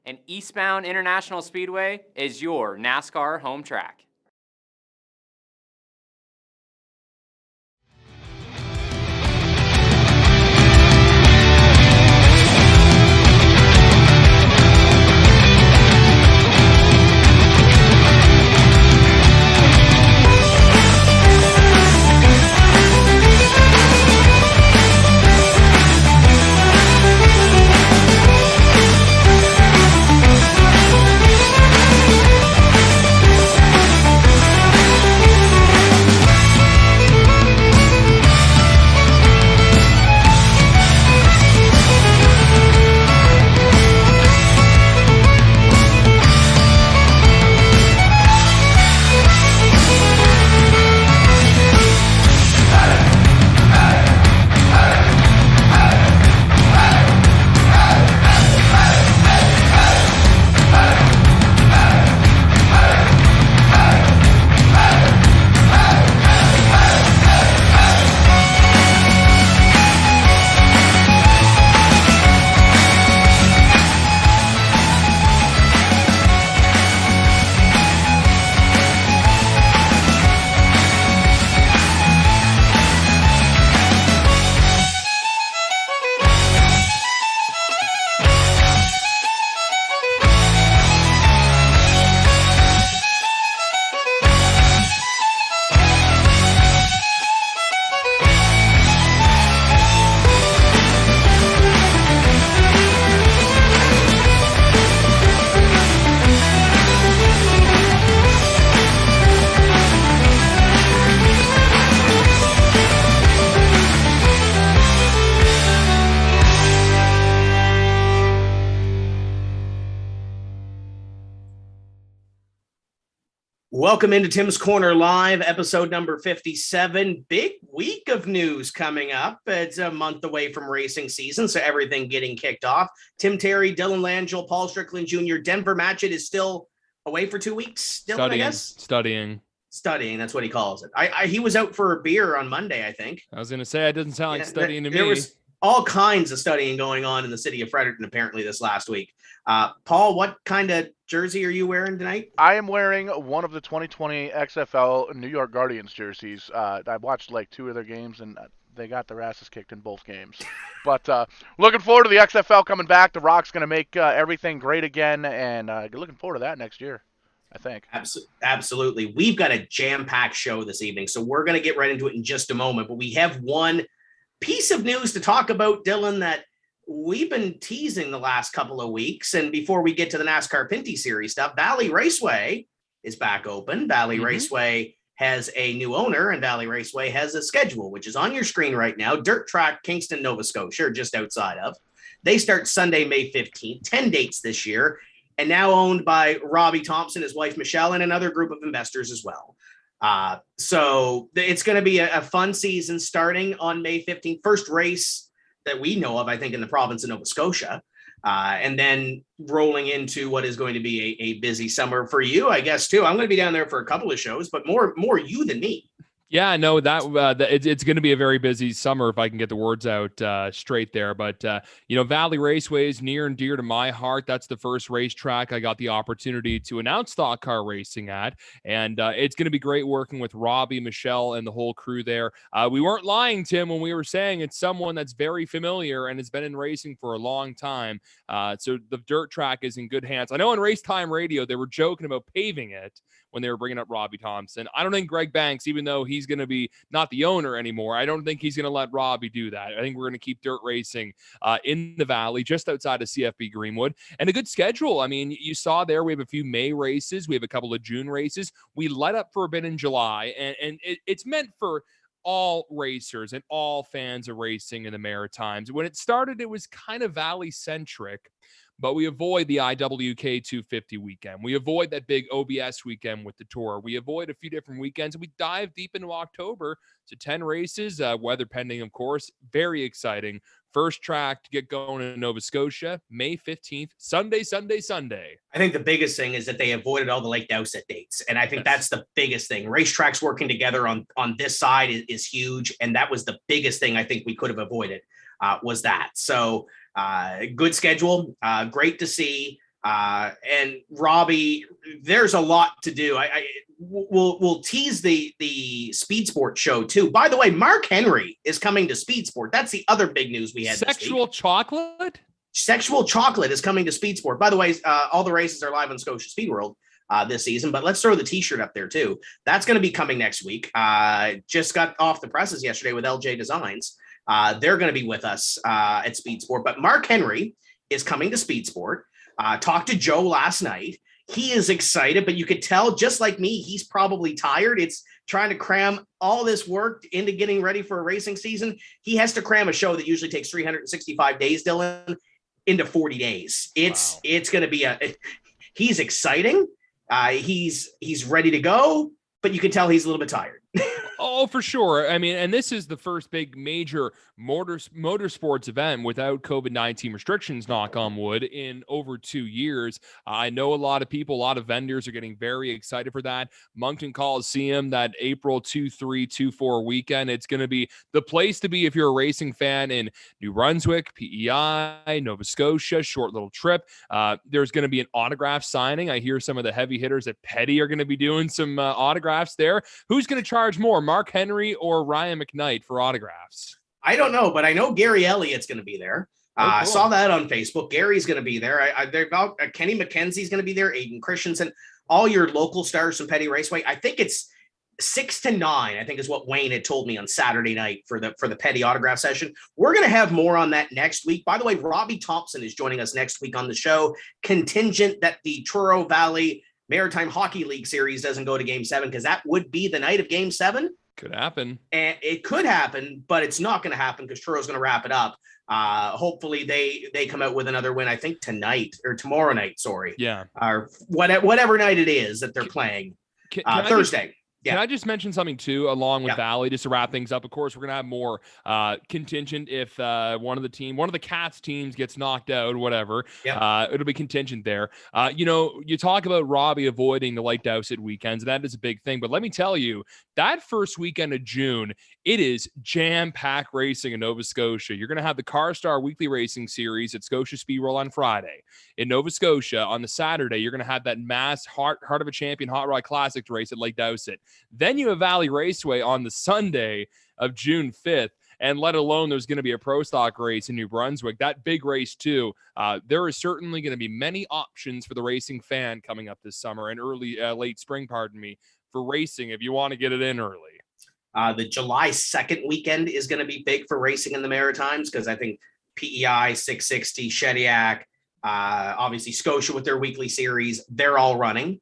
And Eastbound International Speedway is your NASCAR home track. Welcome into Tim's Corner Live, episode number 57. Big week of news coming up. It's a month away from racing season, so everything getting kicked off. Tim Terry, Dylan Langell, Paul Strickland Jr. Denver Matchett is still away for 2 weeks. Dylan, I guess? Studying. That's what he calls it. He was out for a beer on Monday, I think. I was going to say, it doesn't sound like studying to me. There was all kinds of studying going on in the city of Fredericton, apparently, this last week. Paul, what kind of jersey are you wearing tonight? I am wearing one of the 2020 XFL New York Guardians jerseys. I watched like 2 of their games, and they got their asses kicked in both games. But looking forward to the XFL coming back. The Rock's going to make everything great again, and looking forward to that next year, I think. Absolutely. We've got a jam-packed show this evening, so we're going to get right into it in just a moment. But we have one piece of news to talk about, Dylan, that we've been teasing the last couple of weeks, and before we get to the NASCAR Pinty Series stuff, Valley Raceway is back open. Valley Raceway has a new owner, and Valley Raceway has a schedule, which is on your screen right now. Dirt track, Kingston, Nova Scotia, or just outside of. They start Sunday, May 15th, 10 dates this year, and now owned by Robbie Thompson, his wife, Michelle, and another group of investors as well. So it's going to be a fun season starting on May 15th. First race that we know of, I think, in the province of Nova Scotia. And then rolling into what is going to be a busy summer for you, I guess, too. I'm going to be down there for a couple of shows, but more you than me. Yeah, no, it's going to be a very busy summer if I can get the words out straight there. But, Valley Raceway is near and dear to my heart. That's the first racetrack I got the opportunity to announce stock car racing at. And it's going to be great working with Robbie, Michelle, and the whole crew there. We weren't lying, Tim, when we were saying it's someone that's very familiar and has been in racing for a long time. So the dirt track is in good hands. I know on Race Time Radio, they were joking about paving it when they were bringing up Robbie Thompson. I don't think Greg Banks, even though he's going to be not the owner anymore, I don't think he's going to let Robbie do that. I think we're going to keep dirt racing in the Valley, just outside of CFB Greenwood. And a good schedule. I mean, you saw there, we have a few May races. We have a couple of June races. We let up for a bit in July, and it's meant for all racers and all fans of racing in the Maritimes. When it started, it was kind of Valley-centric. But we avoid the IWK 250 weekend. We avoid that big OBS weekend with the tour. We avoid a few different weekends. We dive deep into October to 10 races, weather pending, of course. Very exciting. First track to get going in Nova Scotia, May 15th, Sunday. I think the biggest thing is that they avoided all the Lake Dowsett dates. And I think that's the biggest thing. Racetracks working together on this side is huge. And that was the biggest thing I think we could have avoided was that. So good schedule, great to see. And Robbie, there's a lot to do. We'll tease the Speed Sport show too. By the way, Mark Henry is coming to Speed Sport. That's the other big news we had. Sexual chocolate? Sexual chocolate is coming to Speed Sport. By the way, all the races are live on Scotia Speed World this season, but let's throw the t-shirt up there too. That's going to be coming next week. Just got off the presses yesterday with LJ Designs. They're going to be with us at Speed Sport, but Mark Henry is coming to Speed Sport. Talked to Joe last night. He is excited, but you could tell, just like me, he's probably tired. It's trying to cram all this work into getting ready for a racing season. He has to cram a show that usually takes 365 days, Dylan, into 40 days. It's going to be he's exciting. He's ready to go, but you can tell he's a little bit tired. Oh, for sure. I mean, and this is the first big major motorsports event without COVID-19 restrictions, knock on wood, in over 2 years. I know a lot of people, a lot of vendors are getting very excited for that. Moncton Coliseum, that April 2-3-2-4 weekend, it's going to be the place to be if you're a racing fan in New Brunswick, PEI, Nova Scotia, short little trip. There's going to be an autograph signing. I hear some of the heavy hitters at Petty are going to be doing some autographs there. Who's going to charge more, Mark Henry or Ryan McKnight, for autographs? I don't know, but I know Gary Elliott's going to be there. Cool. I saw that on Facebook. Gary's going to be there. Kenny McKenzie's going to be there. Aiden Christensen, all your local stars from Petty Raceway. I think it's 6 to 9, I think is what Wayne had told me on Saturday night for the Petty autograph session. We're going to have more on that next week. By the way, Robbie Thompson is joining us next week on the show, contingent that the Truro Valley Maritime Hockey League series doesn't go to Game 7, because that would be the night of Game 7. Could happen. And it could happen, but it's not going to happen because Truro's going to wrap it up. Hopefully they come out with another win, I think tonight or tomorrow night, sorry. Yeah. Or whatever night it is that they're playing. Thursday. Can I just mention something too, along with Valley, just to wrap things up? Of course, we're gonna have more contingent if one of the Cats teams gets knocked out, whatever. It'll be contingent there. You talk about Robbie avoiding the Lake Dowsett weekends, and that is a big thing. But let me tell you, that first weekend of June, it is jam-packed racing in Nova Scotia. You're gonna have the Car Star Weekly Racing Series at Scotia Speed World on Friday. In Nova Scotia on the Saturday, you're gonna have that mass Heart of a Champion Hot Rod Classic race at Lake Dowsett. Then you have Valley Raceway on the Sunday of June 5th, and let alone there's going to be a pro stock race in New Brunswick. That big race too. There is certainly going to be many options for the racing fan coming up this summer and late spring, for racing if you want to get it in early. The July 2nd weekend is going to be big for racing in the Maritimes, because I think PEI, 660, Shediac, obviously Scotia with their weekly series. They're all running.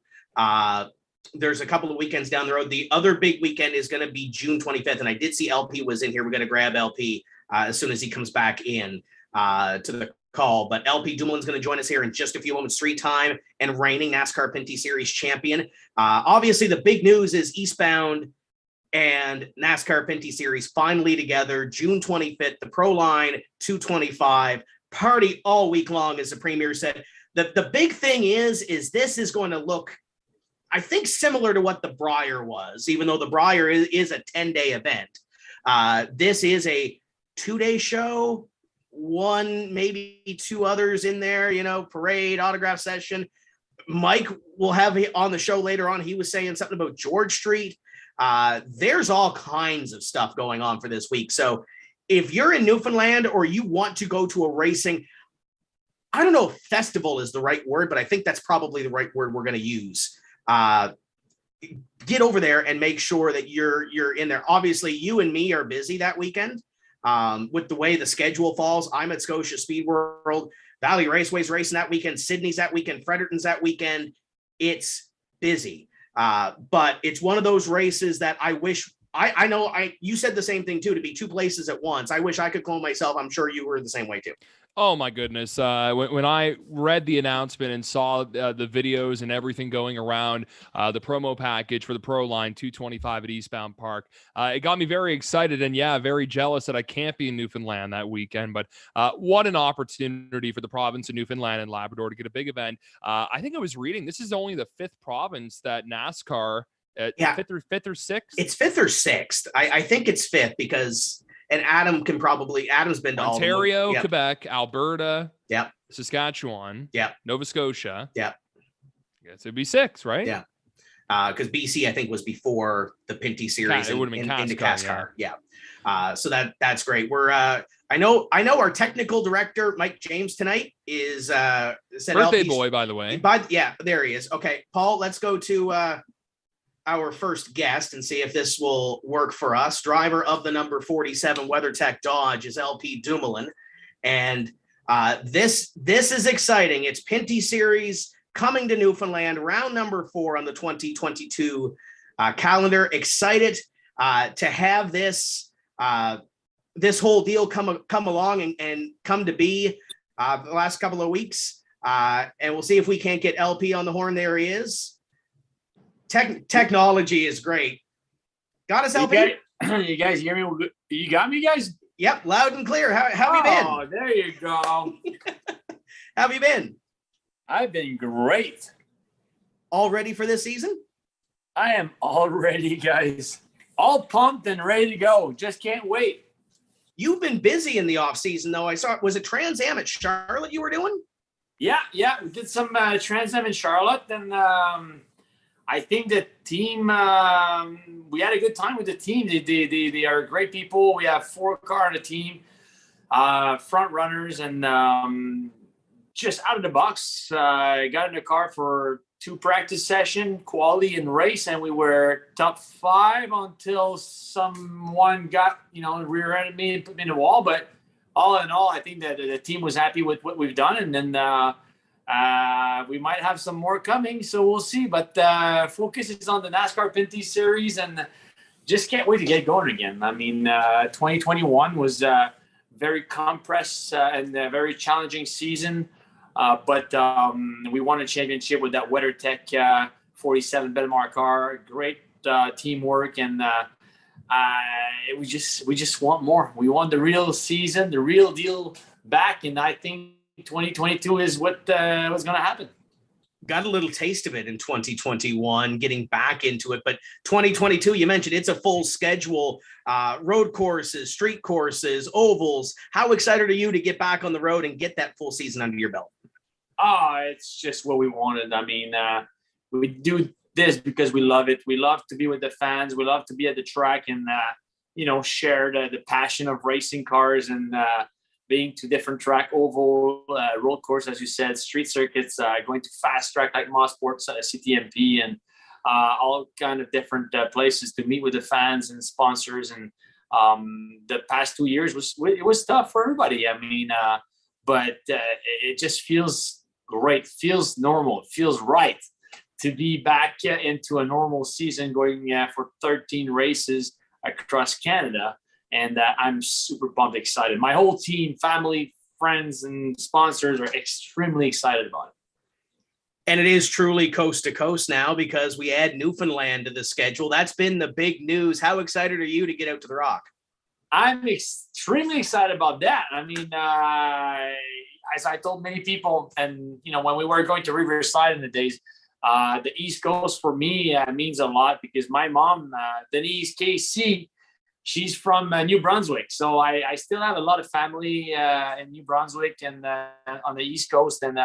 There's a couple of weekends down the road. The other big weekend is going to be June 25th. And I did see LP was in here. We're going to grab LP as soon as he comes back in to the call. But LP Dumoulin's going to join us here in just a few moments. 3-time and reigning NASCAR Pinty Series champion. Obviously, the big news is Eastbound and NASCAR Pinty Series finally together. June 25th, the Pro Line 225. Party all week long, as the Premier said. The big thing is this is going to look, I think, similar to what the Briar was, even though the Briar is a 10-day event. This is a 2-day show, one, maybe two others in there, parade, autograph session. Mike will have on the show later on. He was saying something about George Street. There's all kinds of stuff going on for this week. So if you're in Newfoundland or you want to go to a racing, I don't know if festival is the right word, but I think that's probably the right word we're going to use. Get over there and make sure that you're in there. Obviously, you and me are busy that weekend with the way the schedule falls. I'm at Scotia Speed World. Valley Raceway's racing that weekend. Sydney's that weekend. Fredericton's that weekend. It's busy. But it's one of those races that I wish I know you said the same thing too, to be two places at once. I wish I could clone myself. I'm sure you were the same way too. Oh my goodness. When I read the announcement and saw the videos and everything going around the promo package for the Pro Line 225 at Eastbound Park, it got me very excited and very jealous that I can't be in Newfoundland that weekend. But what an opportunity for the province of Newfoundland and Labrador to get a big event. I think I was reading this is only the 5th province that NASCAR fifth or sixth. It's 5th or 6th. I think it's 5th because. And Adam's been to Ontario, all yep. Quebec, Alberta, yep. Saskatchewan, yep. Nova Scotia. Yep. I guess it'd be 6, right? Yeah. Because BC, I think, was before the Pinty series. It would have been into NASCAR. Yeah. So that's great. We're I know our technical director, Mike James, tonight is said birthday boy, by the way. There he is. Okay, Paul, let's go to our first guest and see if this will work for us. Driver of the number 47 WeatherTech Dodge is LP Dumoulin. And this is exciting. It's Pinty Series coming to Newfoundland, round number 4 on the 2022 calendar. Excited to have this whole deal come along and come to be the last couple of weeks. And we'll see if we can't get LP on the horn. There he is. Technology is great. Got us, LP? You guys hear me? You got me, guys? Yep, loud and clear. How have you been? Oh, there you go. How have you been? I've been great. All ready for this season? I am all ready, guys. All pumped and ready to go. Just can't wait. You've been busy in the off season, though. I saw. Was it Trans Am at Charlotte you were doing? Yeah. We did some Trans Am in Charlotte, and I think the team, we had a good time with the team. They are great people. We have 4 cars on the team, front runners, and just out of the box. Got in the car for 2 practice sessions, quality and race, and we were top 5 until someone got, rear-ended me and put me in the wall. But all in all, I think that the team was happy with what we've done, and then we might have some more coming, so we'll see. But focus is on the NASCAR Pinty Series, and just can't wait to get going again. I mean, 2021 was very compressed and a very challenging season, but we won a championship with that WeatherTech 47 Belmar car. Great teamwork, and we just want more. We want the real season, the real deal back, and I think 2022 is what's going to happen. Got a little taste of it in 2021, getting back into it. But 2022, you mentioned it's a full schedule, road courses, street courses, ovals. How excited are you to get back on the road and get that full season under your belt? It's just what we wanted. I mean, we do this because we love it. We love to be with the fans. We love to be at the track and, share the passion of racing cars and, being to different track, oval, road course, as you said, street circuits, going to fast track like Motorsport, CTMP, and all kind of different places to meet with the fans and sponsors. And The past 2 years was tough for everybody. I mean, but it just feels great, feels normal, feels right to be back into a normal season, going for 13 races across Canada. And I'm super pumped, excited. My whole team, family, friends, and sponsors are extremely excited about it. And it is truly coast to coast now because we add Newfoundland to the schedule. That's been the big news. How excited are you to get out to the Rock? I'm extremely excited about that. I mean, as I told many people, and when we were going to Riverside in the days, the East Coast for me means a lot because my mom, Denise KC, she's from New Brunswick, so I still have a lot of family in New Brunswick and on the East Coast, and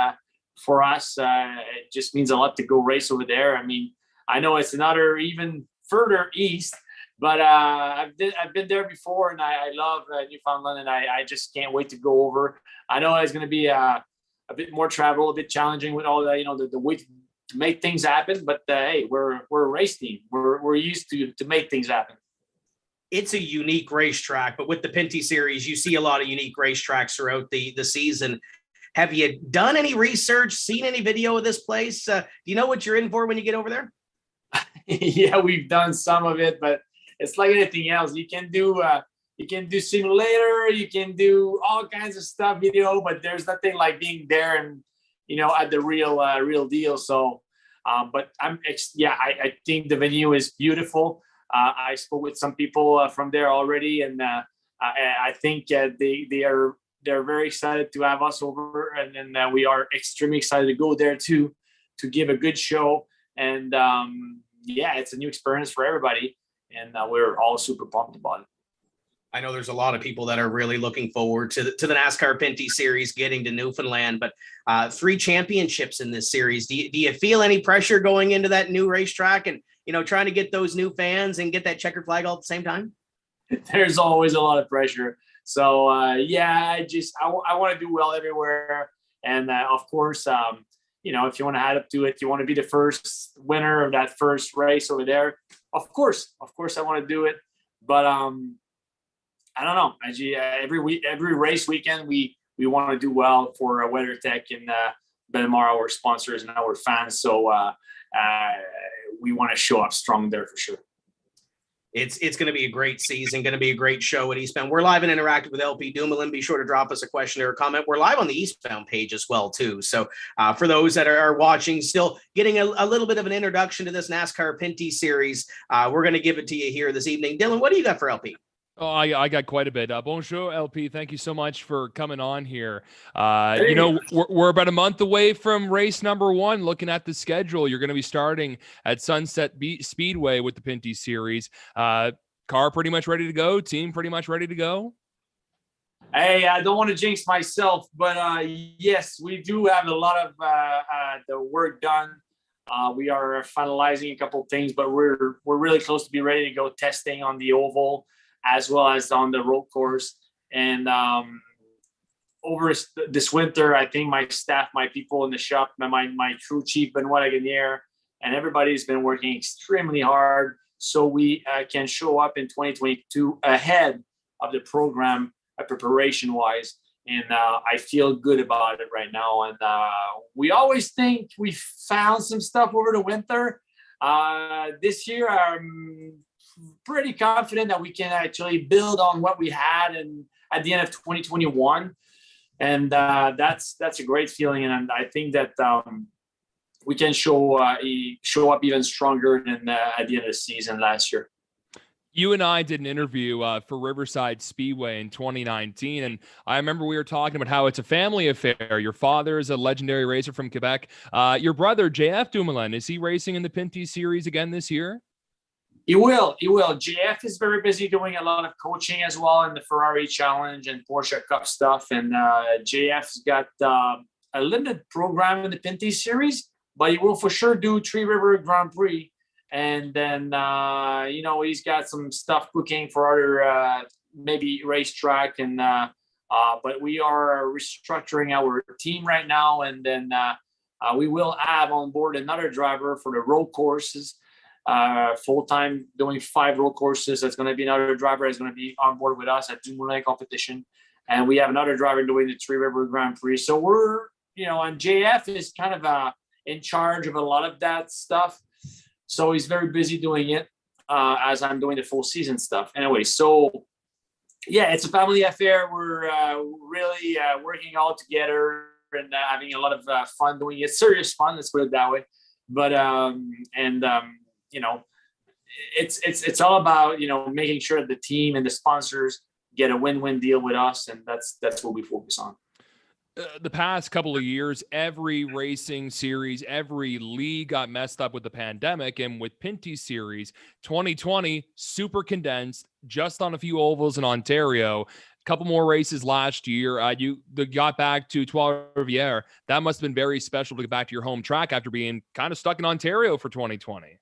for us, it just means a lot to go race over there. I mean, I know it's another even further east. But I've been there before, and I love Newfoundland, and I just can't wait to go over. I know it's going to be a bit more travel, a bit challenging with all the way to make things happen. But hey, we're a race team. We're used to make things happen. It's a unique racetrack, but with the Pinty series, you see a lot of unique racetracks throughout the season. Have you done any research, seen any video of this place? Do you know what you're in for when you get over there? Yeah, we've done some of it, but it's like anything else. You can do simulator, you can do all kinds of stuff, but there's nothing like being there and at the real deal. So, but I think the venue is beautiful. I spoke with some people from there already, and I think they're very excited to have us over, and then we are extremely excited to go there too, to give a good show. And it's a new experience for everybody. And we're all super pumped about it. I know there's a lot of people that are really looking forward to the NASCAR Pinty series getting to Newfoundland, but 3 championships in this series. Do you feel any pressure going into that new racetrack and, trying to get those new fans and get that checkered flag all at the same time? There's always a lot of pressure. So, I want to do well everywhere. And of course, if you want to add up to it, you want to be the first winner of that first race over there. Of course, I want to do it, but I don't know. Every race weekend, we want to do well for WeatherTech and Benmar, our sponsors and our fans. So we want to show up strong there for sure. It's going to be a great season, going to be a great show at Eastbound. We're live and interactive with LP Dumoulin. Be sure to drop us a question or a comment. We're live on the Eastbound page as well, too. So for those that are watching, still getting a little bit of an introduction to this NASCAR Pinty series, we're going to give it to you here this evening. Dylan, what do you got for LP? Oh, I got quite a bit. Bonjour, LP. Thank you so much for coming on here. We're about a month away from race number 1. Looking at the schedule, you're going to be starting at Sunset Speedway with the Pinty series. Car pretty much ready to go. Team pretty much ready to go. Hey, I don't want to jinx myself, but yes, we do have a lot of the work done. We are finalizing a couple of things, but we're really close to be ready to go testing on the oval, as well as on the road course. And over this winter, I think my staff, my people in the shop, my crew chief, Benoit Lagunière, and everybody's been working extremely hard so we can show up in 2022 ahead of the program preparation-wise. And I feel good about it right now. And we always think we found some stuff over the winter. This year, I'm pretty confident that we can actually build on what we had at the end of 2021, and that's a great feeling. And I think that we can show up even stronger than at the end of the season last year. You and I did an interview for Riverside Speedway in 2019, and I remember we were talking about how it's a family affair. Your father is a legendary racer from Quebec. Your brother, JF Dumoulin, is he racing in the Pinty series again this year? He will. JF is very busy doing a lot of coaching as well in the Ferrari Challenge and Porsche Cup stuff. And JF's got a limited program in the Pinty series, but he will for sure do Three River Grand Prix. And then, he's got some stuff cooking for other maybe racetrack. And but we are restructuring our team right now. And then we will have on board another driver for the road courses. full-time doing 5 road courses. That's going to be another driver that's going to be on board with us at Dumoulin competition. And we have another driver doing the Three River Grand Prix. So we're, and JF is kind of in charge of a lot of that stuff. So he's very busy doing it as I'm doing the full season stuff. Anyway, so yeah, it's a family affair. We're really working all together and having a lot of fun doing it. Serious fun, let's put it that way. But it's all about making sure the team and the sponsors get a win-win deal with us, and that's what we focus on. The past couple of years, every racing series, every league got messed up with the pandemic. And with Pinty series, 2020, super condensed, just on a few ovals in Ontario. A couple more races last year. You got back to Trois-Rivières. That must have been very special to get back to your home track after being kind of stuck in Ontario for 2020.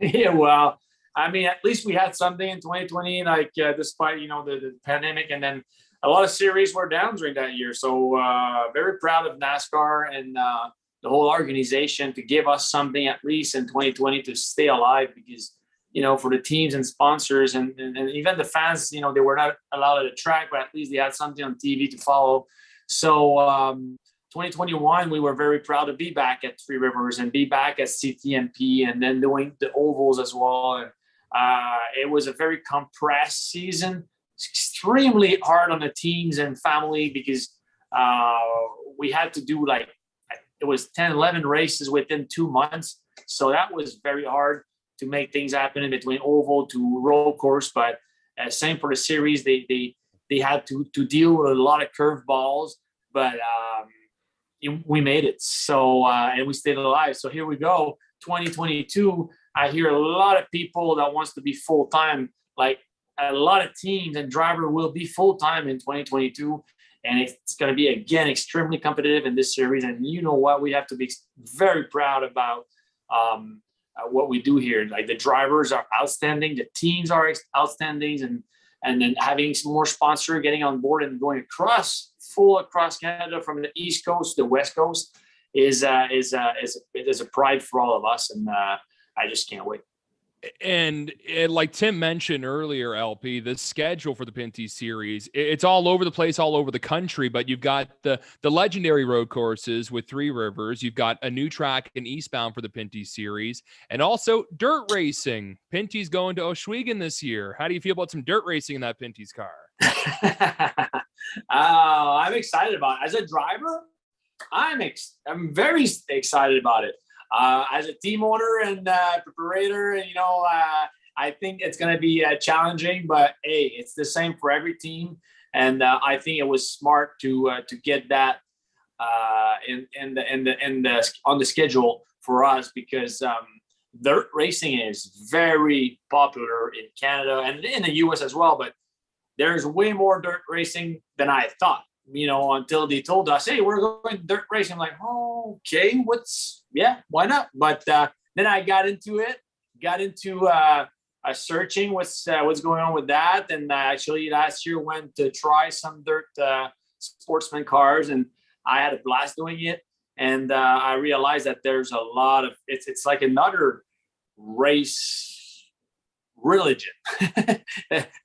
Yeah, well, I mean, at least we had something in 2020, despite, the pandemic, and then a lot of series were down during that year. So very proud of NASCAR and the whole organization to give us something at least in 2020 to stay alive, because, for the teams and sponsors and even the fans, they were not allowed at the track, but at least they had something on TV to follow. So 2021, we were very proud to be back at Three Rivers and be back at CTMP and then doing the ovals as well. And it was a very compressed season. Extremely hard on the teams and family, because we had to do it was 10, 11 races within 2 months. So that was very hard to make things happen in between oval to road course. But same for the series, they had to deal with a lot of curveballs, but we made it. So and we stayed alive. So here we go, 2022. I hear a lot of people that wants to be full time, a lot of teams and driver will be full-time in 2022, and it's going to be again extremely competitive in this series. And you know what, we have to be very proud about what we do here. The drivers are outstanding, the teams are outstanding, and then having some more sponsor getting on board and going across Canada from the East Coast to the West Coast is a pride for all of us, and I just can't wait. And like Tim mentioned earlier, LP, the schedule for the Pinty series, it's all over the place, all over the country, but you've got the legendary road courses with Three Rivers. You've got a new track in Eastbound for the Pinty series, and also dirt racing. Pinty's going to Ohsweken this year. How do you feel about some dirt racing in that Pinty's car? I'm excited about it. As a driver, I'm very excited about it. As a team owner and preparator, I think it's going to be challenging, but hey, it's the same for every team. And I think it was smart to get that on the schedule for us, because dirt racing is very popular in Canada and in the US as well. But there's way more dirt racing than I thought. Until they told us, hey, we're going dirt racing. I'm like, oh, okay, why not? But then I got into searching what's going on with that. And actually last year went to try some dirt sportsman cars, and I had a blast doing it. And I realized that there's a lot of, it's like another race religion.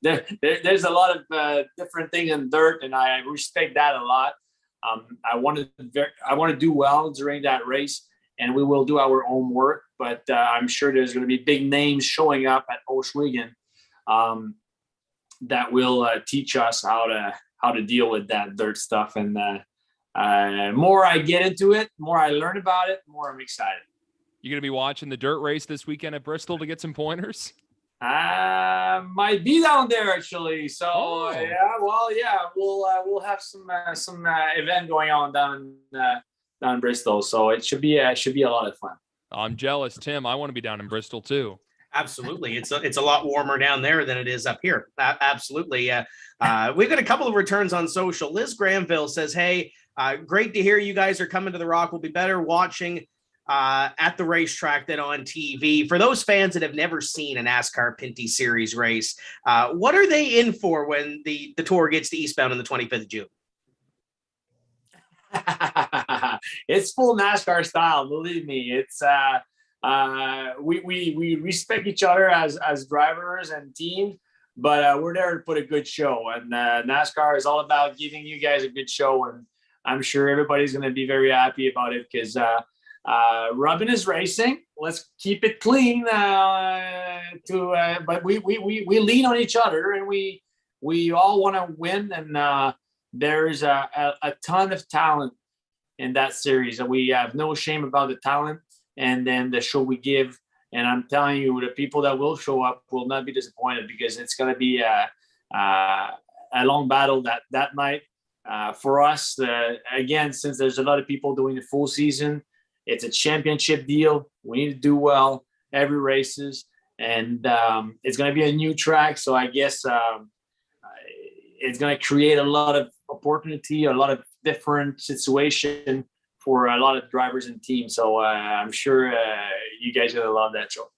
There's a lot of different things in dirt, and I respect that a lot. I want to do well during that race, and we will do our own work. But I'm sure there's going to be big names showing up at Ohsweken that will teach us how to deal with that dirt stuff. And more I get into it, more I learn about it, more I'm excited. You going to be watching the dirt race this weekend at Bristol to get some pointers? Might be down there actually. So we'll have some event going on down in Bristol. So it should be a lot of fun. I'm jealous, Tim. I want to be down in Bristol too. Absolutely. It's a lot warmer down there than it is up here. Absolutely. We've got a couple of returns on social. Liz Granville says, hey, great to hear you guys are coming to the Rock. We'll be better watching at the racetrack than on TV. For those fans that have never seen a NASCAR Pinty Series race, what are they in for when the tour gets to Eastbound on the 25th of June? It's full NASCAR style, believe me. It's we respect each other as drivers and teams, but we're there to put a good show. And NASCAR is all about giving you guys a good show, and I'm sure everybody's going to be very happy about it because Robin is racing. Let's keep it clean. But we lean on each other, and we all want to win. And there's a ton of talent in that series, and we have no shame about the talent and then the show we give. And I'm telling you, the people that will show up will not be disappointed because it's going to be a long battle that night. For us, again, since there's a lot of people doing the full season, it's a championship deal. We need to do well every races, and it's going to be a new track. So I guess it's going to create a lot of opportunity, a lot of different situation for a lot of drivers and teams. So I'm sure you guys are going to love that show.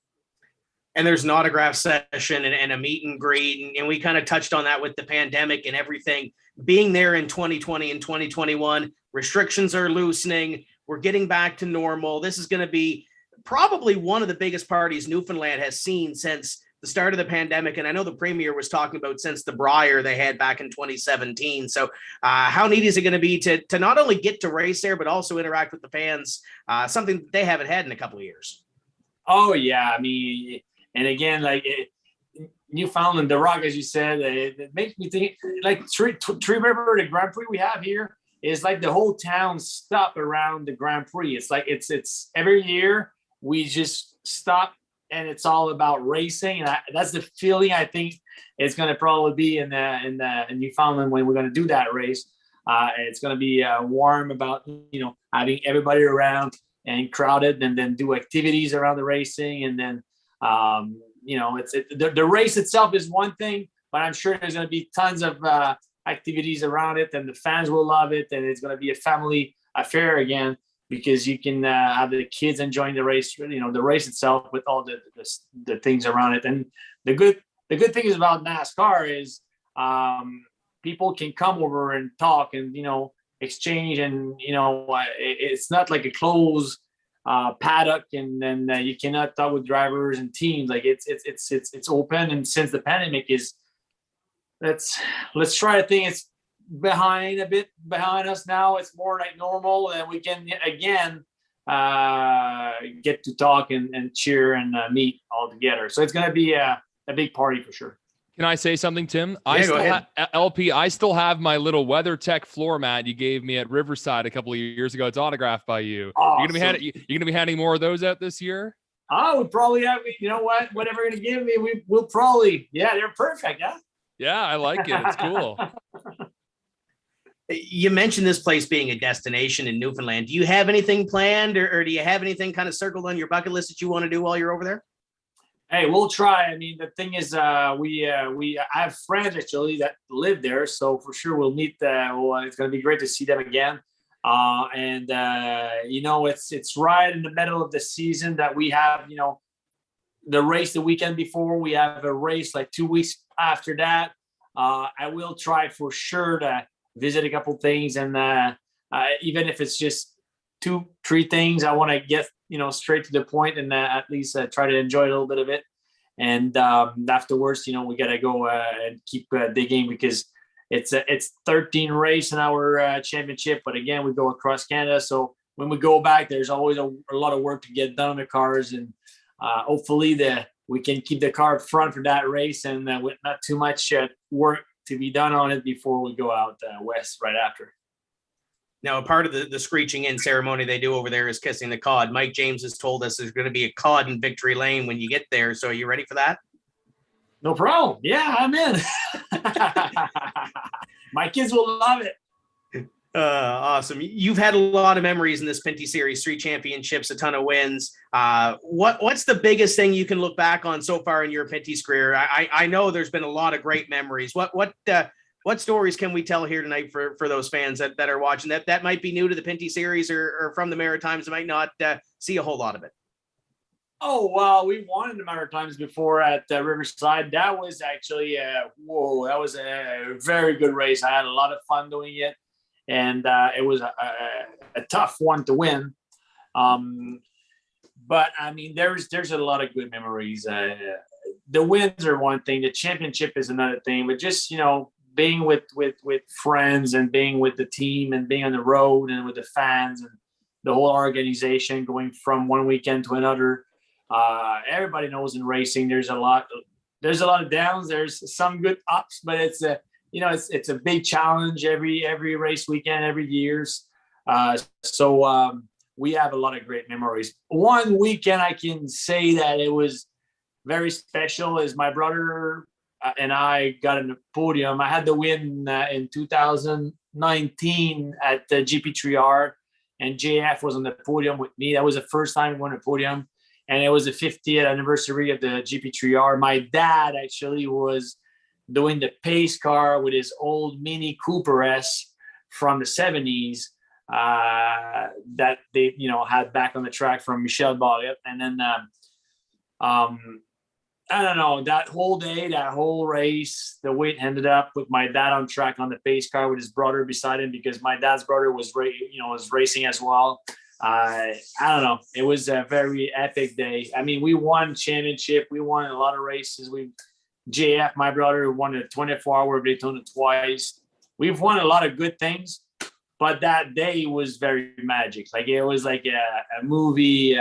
And there's an autograph session and a meet and greet. And we kind of touched on that with the pandemic and everything. Being there in 2020 and 2021, restrictions are loosening. We're getting back to normal. This is going to be probably one of the biggest parties Newfoundland has seen since the start of the pandemic. And I know the Premier was talking about since the Brier they had back in 2017. So how neat is it going to be to not only get to race there, but also interact with the fans, something that they haven't had in a couple of years? Oh, yeah. I mean, and again, like Newfoundland, the Rock, as you said, it makes me think like Tree River, the Grand Prix we have here is like the whole town stop around the Grand Prix. It's like it's every year we just stop and it's all about racing. And that's the feeling I think it's going to probably be in Newfoundland when we're going to do that race. It's going to be warm about, having everybody around and crowded, and then do activities around the racing. And then, the race itself is one thing, but I'm sure there's going to be tons of activities around it, and the fans will love it. And it's going to be a family affair again, because you can have the kids enjoying the race, the race itself with all the things around it. And the good thing is about NASCAR is people can come over and talk and, exchange. And, it's not like a closed paddock, and then you cannot talk with drivers and teams. Like it's open. And since the pandemic is, let's try to think it's behind us now, it's more like normal, and we can again get to talk and cheer and meet all together. So it's going to be a big party for sure. Can I say something, Tim? Yeah, LP, I still have my little WeatherTech floor mat you gave me at Riverside a couple of years ago. It's autographed by you. Awesome. You're gonna be handing more of those out this year? I would probably have, whatever you're going to give me, we'll probably, they're perfect. Yeah. Yeah, I like it. It's cool. You mentioned this place being a destination in Newfoundland. Do you have anything planned, or do you have anything kind of circled on your bucket list that you want to do while you're over there? Hey, we'll try. I mean, the thing is, I have friends actually that live there, so for sure we'll meet. It's going to be great to see them again. It's right in the middle of the season that we have, the race the weekend before. We have a race like 2 weeks after that. I will try for sure to visit a couple things, and even if it's just 2-3 things, I want to get straight to the point and at least try to enjoy a little bit of it. And afterwards, we got to go and keep digging, because it's 13 race in our championship. But again, we go across Canada, so when we go back, there's always a lot of work to get done on the cars, and hopefully we can keep the car up front for that race, and with not too much work to be done on it before we go out west right after. Now, a part of the screeching in ceremony they do over there is kissing the cod. Mike James has told us there's going to be a cod in Victory Lane when you get there. So are you ready for that? No problem. Yeah, I'm in. My kids will love it. Awesome. You've had a lot of memories in this Pinty Series, 3 championships, a ton of wins. What's the biggest thing you can look back on so far in your Pinty's career? I know there's been a lot of great memories. What stories can we tell here tonight for those fans that are watching that might be new to the Pinty Series or from the Maritimes and might not see a whole lot of it? Oh, well, we won in the Maritimes before at Riverside. That was actually, that was a very good race. I had a lot of fun doing it, and it was a tough one to win. But I mean, there's a lot of good memories. The wins are one thing, the championship is another thing, but just being with friends and being with the team and being on the road and with the fans and the whole organization, going from one weekend to another. Everybody knows in racing there's a lot of downs, there's some good ups, but it's a big challenge every race weekend, every years. So we have a lot of great memories. One weekend I can say that it was very special is my brother and I got in the podium. I had the win in 2019 at the GP3R, and JF was on the podium with me. That was the first time we won a podium, and it was the 50th anniversary of the GP3R. My dad actually was doing the pace car with his old Mini Cooper S from the 70s. That they had back on the track from Michel Barret. And then I don't know, that whole day, that whole race, the way it ended up with my dad on track on the pace car with his brother beside him, because my dad's brother was racing as well. I don't know, it was a very epic day. I mean, we won championship, we won a lot of races. JF, my brother, won a 24-hour Daytona twice. We've won a lot of good things. But that day was very magic. Like, it was like a movie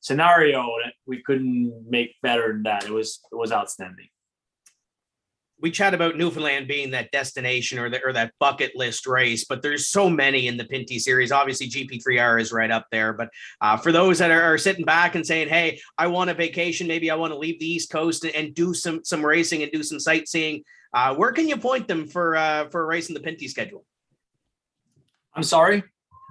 scenario that we couldn't make better than that. It was outstanding. We chat about Newfoundland being that destination or that bucket list race, but there's so many in the Pinty series. Obviously, GP3R is right up there. But for those that are sitting back and saying, "Hey, I want a vacation. Maybe I want to leave the East Coast and do some racing and do some sightseeing," where can you point them for a race in the Pinty schedule? I'm sorry?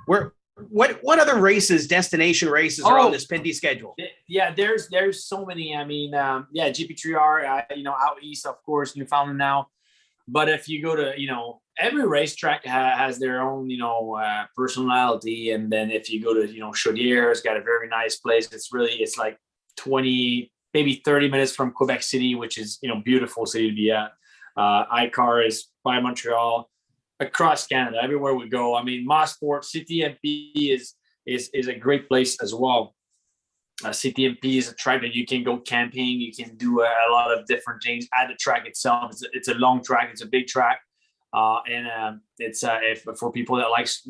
What other destination races are on this Pinty schedule? Yeah, there's so many. I mean, GP3R, out east, of course, Newfoundland now. But if you go to, every racetrack has their own, personality. And then if you go to, Chaudière, it's got a very nice place. It's like 20, maybe 30 minutes from Quebec City, which is, beautiful city to be at. Icar is by Montreal. Across Canada, everywhere we go. I mean, Motorsport, CTMP is a great place as well. CTMP is a track that you can go camping. You can do a lot of different things at the track itself. It's a long track. It's a big track, and it's for people that likes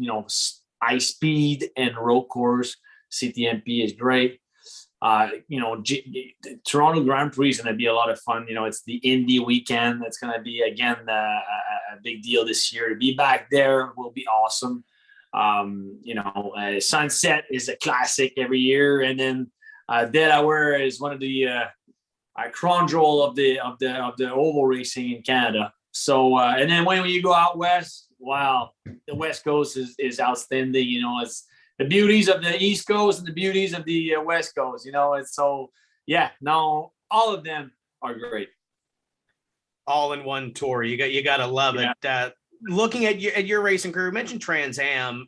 high speed and road course. CTMP is great. Toronto Grand Prix is going to be a lot of fun. It's the Indy weekend. That's going to be, again, a big deal this year. To be back there will be awesome. Sunset is a classic every year. And then Delaware is one of the crown jewel of the oval racing in Canada. So, and then when you go out west, wow, the West Coast is outstanding. It's the beauties of the East Coast and the beauties of the West Coast. It's so, all of them are great. All in one tour. You got to love it. Looking at your racing career, you mentioned Trans Am.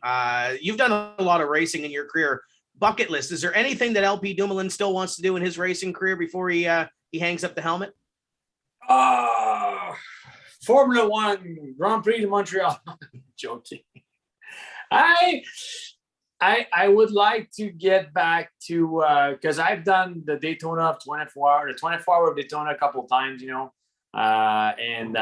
You've done a lot of racing in your career. Bucket list. Is there anything that LP Dumoulin still wants to do in his racing career before he hangs up the helmet? Formula One, Grand Prix de Montreal. Joking. I would like to get back to because I've done the Daytona of 24 hour, the 24-hour of Daytona a couple of times, and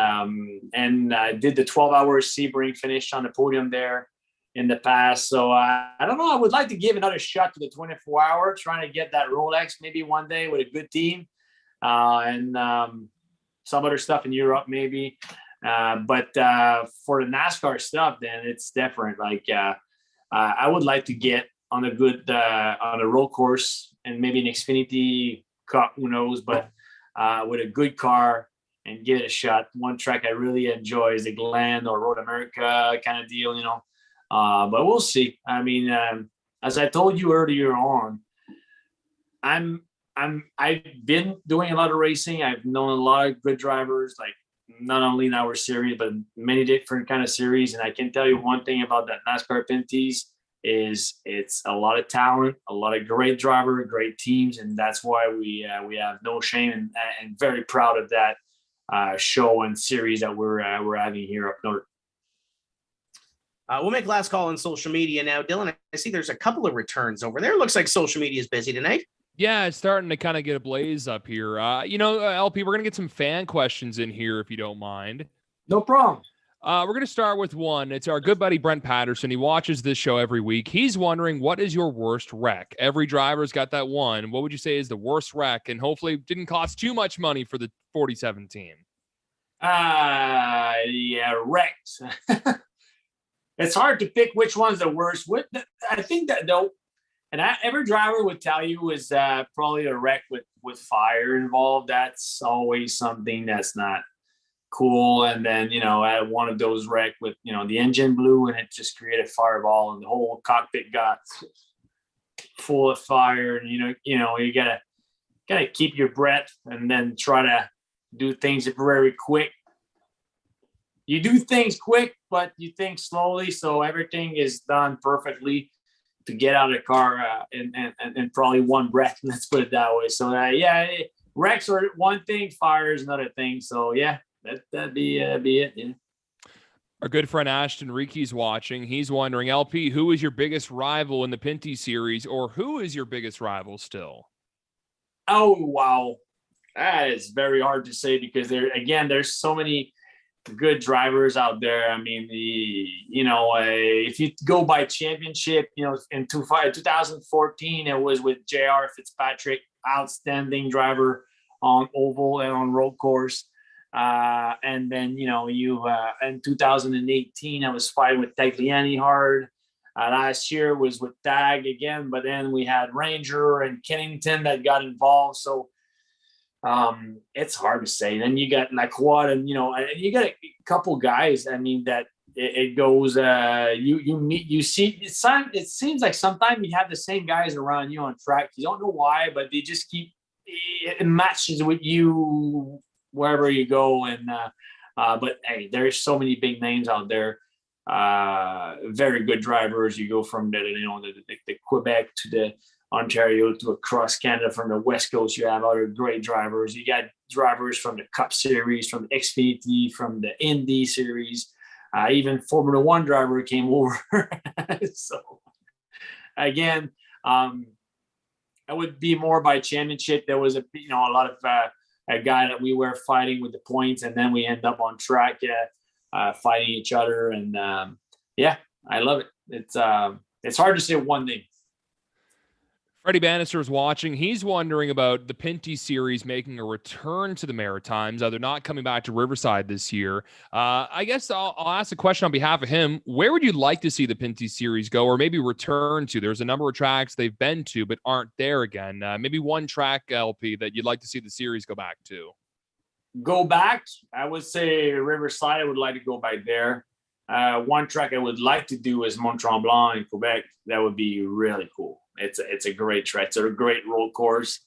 I did the 12-hour Sebring finish on the podium there in the past. So I don't know. I would like to give another shot to the 24-hour, trying to get that Rolex maybe one day with a good team, and some other stuff in Europe maybe. But for the NASCAR stuff, then it's different. Like I would like to get on a good on a road course and maybe an Xfinity Cup, who knows, but with a good car and give it a shot. One track I really enjoy is the Glen or Road America kind of deal, but we'll see. I mean, as I told you earlier on, I've been doing a lot of racing. I've known a lot of good drivers, like not only in our series, but many different kind of series. And I can tell you one thing about that NASCAR Pinty's is it's a lot of talent, a lot of great driver, great teams. And that's why we have no shame and very proud of that show and series that we're having here up north. We'll make last call on social media now. Dylan, I see there's a couple of returns over there. Looks like social media is busy tonight. Yeah, it's starting to kind of get a blaze up here. LP, we're going to get some fan questions in here if you don't mind. No problem. We're going to start with one. It's our good buddy Brent Patterson. He watches this show every week. He's wondering, what is your worst wreck? Every driver's got that one. What would you say is the worst wreck? And hopefully it didn't cost too much money for the 47 team. Wrecks. It's hard to pick which one's the worst. I think that though, and every driver would tell you is probably a wreck with fire involved. That's always something that's not cool. And then, I had one of those wreck with, the engine blew and it just created a fireball and the whole cockpit got full of fire. And, you gotta keep your breath and then try to do things very quick. You do things quick, but you think slowly. So everything is done perfectly to get out of the car and probably one wreck. Let's put it that way. So wrecks are one thing, fire is another thing. So that'd be it. Yeah. Our good friend Ashton Reeke's watching. He's wondering, LP, who is your biggest rival in the Pinty series, or who is your biggest rival still? Oh wow, that is very hard to say because there's so many good drivers out there. I mean, if you go by championship, in 2014, it was with JR Fitzpatrick, outstanding driver on oval and on road course. And then, in 2018, I was fighting with Tagliani hard. Last year was with Tag again, but then we had Ranger and Kennington that got involved. So, it's hard to say. Then you got Lacroix and you got a couple guys. I mean that it goes. You see. It seems like sometimes you have the same guys around you on track. You don't know why, but they just keep it matches with you wherever you go. And but hey, there's so many big names out there. Very good drivers. You go from the Quebec to the Ontario to across Canada. From the West Coast, you have other great drivers. You got drivers from the Cup Series, from the Xfinity, from the Indy Series. Even Formula One driver came over. So again, I would be more by championship. There was a lot of a guy that we were fighting with the points, and then we end up on track fighting each other. And I love it. It's hard to say one thing. Freddie Bannister is watching. He's wondering about the Pinty series making a return to the Maritimes. They're not coming back to Riverside this year. I guess I'll ask a question on behalf of him. Where would you like to see the Pinty series go, or maybe return to? There's a number of tracks they've been to but aren't there again. Maybe one track, LP, that you'd like to see the series go back to. Go back? I would say Riverside. I would like to go back there. One track I would like to do is Mont Tremblant in Quebec. That would be really cool. It's a great track. It's a great road course.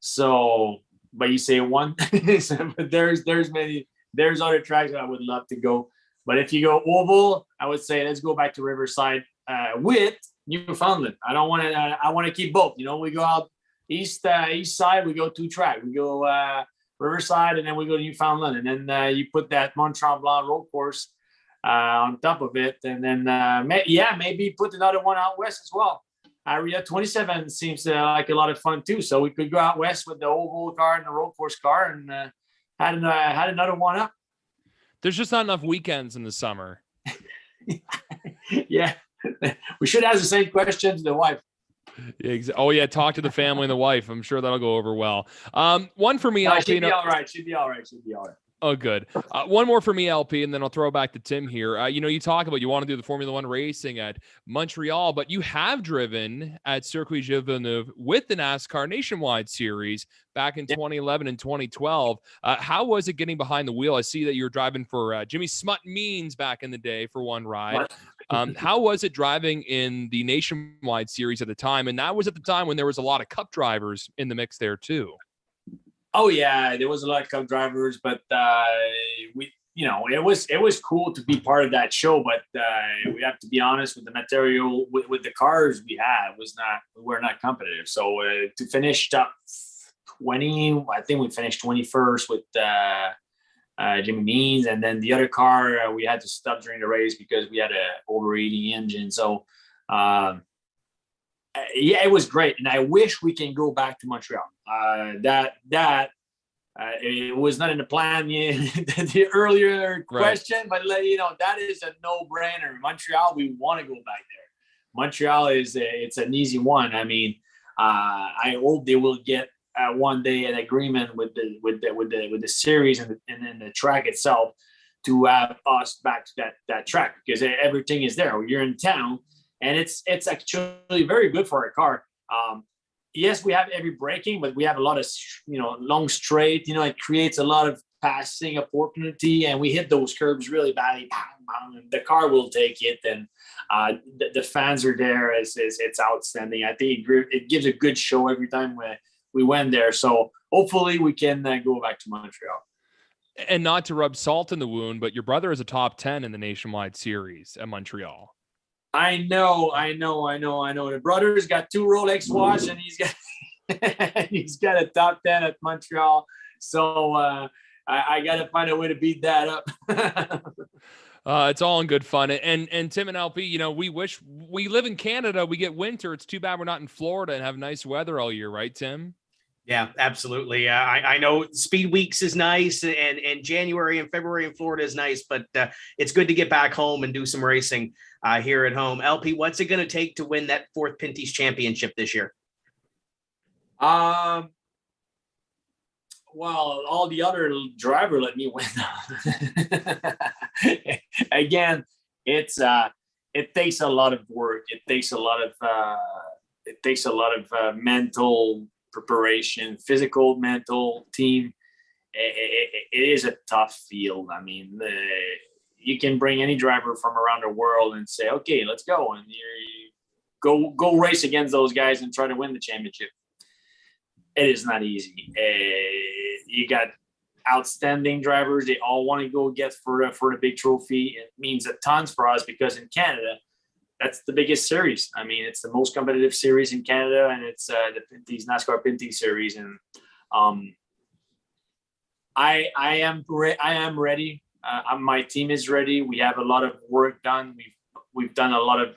So, but you say one, but there's other tracks that I would love to go. But if you go oval, I would say let's go back to Riverside with Newfoundland. I want to keep both. We go out east side. We go two track. We go Riverside, and then we go to Newfoundland, and then you put that Mont Tremblant road course on top of it, and then maybe put another one out west as well. Area 27 seems like a lot of fun too. So we could go out west with the oval car and the road course car, and had another one up. There's just not enough weekends in the summer. Yeah, we should ask the same question to the wife. Oh yeah, talk to the family and the wife. I'm sure that'll go over well. One for me, LP. She'd be all right. She'd be all right. Oh, good. One more for me, LP, and then I'll throw back to Tim here. You talk about you want to do the Formula One racing at Montreal, but you have driven at Circuit Gilles Villeneuve with the NASCAR Nationwide Series back in 2011 and 2012. How was it getting behind the wheel? I see that you were driving for Jimmy Smut-Means back in the day for one ride. How was it driving in the Nationwide Series at the time? And that was at the time when there was a lot of Cup drivers in the mix there too. Oh yeah, there was a lot of Cup drivers, but it was cool to be part of that show. But we have to be honest, with the material, with the cars we had, we're not competitive. So to finish top 20, I think we finished 21st with Jimmy Means, and then the other car we had to stop during the race because we had a overheating engine. So yeah, it was great, and I wish we can go back to Montreal. It was not in the plan, the earlier question, but that is a no-brainer. Montreal, we want to go back there. Montreal it's an easy one. I mean, I hope they will get one day an agreement with the series and then the track itself to have us back to that track, because everything is there. You're in town, and it's actually very good for a car. Yes, we have heavy braking, but we have a lot of, long straight, it creates a lot of passing opportunity, and we hit those curbs really badly. The car will take it, and the fans are there. It's outstanding. I think it gives a good show every time we went there. So hopefully we can go back to Montreal. And not to rub salt in the wound, but your brother is a top 10 in the Nationwide Series at Montreal. I know. The brother's got 2 Rolex watch, and he's got a top 10 at Montreal. So I got to find a way to beat that up. It's all in good fun. And Tim and LP, we wish we live in Canada. We get winter. It's too bad we're not in Florida and have nice weather all year, right, Tim? Yeah, absolutely. I know Speed Weeks is nice, and January and February in Florida is nice, but it's good to get back home and do some racing here at home. LP, what's it going to take to win that 4th Pinty's championship this year? Well, all the other driver let me win. Again, it takes a lot of work. It takes a lot of mental preparation, physical, mental, team. It is a tough field. I mean, you can bring any driver from around the world and say, okay, let's go. And you go race against those guys and try to win the championship. It is not easy. You got outstanding drivers. They all want to go get for the big trophy. It means a ton for us because in Canada, that's the biggest series. I mean, it's the most competitive series in Canada, and it's the Pinty's NASCAR Pinty series. And I am ready. My team is ready. We have a lot of work done. We've done a lot of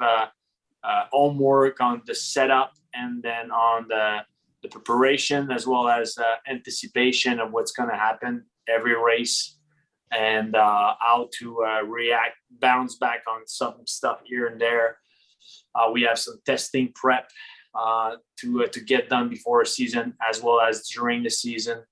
homework on the setup, and then on the preparation, as well as anticipation of what's going to happen every race, and how to react, bounce back on some stuff here and there. We have some testing prep to get done before a season, as well as during the season.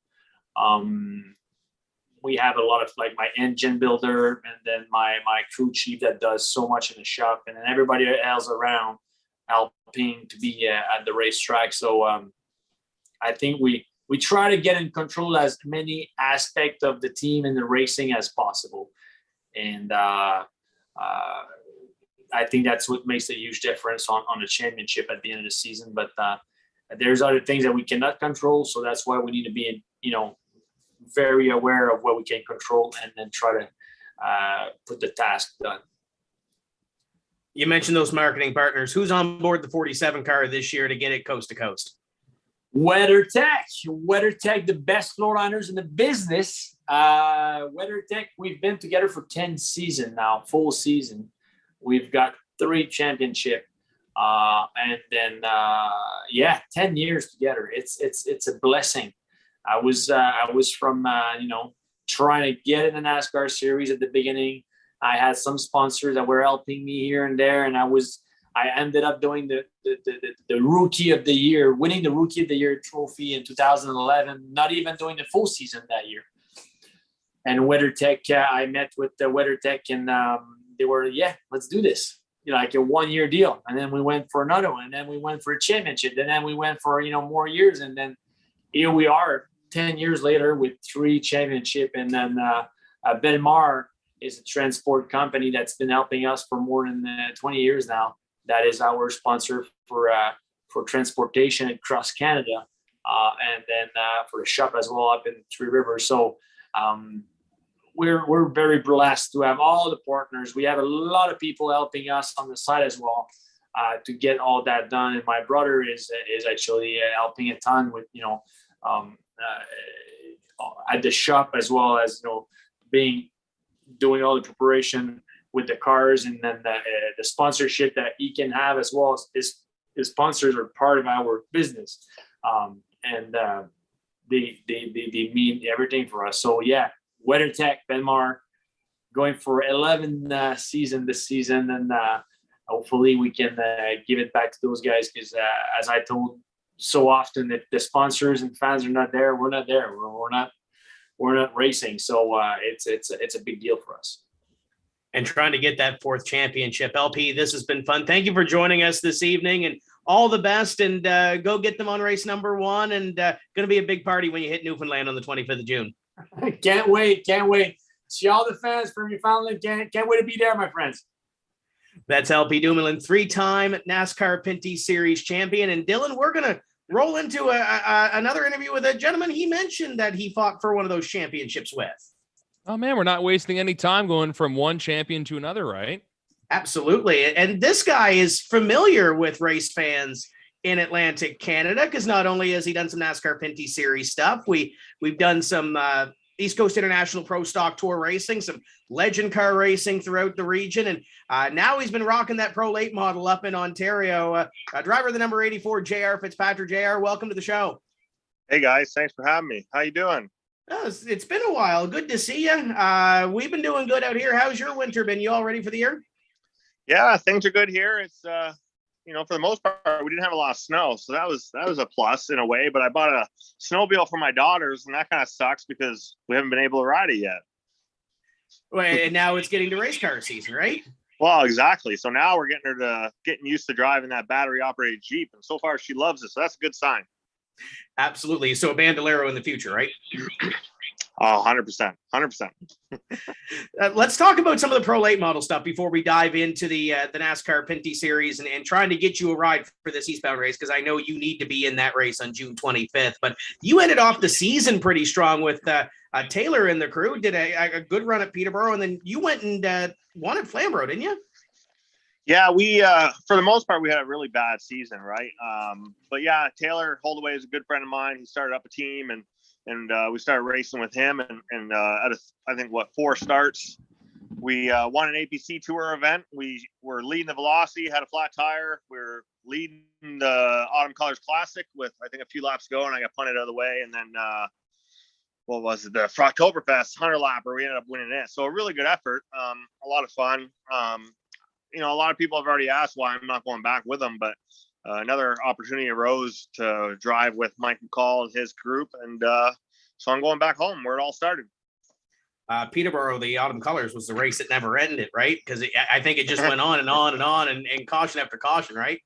We have a lot of my engine builder, and then my crew chief that does so much in the shop, and then everybody else around helping to be at the racetrack. So I think we try to get in control as many aspects of the team and the racing as possible. And I think that's what makes a huge difference on the championship at the end of the season. But there's other things that we cannot control. So that's why we need to be, very aware of what we can control, and then try to put the task done. You mentioned those marketing partners. Who's on board the 47 car this year to get it coast to coast? WeatherTech, the best floor liners in the business. WeatherTech, we've been together for 10 seasons now, full season. We've got 3 championship, and then 10 years together. It's a blessing. I was from trying to get in the NASCAR series at the beginning. I had some sponsors that were helping me here and there, and I ended up doing the Rookie of the Year, winning the Rookie of the Year trophy in 2011, not even doing the full season that year. And WeatherTech, I met with the WeatherTech, and they were, let's do this. Like a 1-year deal. And then we went for another one, and then we went for a championship, and then we went for, more years. And then here we are 10 years later with 3 championship. And then Belmar is a transport company that's been helping us for more than 20 years now. That is our sponsor for transportation across Canada, and then for the shop as well up in Three Rivers. So we're very blessed to have all the partners. We have a lot of people helping us on the side as well to get all that done. And my brother is actually helping a ton with at the shop, as well as doing all the preparation with the cars, and then the sponsorship that he can have, as well as his sponsors are part of our business. And they mean everything for us. So yeah, WeatherTech, Benmar, going for 11 season this season, and hopefully we can give it back to those guys, because as I told so often, if the sponsors and fans are not there, we're not there. We're not racing. So it's a big deal for us. And trying to get that 4th championship. LP, this has been fun. Thank you for joining us this evening, and all the best, and go get them on race number 1, and going to be a big party when you hit Newfoundland on the 25th of June. Can't wait. See all the fans from Newfoundland. Can't wait to be there, my friends. That's LP Dumoulin, 3-time NASCAR Pinty Series champion. And Dylan, we're going to roll into another interview with a gentleman he mentioned that he fought for one of those championships with. Oh man, we're not wasting any time going from one champion to another, right? Absolutely. And this guy is familiar with race fans in Atlantic Canada, because not only has he done some NASCAR Pinty Series stuff, we've done some East Coast International Pro Stock Tour racing, some legend car racing throughout the region. And now he's been rocking that Pro Late model up in Ontario. Driver of the number 84, JR Fitzpatrick. JR, welcome to the show. Hey guys, thanks for having me. How you doing? Oh, it's been a while. Good to see you. We've been doing good out here. How's your winter been? You all ready for the year? Yeah, things are good here. It's for the most part, we didn't have a lot of snow, so that was a plus in a way. But I bought a snowmobile for my daughters, and that kind of sucks because we haven't been able to ride it yet. Well, and now it's getting to race car season, right? Well, exactly. So now we're getting used to driving that battery operated Jeep, and so far she loves it. So that's a good sign. Absolutely. So a Bandolero in the future, right? Oh, 100%. 100%. Let's talk about some of the Pro Late model stuff before we dive into the NASCAR Pinty Series and trying to get you a ride for this Eastbound race, because I know you need to be in that race on June 25th. But you ended off the season pretty strong with Taylor and the crew, did a good run at Peterborough, and then you went and won at Flamborough, didn't you? Yeah, we for the most part we had a really bad season, right? But yeah, Taylor Holdaway is a good friend of mine. He started up a team, and we started racing with him, and out of I think 4 starts, we won an APC Tour event. We were leading the Velocity, had a flat tire. We were leading the Autumn Colors Classic with I think a few laps to go, and I got punted out of the way, and then what was it? The Froctoberfest 100 lapper. We ended up winning it. So a really good effort. A lot of fun. A lot of people have already asked why I'm not going back with them, but another opportunity arose to drive with Mike McCall and his group, and so I'm going back home where it all started. Peterborough, the Autumn Colors, was the race that never ended, right? Because I think it just went on and on and on, and caution after caution, right?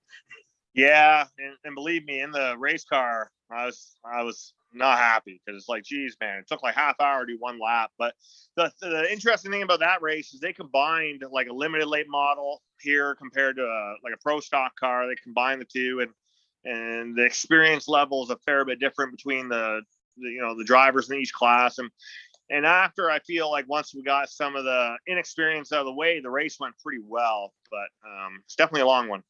Yeah, and believe me, in the race car, I was not happy, because it's like, geez, man, it took like half hour to do one lap. But the interesting thing about that race is they combined like a limited late model here compared to like a pro stock car. They combined the two, and the experience level is a fair bit different between the drivers in each class. And after, I feel like once we got some of the inexperience out of the way, the race went pretty well. But it's definitely a long one.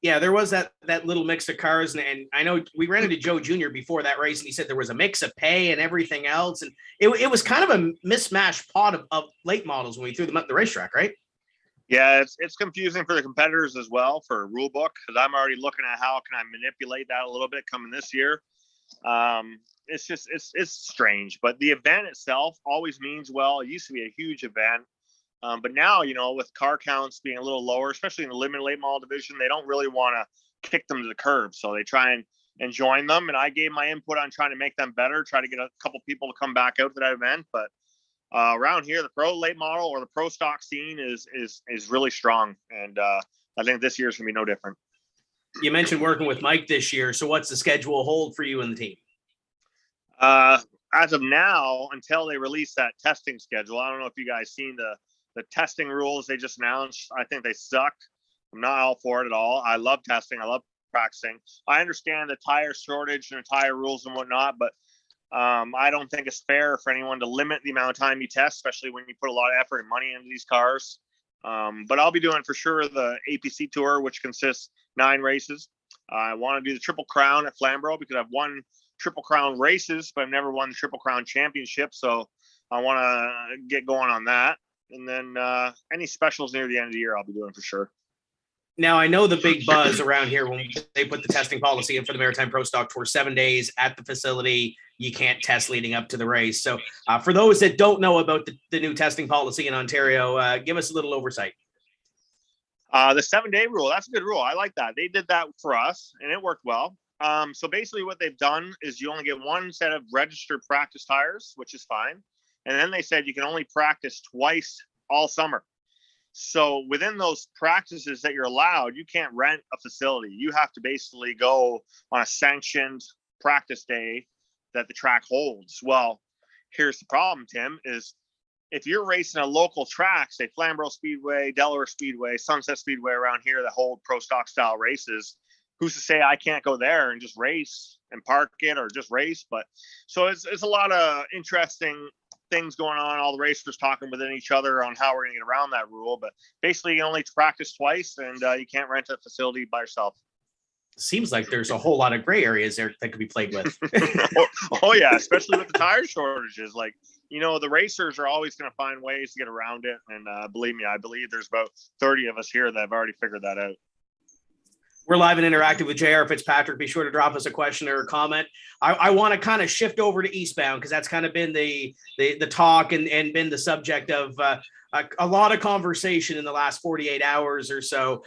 Yeah, there was that little mix of cars, and I know we ran into Joe Jr. before that race, and he said there was a mix of pay and everything else, and it was kind of a mismatched pot of late models when we threw them up the racetrack, right? Yeah, it's confusing for the competitors as well for rule book, because I'm already looking at how can I manipulate that a little bit coming this year. It's just it's strange, but the event itself always means well. It used to be a huge event. But now, with car counts being a little lower, especially in the limited late model division, they don't really want to kick them to the curb. So they try and join them. And I gave my input on trying to make them better, try to get a couple people to come back out to that event. But around here, the pro late model or the pro stock scene is really strong. And I think this year is going to be no different. You mentioned working with Mike this year. So what's the schedule hold for you and the team? As of now, until they release that testing schedule, I don't know if you guys seen the testing rules they just announced. I think they suck. I'm not all for it at all. I love testing. I love practicing. I understand the tire shortage and the tire rules and whatnot, but I don't think it's fair for anyone to limit the amount of time you test, especially when you put a lot of effort and money into these cars. But I'll be doing for sure the APC Tour, which consists 9 races. I want to do the Triple Crown at Flamborough because I've won Triple Crown races, but I've never won the Triple Crown Championship. So I want to get going on that. And then any specials near the end of the year, I'll be doing for sure. Now, I know the big buzz around here when they put the testing policy in for the Maritime Pro Stock Tour, 7 days at the facility. You can't test leading up to the race. So for those that don't know about the new testing policy in Ontario, give us a little oversight. The 7-day rule, that's a good rule. I like that. They did that for us, and it worked well. So basically what they've done is you only get one set of registered practice tires, which is fine. And then they said you can only practice twice all summer. So within those practices that you're allowed, you can't rent a facility. You have to basically go on a sanctioned practice day that the track holds. Well, here's the problem, Tim, is if you're racing a local track, say Flamborough Speedway, Delaware Speedway, Sunset Speedway around here that hold pro stock style races, who's to say I can't go there and just race and park it or just race? But so it's a lot of interesting things going on. All the racers talking within each other on how we're going to get around that rule. But basically, you only practice twice, and you can't rent a facility by yourself. Seems like there's a whole lot of gray areas there that could be played with. oh yeah, especially with the tire shortages. Like, the racers are always going to find ways to get around it. And believe me, I believe there's about 30 of us here that have already figured that out. We're live and interactive with J.R. Fitzpatrick. Be sure to drop us a question or a comment. I want to kind of shift over to Eastbound because that's kind of been the talk and been the subject of a lot of conversation in the last 48 hours or so.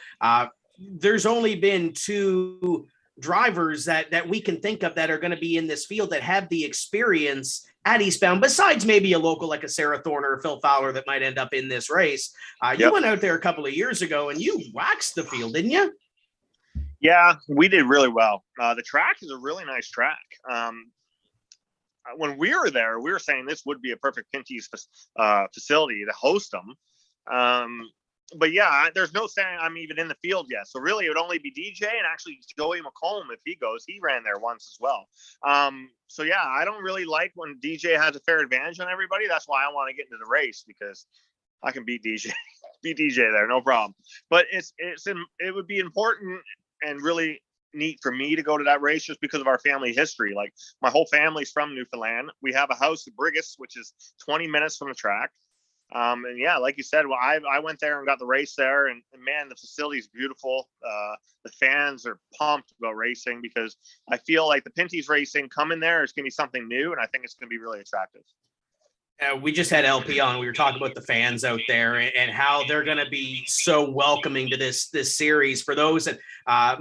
There's only been 2 drivers that we can think of that are going to be in this field that have the experience at Eastbound, besides maybe a local like a Sarah Thorne or Phil Fowler that might end up in this race. You went out there a couple of years ago and you waxed the field, didn't you? Yeah, we did really well. The track is a really nice track. When we were there, we were saying this would be a perfect Pinty's facility to host them. But yeah, there's no saying I'm even in the field yet. So really, it would only be DJ and actually Joey McComb if he goes. He ran there once as well. So yeah, I don't really like when DJ has a fair advantage on everybody. That's why I want to get into the race because I can beat DJ, there, no problem. But it would be important and really neat for me to go to that race just because of our family history. Like my whole family's from Newfoundland. We have a house at Brigus, which is 20 minutes from the track. And yeah, like you said, well, I went there and got the race there and man, the facility is beautiful. The fans are pumped about racing because I feel like the Pinty's racing coming there is going to be something new. And I think it's going to be really attractive. We just had LP on. We were talking about the fans out there and how they're going to be so welcoming to this series. For those that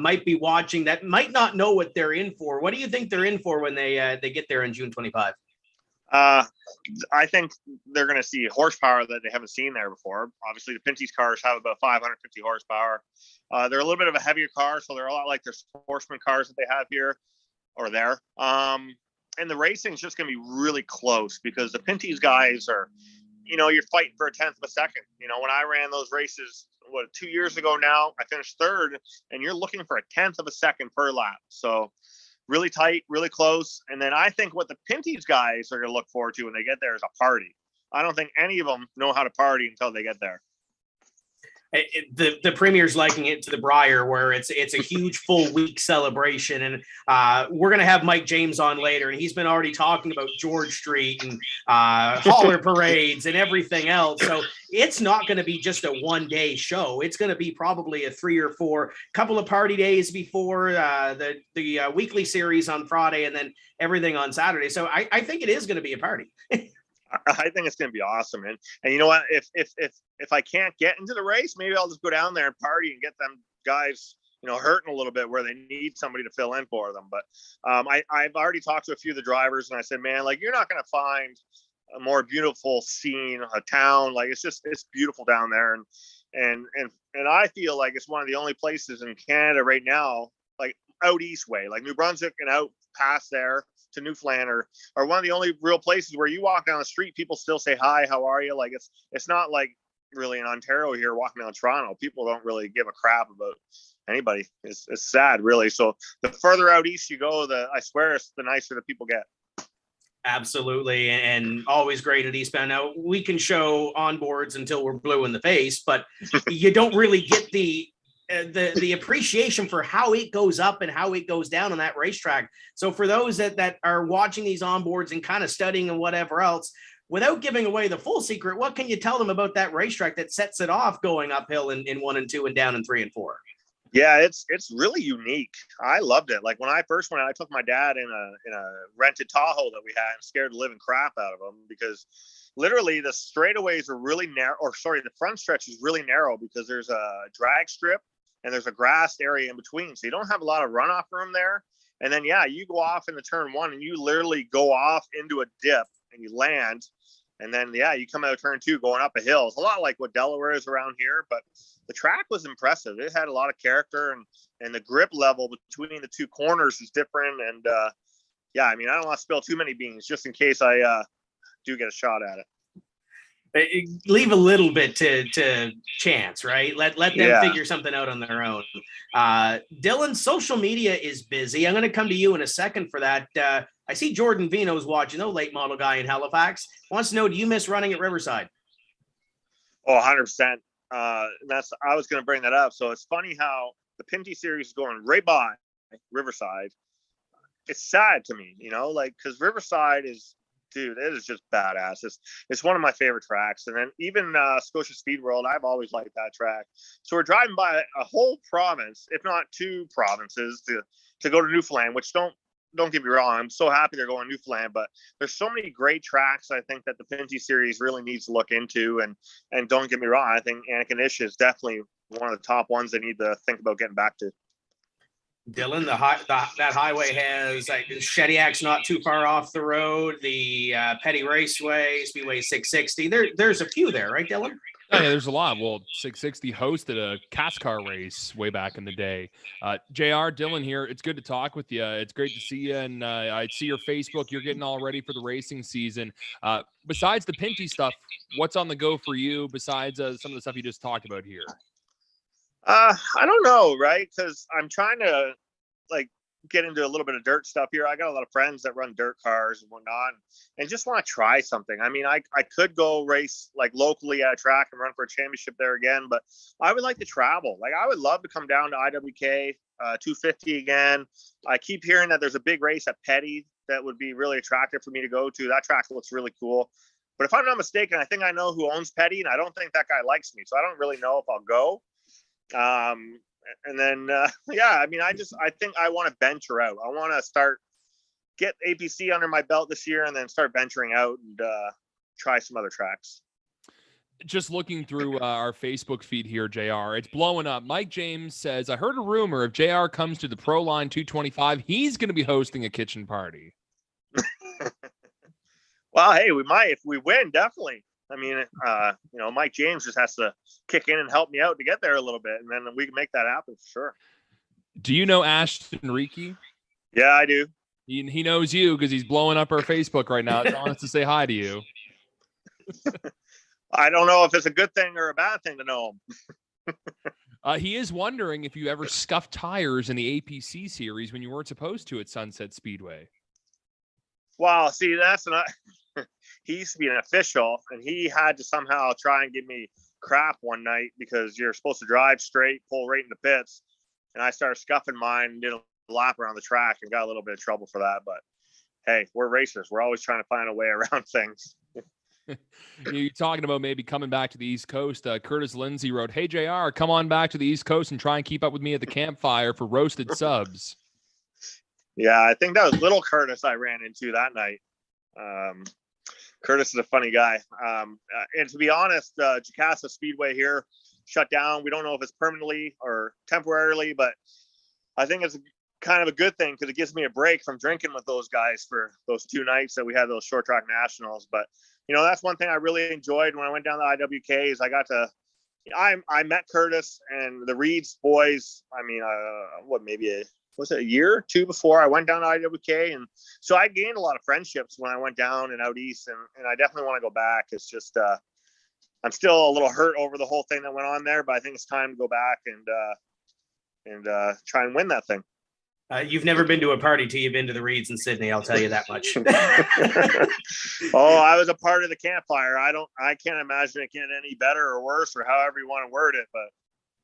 might be watching that might not know what they're in for, what do you think they're in for when they get there in June 25? I think they're going to see horsepower that they haven't seen there before. Obviously, the Pinty's cars have about 550 horsepower. They're a little bit of a heavier car, so they're a lot like their sportsman cars that they have here or there. And the racing is just going to be really close because the Pinty's guys are, you're fighting for a 10th of a second. When I ran those races, 2 years ago now, I finished 3rd, and you're looking for a 10th of a second per lap. So really tight, really close. And then I think what the Pinty's guys are going to look forward to when they get there is a party. I don't think any of them know how to party until they get there. The Premier's liking it to the Briar, where it's a huge full week celebration, and we're gonna have Mike James on later, and he's been already talking about George Street and holler parades and everything else. So it's not going to be just a 1-day show. It's going to be probably a 3 or 4 couple of party days before the weekly series on Friday, and then everything on Saturday. So I think it is going to be a party. I think it's going to be awesome. And you know what, if I can't get into the race, maybe I'll just go down there and party and get them guys, hurting a little bit where they need somebody to fill in for them. But I've already talked to a few of the drivers and I said, man, like, you're not going to find a more beautiful scene, a town. Like it's beautiful down there. And I feel like it's one of the only places in Canada right now, like out east way, like New Brunswick and out past there to Newfoundland are one of the only real places where you walk down the street, people still say hi, how are you? Like it's not like really in Ontario here walking down Toronto. People don't really give a crap about anybody. It's sad, really. So the further out east you go, I swear the nicer the people get. Absolutely, and always great at Eastbound. Now we can show onboards until we're blue in the face, but you don't really get the appreciation for how it goes up and how it goes down on that racetrack. So for those that are watching these onboards and kind of studying and whatever else, without giving away the full secret, what can you tell them about that racetrack that sets it off going uphill in 1 and 2 and down in 3 and 4? Yeah, it's really unique. I loved it. Like when I first went, I took my dad in a rented Tahoe that we had and scared the living crap out of him because literally the straightaways are really narrow, the front stretch is really narrow because there's a drag strip and there's a grassed area in between. So you don't have a lot of runoff room there. And then, yeah, you go off into turn 1 and you literally go off into a dip and you land. And then, yeah, you come out of turn 2 going up a hill. It's a lot like what Delaware is around here, but the track was impressive. It had a lot of character, and the grip level between the two corners is different. And yeah, I mean, I don't want to spill too many beans just in case I do get a shot at it. Leave a little bit to chance, right? Let them figure something out on their own. Dylan, social media is busy. I'm going to come to you in a second for that. I see Jordan Vino's watching, late model guy in Halifax. Wants to know, do you miss running at Riverside? Oh, 100%. I was going to bring that up. So it's funny how the Pinty series is going right by Riverside. It's sad to me, because Riverside is, dude, it is just badass. It's one of my favorite tracks. And then even Scotia Speed World, I've always liked that track. So we're driving by a whole province, if not 2 provinces, to go to Newfoundland, which don't get me wrong, I'm so happy they're going to Newfoundland, but there's so many great tracks I think that the Pinty series really needs to look into. And don't get me wrong, I think Antigonish is definitely one of the top ones they need to think about getting back to. Dylan, that highway has Shediac's not too far off the road. The Petty Raceway, Speedway 660. There's a few there, right, Dylan? Oh, yeah, there's a lot. Well, 660 hosted a NASCAR race way back in the day. JR, Dylan here. It's good to talk with you. It's great to see you. And I see your Facebook. You're getting all ready for the racing season. Besides the Pinty stuff, what's on the go for you besides some of the stuff you just talked about here? I don't know, right? Because I'm trying to get into a little bit of dirt stuff here. I got a lot of friends that run dirt cars and whatnot, and just want to try something. I mean, I could go race locally at a track and run for a championship there again, but I would like to travel. I would love to come down to IWK 250 again. I keep hearing that there's a big race at Petty that would be really attractive for me to go to. That track looks really cool. But if I'm not mistaken, I think I know who owns Petty, and I don't think that guy likes me, so I don't really know if I'll go. And then, yeah, I mean, I think I want to venture out. I want to get APC under my belt this year and then start venturing out and try some other tracks. Just looking through our Facebook feed here, JR, it's blowing up. Mike James says, I heard a rumor if JR comes to the Pro Line 225, he's going to be hosting a kitchen party. Well, hey, we might. If we win, definitely. I mean, Mike James just has to kick in and help me out to get there a little bit, and then we can make that happen for sure. Do you know Ashton Ricky? Yeah, I do. He knows you because he's blowing up our Facebook right now. Telling us to say hi to you. I don't know if it's a good thing or a bad thing to know him. He is wondering if you ever scuffed tires in the APC series when you weren't supposed to at Sunset Speedway. Wow, see, that's not. He used to be an official, and he had to somehow try and give me crap one night because you're supposed to drive straight, pull right into pits. And I started scuffing mine and did a lap around the track and got a little bit of trouble for that. But hey, we're racers. We're always trying to find a way around things. You're talking about maybe coming back to the East Coast. Curtis Lindsay wrote, hey, JR, come on back to the East Coast and try and keep up with me at the campfire for roasted subs. Yeah, I think that was little Curtis I ran into that night. Curtis is a funny guy. And to be honest, Jacassa Speedway here shut down. We don't know if it's permanently or temporarily, but I think it's kind of a good thing because it gives me a break from drinking with those guys for those 2 nights that we had those short track nationals. But, that's one thing I really enjoyed when I went down to IWK is I met Curtis and the Reeds boys. I mean, was it a year or 2 before I went down to IWK? And so I gained a lot of friendships when I went down and out east, and I definitely want to go back. It's just, I'm still a little hurt over the whole thing that went on there, but I think it's time to go back and try and win that thing. You've never been to a party till you've been to the Reeds in Sydney. I'll tell you that much. Oh, I was a part of the campfire. I can't imagine it getting any better or worse or however you want to word it, but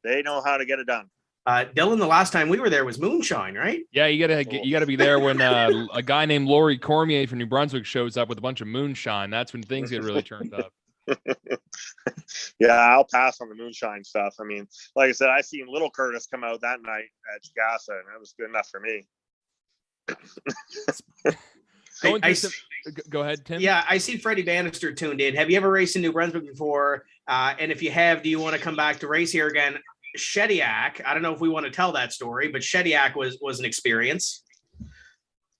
they know how to get it done. Dylan, the last time we were there was moonshine, right? Yeah, you gotta be there when a guy named Laurie Cormier from New Brunswick shows up with a bunch of moonshine. That's when things get really turned up. Yeah, I'll pass on the moonshine stuff. I mean, like I said, I seen Little Curtis come out that night at Chicasa, and that was good enough for me. Go ahead, Tim. Yeah, I see Freddie Bannister tuned in. Have you ever raced in New Brunswick before? And if you have, do you want to come back to race here again? Shediac, I don't know if we want to tell that story, but Shediac was an experience.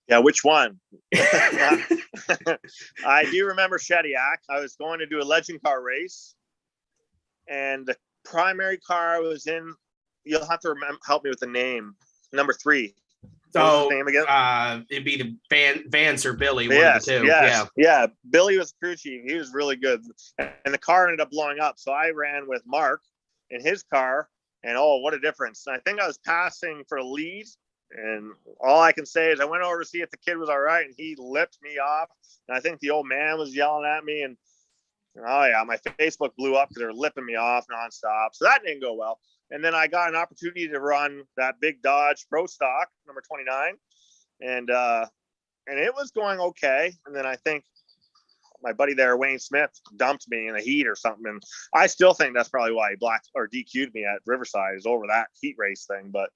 Yeah, which one? I do remember Shediac. I was going to do a legend car race, and the primary car was in. You'll have to help me with the name. Number 3. What was his name again? It'd be the Vance or Billy. One Yes, of the two. yeah. Billy was crew chief. He was really good, and the car ended up blowing up. So I ran with Mark in his car, and oh, what a difference! And I think I was passing for the lead. And all I can say is I went over to see if the kid was all right, and he lipped me off. And I think the old man was yelling at me, and oh yeah, my Facebook blew up because they were lipping me off nonstop. So that didn't go well. And then I got an opportunity to run that big Dodge Pro Stock number 29, and it was going okay. And then I think my buddy there, Wayne Smith, dumped me in the heat or something. And I still think that's probably why he DQ'd me at Riverside, is over that heat race thing. But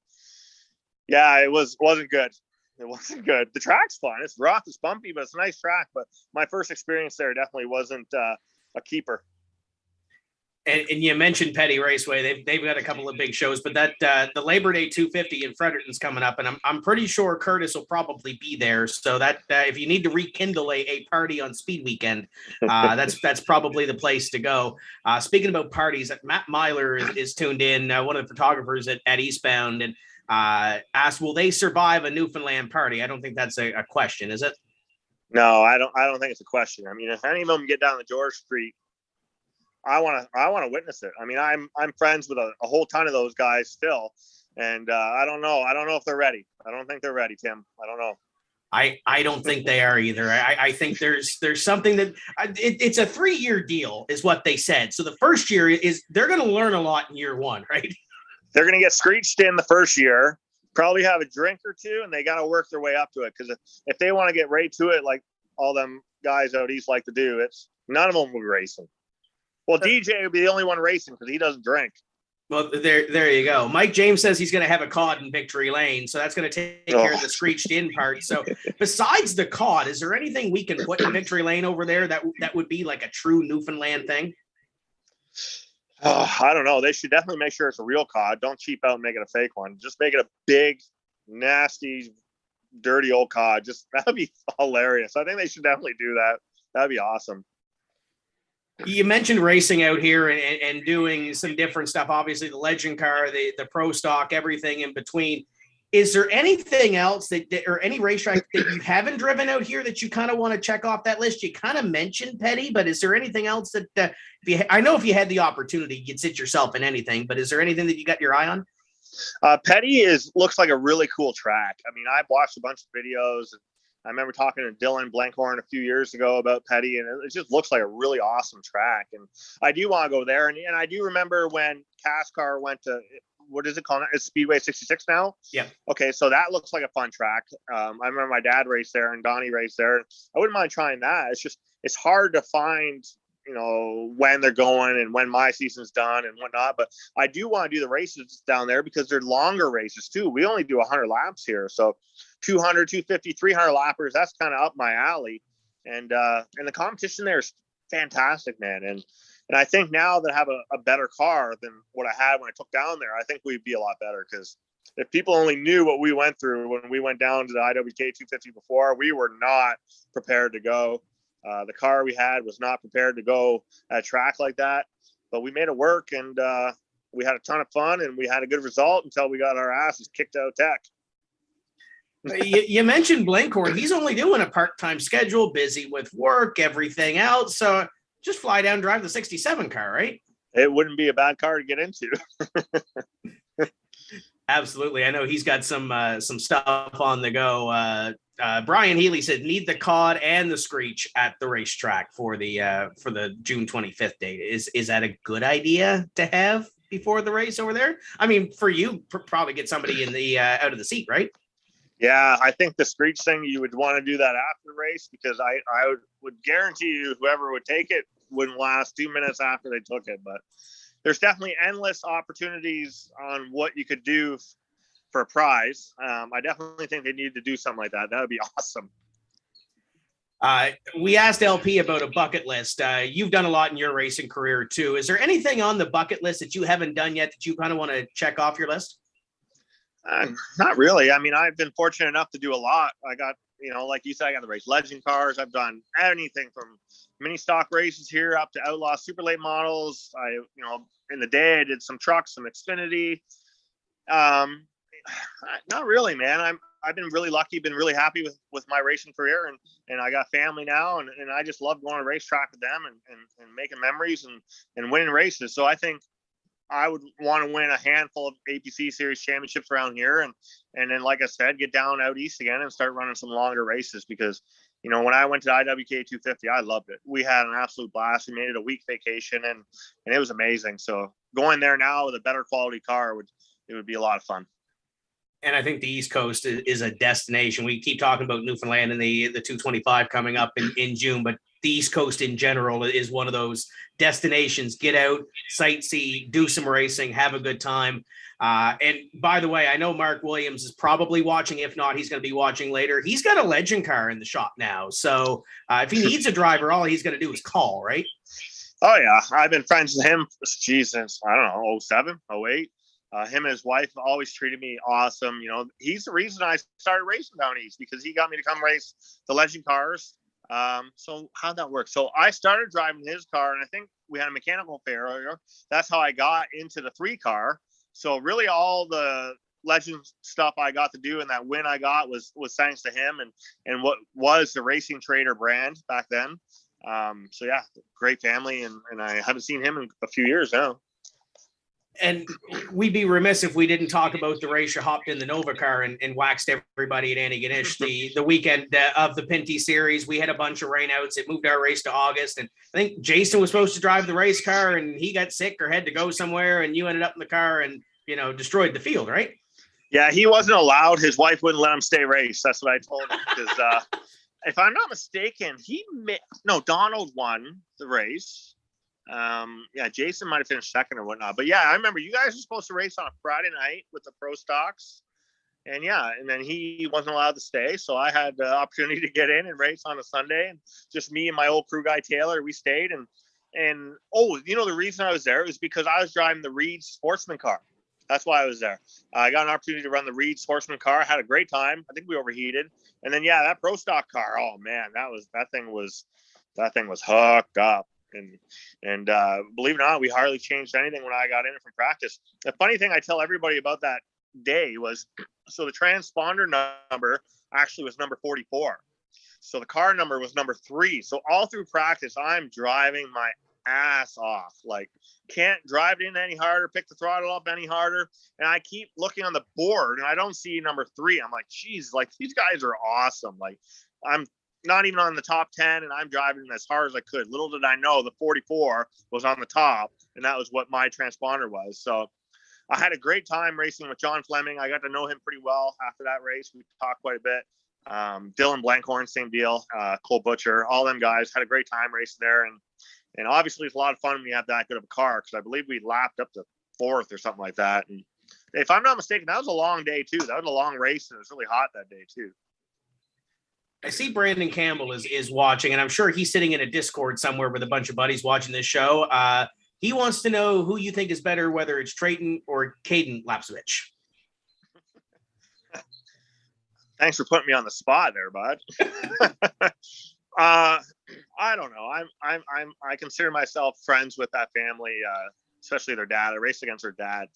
yeah, it wasn't good. It wasn't good. The track's fun. It's rough, it's bumpy, but it's a nice track. But my first experience there definitely wasn't a keeper. And you mentioned Petty Raceway. They've got a couple of big shows, but that the Labor Day 250 in Fredericton's coming up, and I'm pretty sure Curtis will probably be there. So that if you need to rekindle a party on Speed Weekend, that's probably the place to go. Speaking about parties, Matt Myler is tuned in, one of the photographers at Eastbound, and asked, will they survive a Newfoundland party? I don't think that's a question, is it? No, I don't think it's a question. I mean, if any of them get down the George Street, I want to witness it. I mean, I'm friends with a whole ton of those guys still, and I don't know if they're ready. I don't think they're ready, Tim. I don't know. I don't think they are either. I think there's something that it's a 3-year deal is what they said. So the first year is they're going to learn a lot in year 1, right? They're going to get screeched in the first year, probably have a drink or two, and they got to work their way up to it. Because if they want to get right to it, like all them guys out east like to do, it's none of them will be racing. Well, DJ will be the only one racing because he doesn't drink. Well, there you go. Mike James says he's going to have a cod in Victory Lane, so that's going to take care of the screeched in part. So besides the cod, is there anything we can put in Victory Lane over there that would be like a true Newfoundland thing? I don't know. They should definitely make sure it's a real cod. Don't cheap out and make it a fake one. Just make it a big, nasty, dirty old cod. That would be hilarious. I think they should definitely do that. That'd be awesome. You mentioned racing out here and doing some different stuff. Obviously, the legend car, the pro stock, everything in between. Is there anything else or any racetrack that you haven't driven out here that you kind of want to check off that list? You kind of mentioned Petty, but is there anything else that I know if you had the opportunity, you'd sit yourself in anything, but is there anything that you got your eye on? Petty looks like a really cool track. I mean, I've watched a bunch of videos. I remember talking to Dylan Blankhorn a few years ago about Petty, and it just looks like a really awesome track. And I do want to go there. And I do remember when NASCAR went to, what is it called? It's Speedway 66 now? Yeah. Okay, so that looks like a fun track. I remember my dad raced there and Donnie raced there. I wouldn't mind trying that. It's hard to find, when they're going and when my season's done and whatnot. But I do want to do the races down there because they're longer races too. We only do 100 laps here. So 200, 250, 300 lappers, that's kind of up my alley. And the competition there is fantastic, man. And I think now that I have a better car than what I had when I took down there, I think we'd be a lot better, because if people only knew what we went through when we went down to the IWK 250 before, we were not prepared to go. The car we had was not prepared to go at a track like that, but we made it work, and we had a ton of fun, and we had a good result until we got our asses kicked out of tech. You mentioned Blankhorn. He's only doing a part-time schedule, busy with work, everything else. So just fly down, drive the 67 car, right? It wouldn't be a bad car to get into. Absolutely. I know he's got some stuff on the go. Brian Healy said, need the cod and the screech at the racetrack for the June 25th date. Is that a good idea to have? before the race over there? I mean, for you, probably get somebody in the out of the seat, right? Yeah, I think the screech thing, you would want to do that after the race, because I would guarantee you whoever would take it wouldn't last 2 minutes after they took it. But there's definitely endless opportunities on what you could do for a prize. I definitely think they need to do something like that. That would be awesome. We asked LP about a bucket list. You've done a lot in your racing career too. Is there anything on the bucket list that you haven't done yet that you kind of want to check off your list? Not really. I mean, I've been fortunate enough to do a lot. I got, like you said, I got to race legend cars. I've done anything from mini stock races here up to outlaw super late models. In the day I did some trucks, some Xfinity. Not really, man. I've been really lucky, been really happy with my racing career, and I got family now, and I just love going to racetrack with them and making memories and winning races. So I think I would want to win a handful of APC Series championships around here, and then, like I said, get down out east again and start running some longer races, because when I went to IWK 250, I loved it. We had an absolute blast. We made it a week vacation, and it was amazing. So going there now with a better quality car would be a lot of fun. And I think the East Coast is a destination. We keep talking about Newfoundland and the 225 coming up in June, but the East Coast in general is one of those destinations. Get out, sightsee, do some racing, have a good time. And by the way, I know Mark Williams is probably watching. If not, he's going to be watching later. He's got a legend car in the shop now. So if he needs a driver, all he's going to do is call, right? Oh, yeah. I've been friends with him since, I don't know, 07, 08. Him and his wife always treated me awesome. He's the reason I started racing down east, because he got me to come race the legend cars. So how'd that work? So I started driving his car, and I think we had a mechanical failure. That's how I got into the 3-car. So really all the legend stuff I got to do and that win I got was thanks to him and what was the Racing Trader brand back then. So yeah, great family, and I haven't seen him in a few years now. And we'd be remiss if we didn't talk about the race you hopped in the Nova car and waxed everybody at Antigonish. The weekend of the Pinty series, we had a bunch of rainouts. It moved our race to August. And I think Jason was supposed to drive the race car, and he got sick or had to go somewhere, and you ended up in the car and, destroyed the field, right? Yeah, he wasn't allowed. His wife wouldn't let him stay race. That's what I told him. Because if I'm not mistaken, Donald won the race. Jason might have finished second or whatnot, but yeah, I remember you guys were supposed to race on a Friday night with the pro stocks, and then he wasn't allowed to stay, so I had the opportunity to get in and race on a Sunday, and just me and my old crew guy Taylor, we stayed, and the reason I was there was because I was driving the Reed Sportsman car. That's why I was there. I got an opportunity to run the Reed Sportsman car. I had a great time. I think we overheated, and then that pro stock car, oh man, that thing was hooked up. And believe it or not, we hardly changed anything when I got in it from practice. The funny thing I tell everybody about that day was, so the transponder number actually was number 44. So the car number was number 3. So all through practice, I'm driving my ass off. Like, can't drive it in any harder, pick the throttle up any harder. And I keep looking on the board and I don't see number 3. I'm like, geez, like these guys are awesome. Like, I'm not even on the top 10, and I'm driving as hard as I could. Little did I know the 44 was on the top, and that was what my transponder was. So I had a great time racing with John Fleming. I got to know him pretty well after that race. We talked quite a bit. Dylan Blankhorn, same deal. Cole Butcher, all them guys had a great time racing there. And obviously it's a lot of fun when you have that good of a car, because I believe we lapped up to 4th or something like that. And if I'm not mistaken, that was a long day too. That was a long race, and it was really hot that day too. I see Brandon Campbell is watching, and I'm sure he's sitting in a Discord somewhere with a bunch of buddies watching this show. He wants to know who you think is better, whether it's Trayton or Caden Lapsovich. Thanks for putting me on the spot there, bud. I don't know. I consider myself friends with that family, especially their dad. I raced against their dad.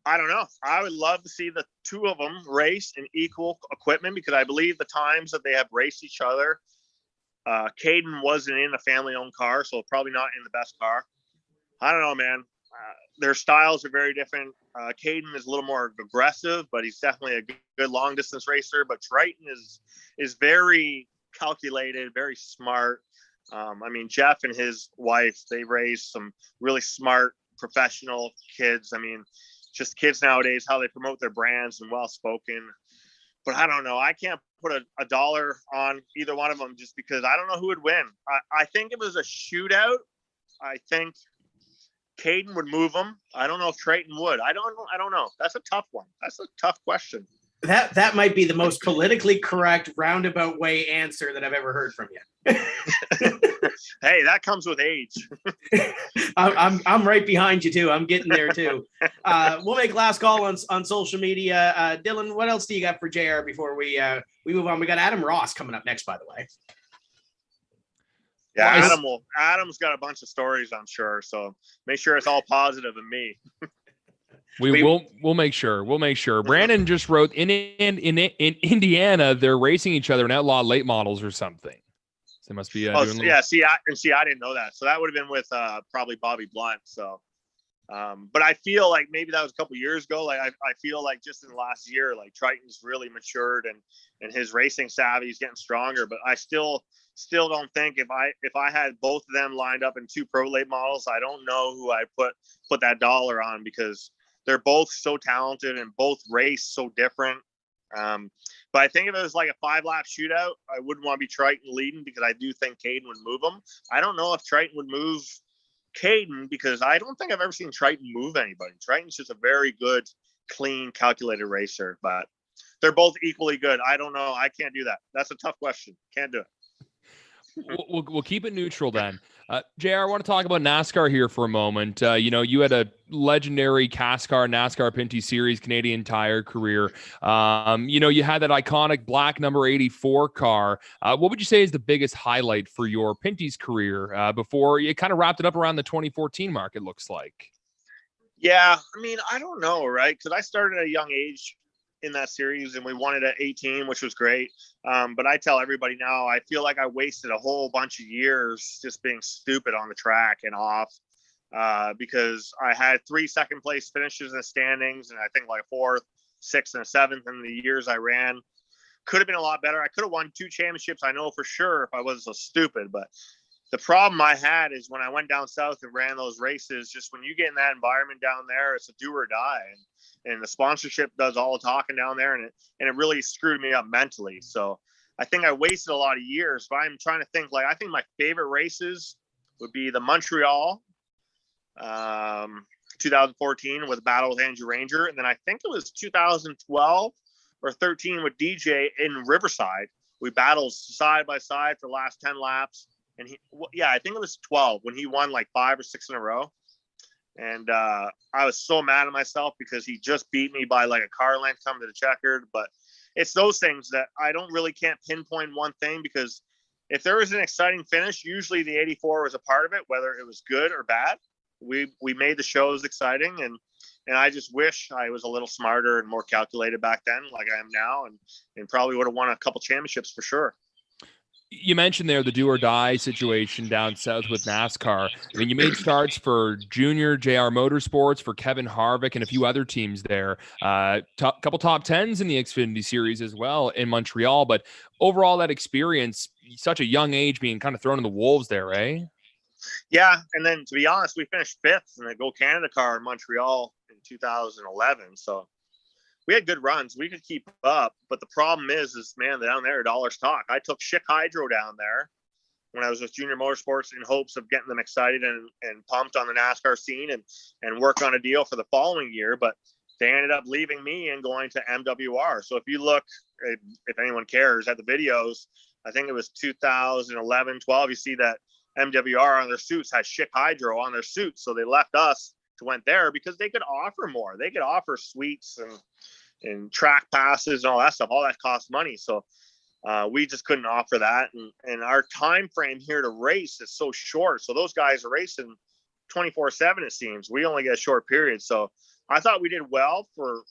I don't know. I would love to see the two of them race in equal equipment, because I believe the times that they have raced each other, Caden wasn't in a family-owned car, so probably not in the best car. I don't know, man. Their styles are very different. Caden is a little more aggressive, but he's definitely a good long-distance racer. But Triton is very calculated, very smart. Jeff and his wife, they raised some really smart professional kids. I mean, just kids nowadays, how they promote their brands and well-spoken. But I don't know. I can't put a dollar on either one of them just because I don't know who would win. I think if it was a shootout, I think Caden would move him. I don't know if Triton would. I don't know. That's a tough one. That's a tough question. That might be the most politically correct roundabout way answer that I've ever heard from you. Hey, that comes with age. I'm right behind you too. I'm getting there too. We'll make last call on social media. Dylan, what else do you got for JR before we move on? We got Adam Ross coming up next, by the way. Yeah, Adam's got a bunch of stories, I'm sure. So make sure it's all positive in me. We'll make sure. We'll make sure. Brandon just wrote in Indiana, they're racing each other in outlaw late models or something. So they must be. Yeah. See, I didn't know that. So that would have been with probably Bobby Blunt. So, but I feel like maybe that was a couple years ago. Like I feel like just in the last year, like Triton's really matured and his racing savvy is getting stronger. But I still don't think if I had both of them lined up in two pro late models, I don't know who I put that dollar on because they're both so talented and both race so different. But I think if it was like a 5-lap shootout, I wouldn't want to be Triton leading because I do think Caden would move him. I don't know if Triton would move Caden because I don't think I've ever seen Triton move anybody. Triton's just a very good, clean, calculated racer, but they're both equally good. I don't know. I can't do that. That's a tough question. Can't do it. We'll keep it neutral then. JR, I want to talk about NASCAR here for a moment. You had a legendary NASCAR Pinty Series Canadian Tire career. You had that iconic black number 84 car. What would you say is the biggest highlight for your Pinty's career before you kind of wrapped it up around the 2014 mark, it looks like? Yeah, I mean, I don't know, right? Because I started at a young age in that series and we won it at 18, which was great. But I tell everybody now, I feel like I wasted a whole bunch of years just being stupid on the track and off because I had 3 second place finishes in the standings and I think like a 4th, 6th, and a 7th in the years I ran. Could have been a lot better. I could have won 2 championships, I know for sure, if I wasn't so stupid. But the problem I had is when I went down south and ran those races, just when you get in that environment down there, it's a do or die. And the sponsorship does all the talking down there, and it really screwed me up mentally. So I think I wasted a lot of years. But I'm trying to think, I think my favorite races would be the Montreal 2014 with Battle with Andrew Ranger. And then I think it was 2012 or 13 with DJ in Riverside. We battled side by side for the last 10 laps. And I think it was 12 when he won like 5 or 6 in a row. And I was so mad at myself because he just beat me by like a car length coming to the checkered. But it's those things that I can't pinpoint one thing, because if there was an exciting finish, usually the 84 was a part of it, whether it was good or bad. We made the shows exciting, and I just wish I was a little smarter and more calculated back then, like I am now, and probably would have won a couple championships for sure. You mentioned there the do or die situation down south with NASCAR. I mean, you made starts for Junior, JR Motorsports, for Kevin Harvick, and a few other teams there. Couple top 10s in the Xfinity Series as well in Montreal. But overall, that experience, such a young age, being kind of thrown in the wolves there, eh? Yeah, and then to be honest, we finished 5th in the Go Canada car in Montreal in 2011. So we had good runs. We could keep up, but the problem is man, down there, dollars talk. I took Schick Hydro down there when I was with Junior Motorsports in hopes of getting them excited and pumped on the NASCAR scene and work on a deal for the following year. But they ended up leaving me and going to MWR. So if you look, if anyone cares, at the videos, I think it was 2011, 12, you see that MWR on their suits had Schick Hydro on their suits. So they left us to went there because they could offer more. They could offer suites and track passes and all that stuff. All that costs money. So we just couldn't offer that. And our time frame here to race is so short. So those guys are racing 24/7, it seems. We only get a short period. So I thought we did well for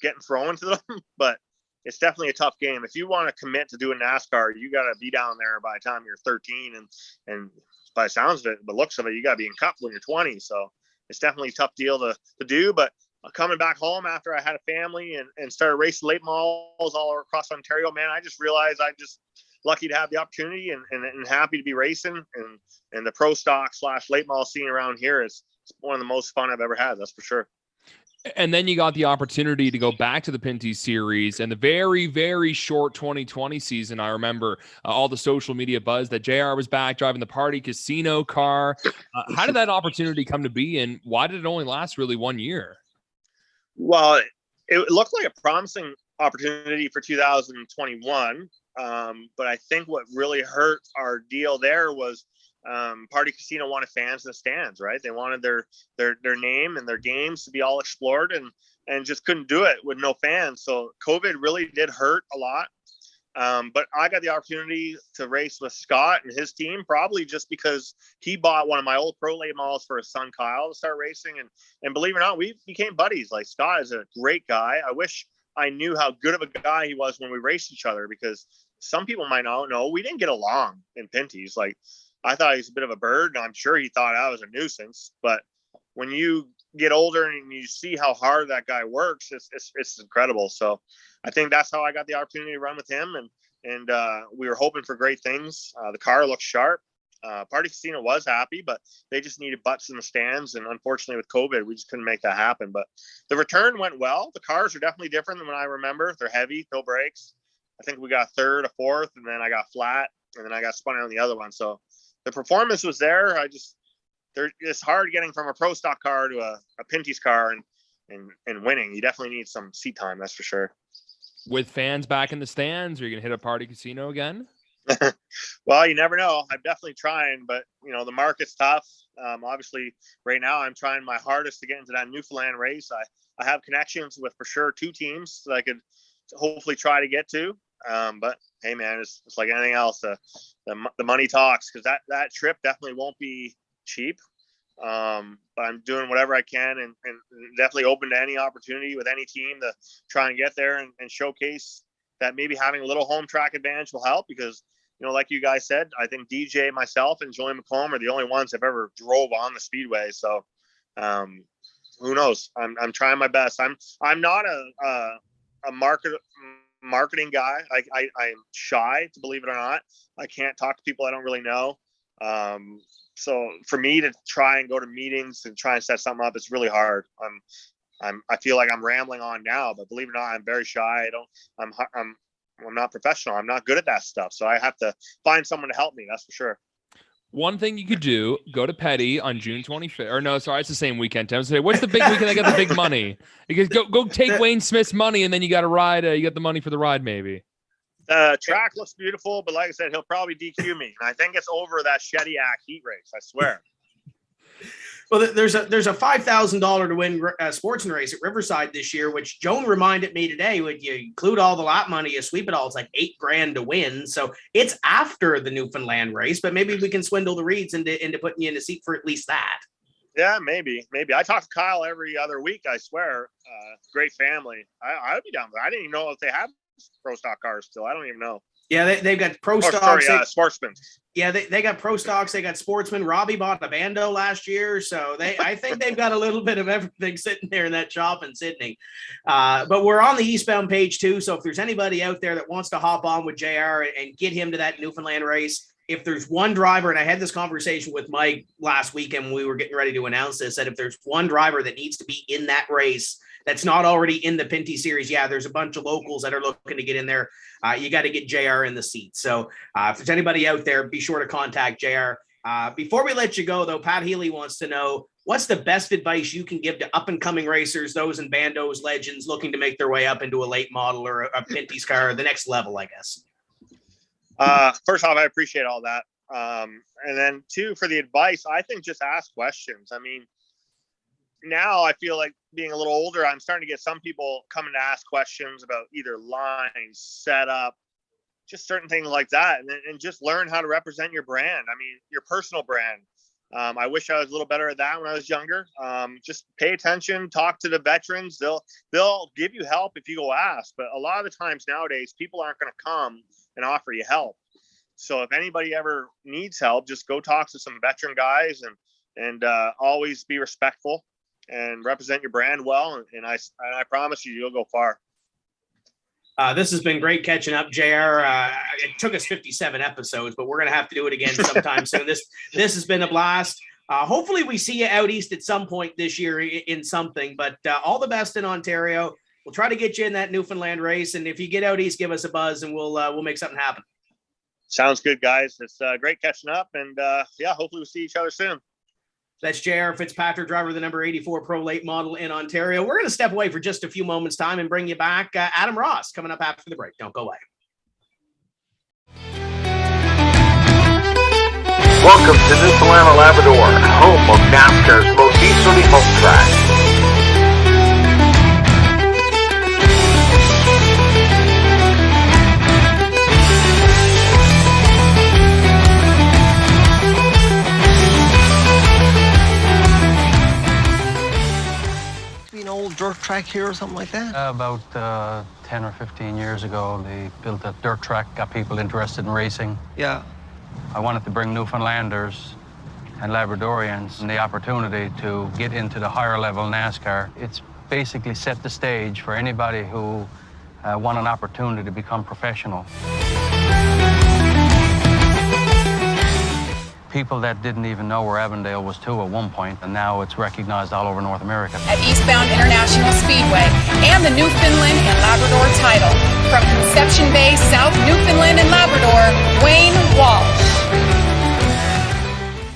getting thrown to them, but it's definitely a tough game. If you want to commit to doing NASCAR, you got to be down there by the time you're 13. And by the sounds of it, the looks of it, you got to be in Cup when you're 20. So it's definitely a tough deal to do. But coming back home after I had a family and started racing late models all across Ontario, man, I just realized I'm just lucky to have the opportunity and happy to be racing. And the pro stock / late model scene around here is one of the most fun I've ever had. That's for sure. And then you got the opportunity to go back to the Pinty series and the very, very short 2020 season. I remember all the social media buzz that JR was back driving the party casino car. How did that opportunity come to be, and why did it only last really 1 year? Well, it looked like a promising opportunity for 2021. But I think what really hurt our deal there was Party Casino wanted fans in the stands, right? They wanted their name and their games to be all explored, and just couldn't do it with no fans. So COVID really did hurt a lot. But I got the opportunity to race with Scott and his team, probably just because he bought one of my old Pro Late models for his son Kyle to start racing. And believe it or not, we became buddies. Like, Scott is a great guy. I wish I knew how good of a guy he was when we raced each other, because some people might not know we didn't get along in Pinty's. Like, I thought he was a bit of a bird, and I'm sure he thought I was a nuisance. But when you get older and you see how hard that guy works, it's incredible. So I think that's how I got the opportunity to run with him, and we were hoping for great things. The car looked sharp. Party Casino was happy, but they just needed butts in the stands, and unfortunately with COVID, we just couldn't make that happen. But the return went well. The cars are definitely different than when I remember. They're heavy, no brakes. I think we got third, a fourth, and then I got flat, and then I got spun out on the other one. So the performance was there. It's hard getting from a pro stock car to a Pinty's car and winning. You definitely need some seat time, that's for sure. With fans back in the stands, are you gonna hit a Party Casino again? Well, you never know. I'm definitely trying, but the market's tough. Obviously, right now I'm trying my hardest to get into that Newfoundland race. I have connections with for sure 2 teams that I could hopefully try to get to. But hey, man, it's like anything else. The money talks, because that trip definitely won't be cheap. But I'm doing whatever I can, and definitely open to any opportunity with any team to try and get there and showcase that maybe having a little home track advantage will help, because, like you guys said, I think DJ, myself, and Joey McComb are the only ones that have ever drove on the speedway. So who knows? I'm trying my best. I'm not a marketing guy. I'm shy, to believe it or not. I can't talk to people I don't really know. So for me to try and go to meetings and try and set something up, it's really hard. I feel like I'm rambling on now, but believe it or not, I'm very shy. I'm not professional. I'm not good at that stuff. So I have to find someone to help me. That's for sure. One thing you could do, go to Petty on June 25th. Or no, sorry, it's the same weekend. Tim. Say, what's the big weekend? I got the big money. Because go take Wayne Smith's money, and then you got to ride. You got the money for the ride, maybe. The track looks beautiful, but like I said, he'll probably DQ me. And I think it's over that Shediac heat race. I swear. Well, there's a $5,000 to win sportsman race at Riverside this year, which Joan reminded me today. When you include all the lap money, you sweep it all, it's like $8,000 to win. So it's after the Newfoundland race, but maybe we can swindle the Reeds into putting you in a seat for at least that. Yeah, maybe. I talk to Kyle every other week. I swear. Great family. I would be down with that. I didn't even know if they have pro stock cars still. I don't even know. Yeah, they've got pro stocks. Sportsmen. Yeah, they got pro stocks. They got sportsmen. Robbie bought a Bando last year, so I think they've got a little bit of everything sitting there in that shop in Sydney. But we're on the Eastbound page too, so if there's anybody out there that wants to hop on with JR and get him to that Newfoundland race, if there's one driver, and I had this conversation with Mike last weekend when we were getting ready to announce this, that if there's one driver that needs to be in that race that's not already in the Pinty series, yeah, there's a bunch of locals that are looking to get in there. You got to get JR in the seat. So if there's anybody out there, be sure to contact JR. Before we let you go, though, Pat Healy wants to know, what's the best advice you can give to up-and-coming racers, those in Bandos, legends, looking to make their way up into a late model or a Pinty's car, the next level, I guess? First off, I appreciate all that. And then 2, for the advice, I think just ask questions. I mean, now I feel like being a little older, I'm starting to get some people coming to ask questions about either lines, setup, just certain things like that. And just learn how to represent your brand. I mean, your personal brand. I wish I was a little better at that when I was younger. Just pay attention, talk to the veterans. They'll give you help if you go ask. But a lot of the times nowadays, people aren't going to come and offer you help. So if anybody ever needs help, just go talk to some veteran guys and always be respectful and represent your brand well. And I promise you'll go far. This has been great catching up, JR. It took us 57 episodes, but we're going to have to do it again sometime soon. This has been a blast. Hopefully we see you out east at some point this year in something, but all the best in Ontario. We'll try to get you in that Newfoundland race. And if you get out east, give us a buzz and we'll make something happen. Sounds good, guys. It's great catching up. And hopefully we'll see each other soon. That's J.R. Fitzpatrick, driver of the number 84 Pro Late Model in Ontario. We're going to step away for just a few moments' time and bring you back. Adam Ross coming up after the break. Don't go away. Welcome to Newfoundland, Labrador, home of NASCAR's most easterly home track. An old dirt track here or something like that? About 10 or 15 years ago, they built a dirt track, got people interested in racing. Yeah. I wanted to bring Newfoundlanders and Labradorians the opportunity to get into the higher level NASCAR. It's basically set the stage for anybody who want an opportunity to become professional. People that didn't even know where Avondale was to at one point, and now it's recognized all over North America. At Eastbound International Speedway and the Newfoundland and Labrador title. From Conception Bay, South Newfoundland and Labrador, Wayne Walsh.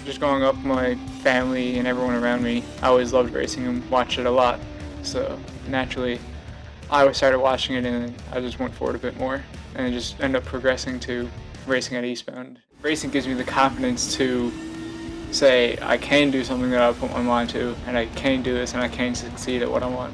Just growing up, my family and everyone around me, I always loved racing and watched it a lot. So naturally, I always started watching it and I just went forward a bit more and I just ended up progressing to racing at Eastbound. Racing gives me the confidence to say I can do something that I put my mind to, and I can do this and I can succeed at what I want.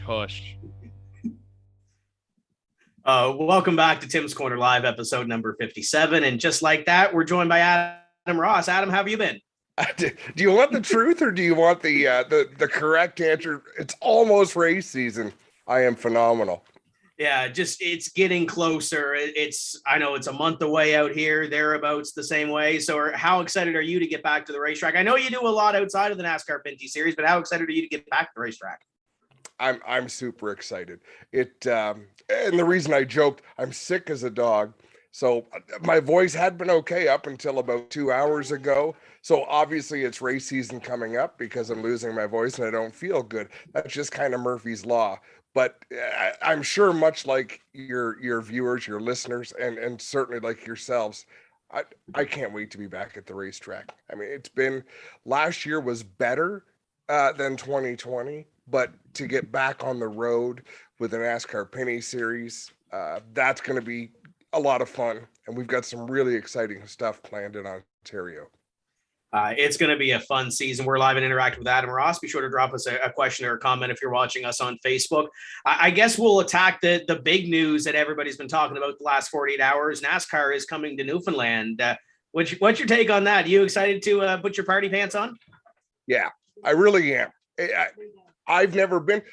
Hush. Welcome back to Tim's Corner Live, episode number 57. And just like that, we're joined by Adam Ross. Adam, how have you been? Do you want the truth or do you want the correct answer? It's almost race season. I am phenomenal. Yeah, just it's getting closer. I know it's a month away out here, thereabouts the same way. So how excited are you to get back to the racetrack? I know you do a lot outside of the NASCAR Pinty series, but how excited are you to get back to the racetrack? I'm super excited. And the reason I joked, I'm sick as a dog. So my voice had been okay up until about 2 hours ago. So obviously it's race season coming up because I'm losing my voice and I don't feel good. That's just kind of Murphy's Law. But I'm sure much like your viewers, your listeners, and certainly like yourselves, I can't wait to be back at the racetrack. I mean, it's been, last year was better than 2020, but to get back on the road with the NASCAR Pinty Series, that's going to be a lot of fun. And we've got some really exciting stuff planned in Ontario. It's going to be a fun season. We're live and interactive with Adam Ross. Be sure to drop us a question or a comment if you're watching us on Facebook. I guess we'll attack the big news that everybody's been talking about the last 48 hours. NASCAR is coming to Newfoundland. What's your take on that? You excited to put your party pants on? Yeah, I really am. I've never been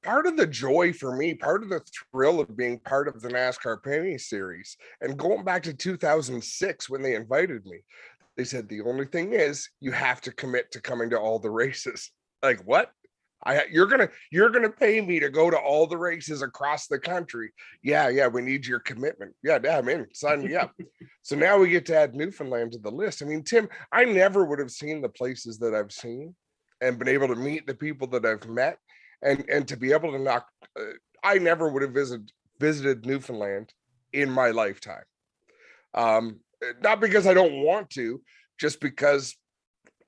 part of the joy for me, part of the thrill of being part of the NASCAR Pinty Series, and going back to 2006 when they invited me. They said, the only thing is you have to commit to coming to all the races. Like, what? You're gonna pay me to go to all the races across the country. Yeah, we need your commitment. Yeah, I'm in. Sign me up. So now we get to add Newfoundland to the list. I mean, Tim, I never would have seen the places that I've seen and been able to meet the people that I've met and to be able to knock. I never would have visited Newfoundland in my lifetime. Not because I don't want to, just because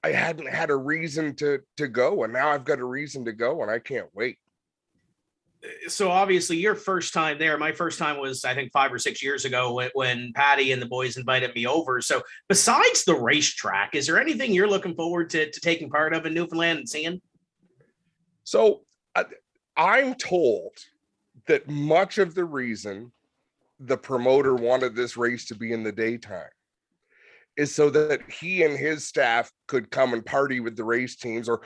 I hadn't had a reason to go, and now I've got a reason to go, and I can't wait. So obviously your first time there, my first time was, I think, 5 or 6 years ago when Patty and the boys invited me over. So besides the racetrack, is there anything you're looking forward to taking part of in Newfoundland and seeing? So I'm told that much of the reason the promoter wanted this race to be in the daytime is so that he and his staff could come and party with the race teams, or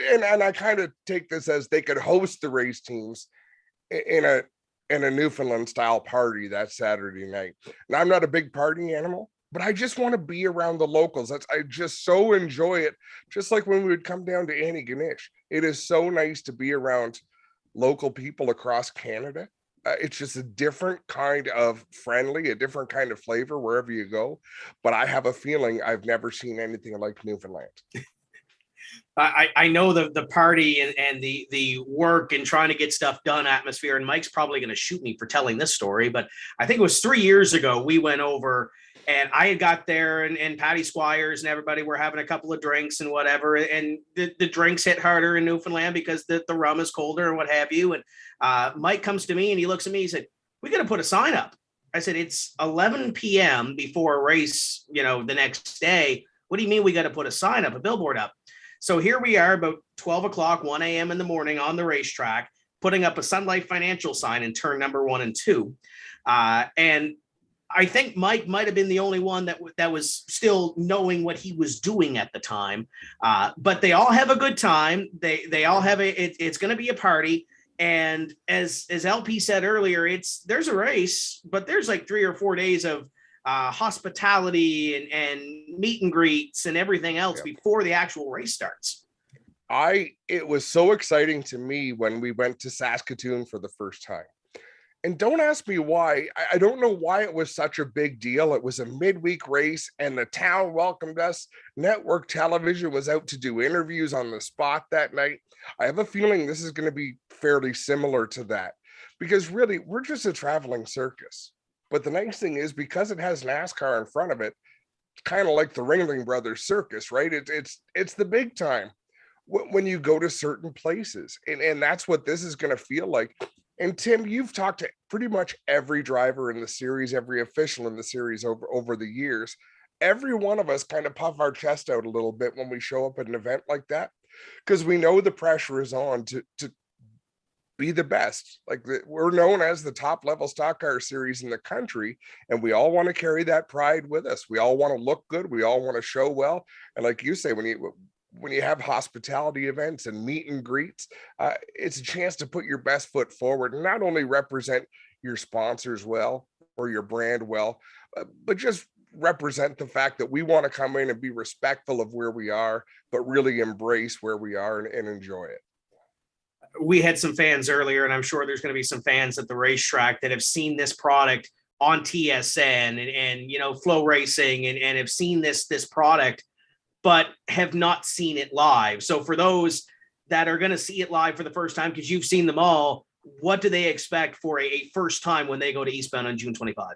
I kind of take this as they could host the race teams in a Newfoundland style party that Saturday night. And I'm not a big party animal, but I just want to be around the locals. I just so enjoy it. Just like when we would come down to Antigonish, it is so nice to be around local people across Canada. It's just a different kind of friendly, a different kind of flavor wherever you go. But I have a feeling I've never seen anything like Newfoundland. I know the party and the work and trying to get stuff done atmosphere, and Mike's probably going to shoot me for telling this story, but I think it was 3 years ago we went over and I had got there and Patty Squires and everybody were having a couple of drinks and whatever. And the drinks hit harder in Newfoundland because the rum is colder and what have you. And Mike comes to me and he looks at me, he said, "We got to put a sign up." I said, "It's 11 p.m. before a race, the next day. What do you mean we got to put a sign up, a billboard up?" So here we are about 12 o'clock, 1 a.m. in the morning on the racetrack, putting up a Sun Life Financial sign in turn number 1 and 2. And I think Mike might have been the only one that was still knowing what he was doing at the time. But they all have a good time. They all have it's going to be a party. And as LP said earlier, there's a race, but there's like 3 or 4 days of hospitality and meet and greets and everything else before the actual race starts. It was so exciting to me when we went to Saskatoon for the first time. And don't ask me why. I don't know why it was such a big deal. It was a midweek race and the town welcomed us. Network television was out to do interviews on the spot that night. I have a feeling this is going to be fairly similar to that because really we're just a traveling circus. But the nice thing is because it has NASCAR in front of it, it's kind of like the Ringling Brothers Circus, right? It's the big time when you go to certain places. And that's what this is going to feel like. And Tim, you've talked to pretty much every driver in the series, every official in the series over the years. Every one of us kind of puff our chest out a little bit when we show up at an event like that, because we know the pressure is on to be the best. We're known as the top level stock car series in the country, and we all want to carry that pride with us. We all want to look good. We all want to show well. And like you say, when you have hospitality events and meet and greets, it's a chance to put your best foot forward and not only represent your sponsors well or your brand well, but just represent the fact that we want to come in and be respectful of where we are, but really embrace where we are and enjoy it. We had some fans earlier, and I'm sure there's going to be some fans at the racetrack that have seen this product on TSN and Flow Racing and have seen this product, but have not seen it live. So for those that are going to see it live for the first time, because you've seen them all, what do they expect for a first time when they go to Eastbound on June 25?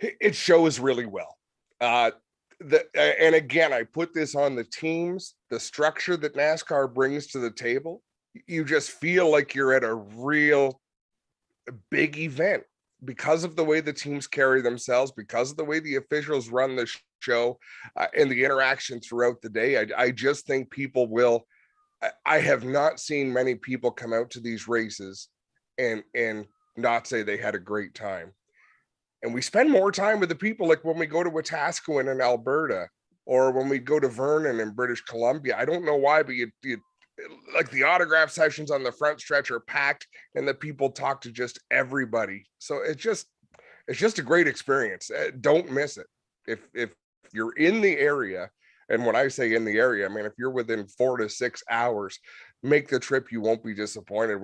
It shows really well. And again, I put this on the teams, the structure that NASCAR brings to the table. You just feel like you're at a real big event because of the way the teams carry themselves, because of the way the officials run the show, and the interaction throughout the day. I just think people will. I have not seen many people come out to these races and not say they had a great time. And we spend more time with the people, like when we go to Wetaskiwin in Alberta, or when we go to Vernon in British Columbia. I don't know why, but you like the autograph sessions on the front stretch are packed, and the people talk to just everybody. So it's just a great experience. Don't miss it. If you're in the area, and when I say in the area, I mean, if you're within 4 to 6 hours, make the trip. You won't be disappointed.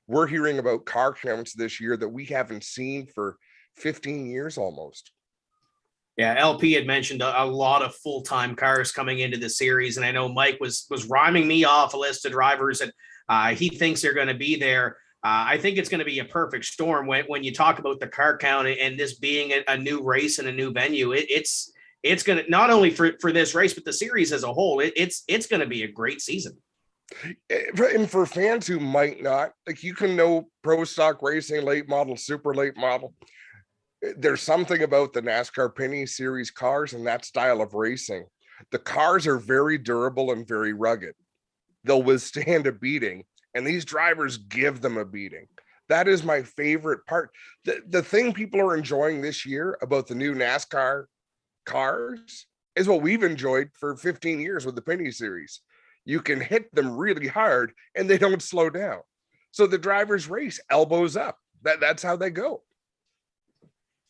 We're hearing about car counts this year that we haven't seen for 15 years almost. Yeah, LP had mentioned a lot of full-time cars coming into the series, and I know Mike was rhyming me off a list of drivers that he thinks they're going to be there. I think it's going to be a perfect storm when you talk about the car count and this being a new race and a new venue. It's going to, not only for this race, but the series as a whole, it's going to be a great season. And for fans who might not, like, you can know pro stock racing, late model, super late model. There's something about the NASCAR Pinty Series cars and that style of racing. The cars are very durable and very rugged. They'll withstand a beating, and these drivers give them a beating. That is my favorite part. The thing people are enjoying this year about the new NASCAR cars is what we've enjoyed for 15 years with the Pinty Series. You can hit them really hard and they don't slow down. So the drivers race elbows up. That's how they go.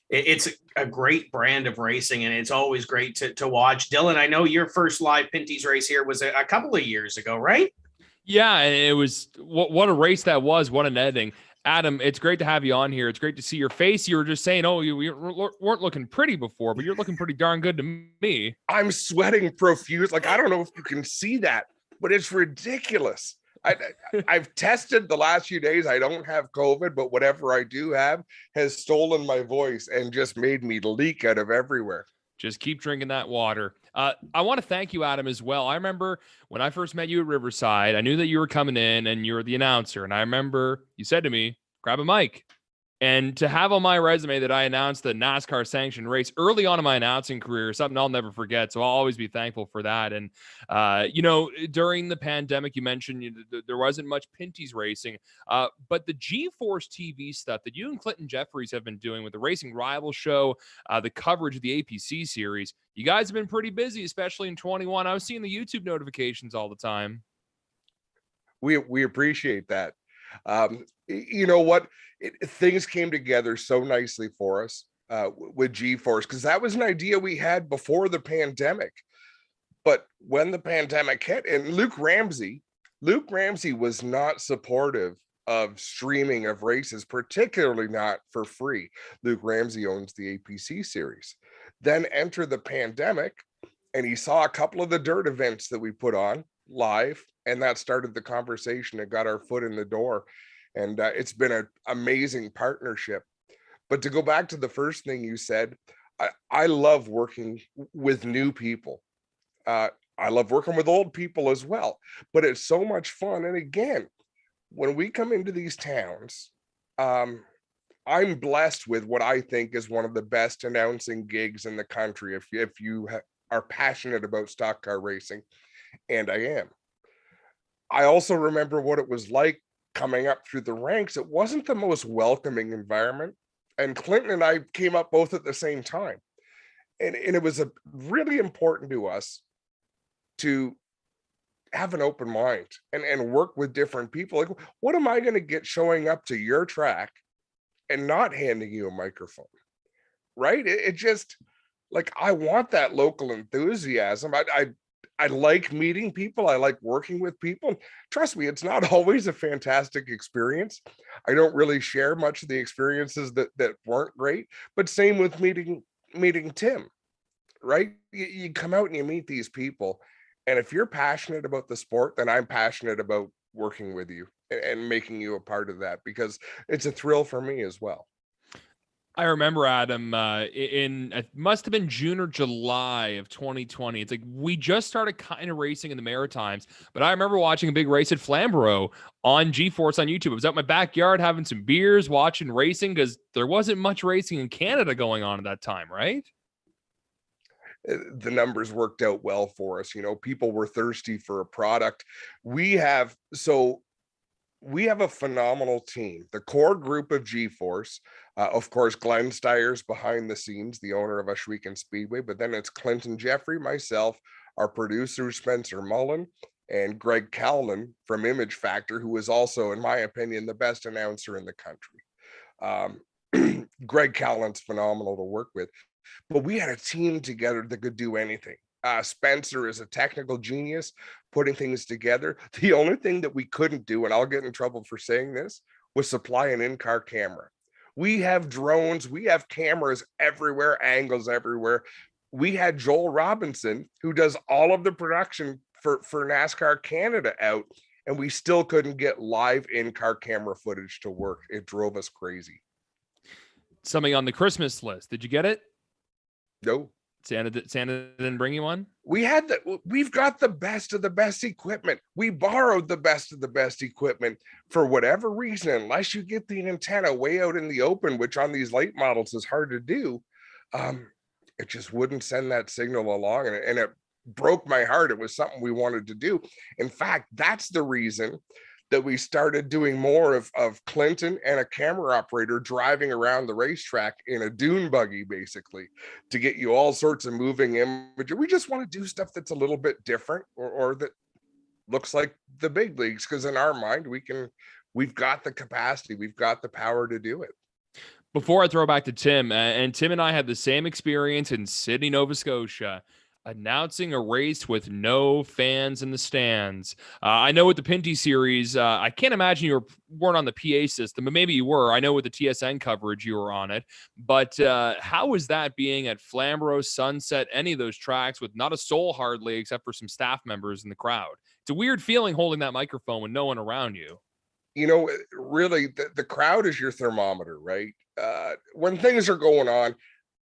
It's a great brand of racing, and it's always great to watch. Dylan, I know your first live Pinty's race here was a couple of years ago, right? Yeah, it was what a race that was. What an editing. Adam, it's great to have you on here. It's great to see your face. You were just saying, oh, you weren't looking pretty before, but you're looking pretty darn good to me. I'm sweating profuse. Like, I don't know if you can see that, but it's ridiculous. I've tested the last few days. I don't have COVID, but whatever I do have has stolen my voice and just made me leak out of everywhere. Just keep drinking that water. I want to thank you, Adam, as well. I remember when I first met you at Riverside, I knew that you were coming in and you were the announcer. And I remember you said to me, grab a mic. And to have on my resume that I announced the NASCAR sanctioned race early on in my announcing career, something I'll never forget. So I'll always be thankful for that. And, during the pandemic, you mentioned there wasn't much Pinty's racing, but the G-Force TV stuff that you and Clinton Jeffries have been doing with the Racing Rival show, the coverage of the APC series, you guys have been pretty busy, especially in 21. I was seeing the YouTube notifications all the time. We appreciate that. You know what? Things came together so nicely for us with G-Force, because that was an idea we had before the pandemic. But when the pandemic hit, and Luke Ramsey was not supportive of streaming of races, particularly not for free. Luke Ramsey owns the APC series. Then enter the pandemic, and he saw a couple of the dirt events that we put on live, and that started the conversation. It got our foot in the door. And it's been an amazing partnership. But to go back to the first thing you said, I love working with new people. I love working with old people as well. But it's so much fun. And again, when we come into these towns, I'm blessed with what I think is one of the best announcing gigs in the country. If you are passionate about stock car racing, and I am. I also remember what it was like coming up through the ranks. It wasn't the most welcoming environment. And Clinton and I came up both at the same time. And it was really important to us to have an open mind and work with different people. Like, what am I going to get showing up to your track and not handing you a microphone? Right? It just, like, I want that local enthusiasm. I like meeting people. I like working with people. Trust me, it's not always a fantastic experience. I don't really share much of the experiences that weren't great, but same with meeting Tim, right? You come out and you meet these people, and if you're passionate about the sport, then I'm passionate about working with you and making you a part of that, because it's a thrill for me as well. I remember, Adam, in it must have been June or July of 2020. It's like we just started kind of racing in the Maritimes, but I remember watching a big race at Flamborough on G-Force on YouTube. I was out in my backyard having some beers, watching racing, because there wasn't much racing in Canada going on at that time, right? The numbers worked out well for us. People were thirsty for a product. We have a phenomenal team. The core group of G-Force, of course, Glenn Steyer's behind the scenes, the owner of Ohsweken Speedway, but then it's Clinton Jeffrey, myself, our producer, Spencer Mullen, and Greg Callan from Image Factor, who is also, in my opinion, the best announcer in the country. Greg Callan's phenomenal to work with, but we had a team together that could do anything. Spencer is a technical genius, putting things together. The only thing that we couldn't do, and I'll get in trouble for saying this, was supply an in-car camera. We have drones, we have cameras everywhere, angles everywhere. We had Joel Robinson, who does all of the production for NASCAR Canada, out, and we still couldn't get live in-car camera footage to work. It drove us crazy. Something on the Christmas list. Did you get it? No. Santa didn't bring you one? We've got the best of the best equipment. We borrowed the best of the best equipment for whatever reason, unless you get the antenna way out in the open, which on these late models is hard to do. It just wouldn't send that signal along, and it broke my heart. It was something we wanted to do. In fact, that's the reason that we started doing more of Clinton and a camera operator driving around the racetrack in a dune buggy, basically, to get you all sorts of moving imagery. We just want to do stuff that's a little bit different, or that looks like the big leagues, because in our mind, we've got the capacity, we've got the power to do it. Before I throw back to Tim, and Tim and I had the same experience in Sydney, Nova Scotia, announcing a race with no fans in the stands. I know with the Pinty series, I can't imagine you weren't on the PA system, but maybe you were. I know with the TSN coverage, you were on it. But how was that being at Flamborough, Sunset, any of those tracks with not a soul hardly, except for some staff members in the crowd? It's a weird feeling holding that microphone with no one around you. Really, the crowd is your thermometer, right? When things are going on,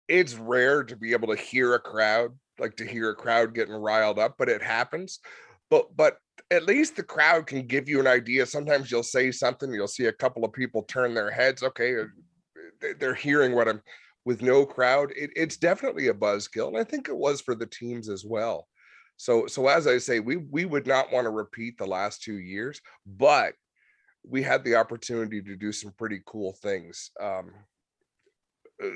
it's rare to be able to hear a crowd, like to hear a crowd getting riled up, but it happens. But at least the crowd can give you an idea. Sometimes you'll say something, you'll see a couple of people turn their heads. Okay, they're hearing what I'm with no crowd. It's definitely a buzzkill, and I think it was for the teams as well. So as I say, we would not want to repeat the last 2 years, but we had the opportunity to do some pretty cool things.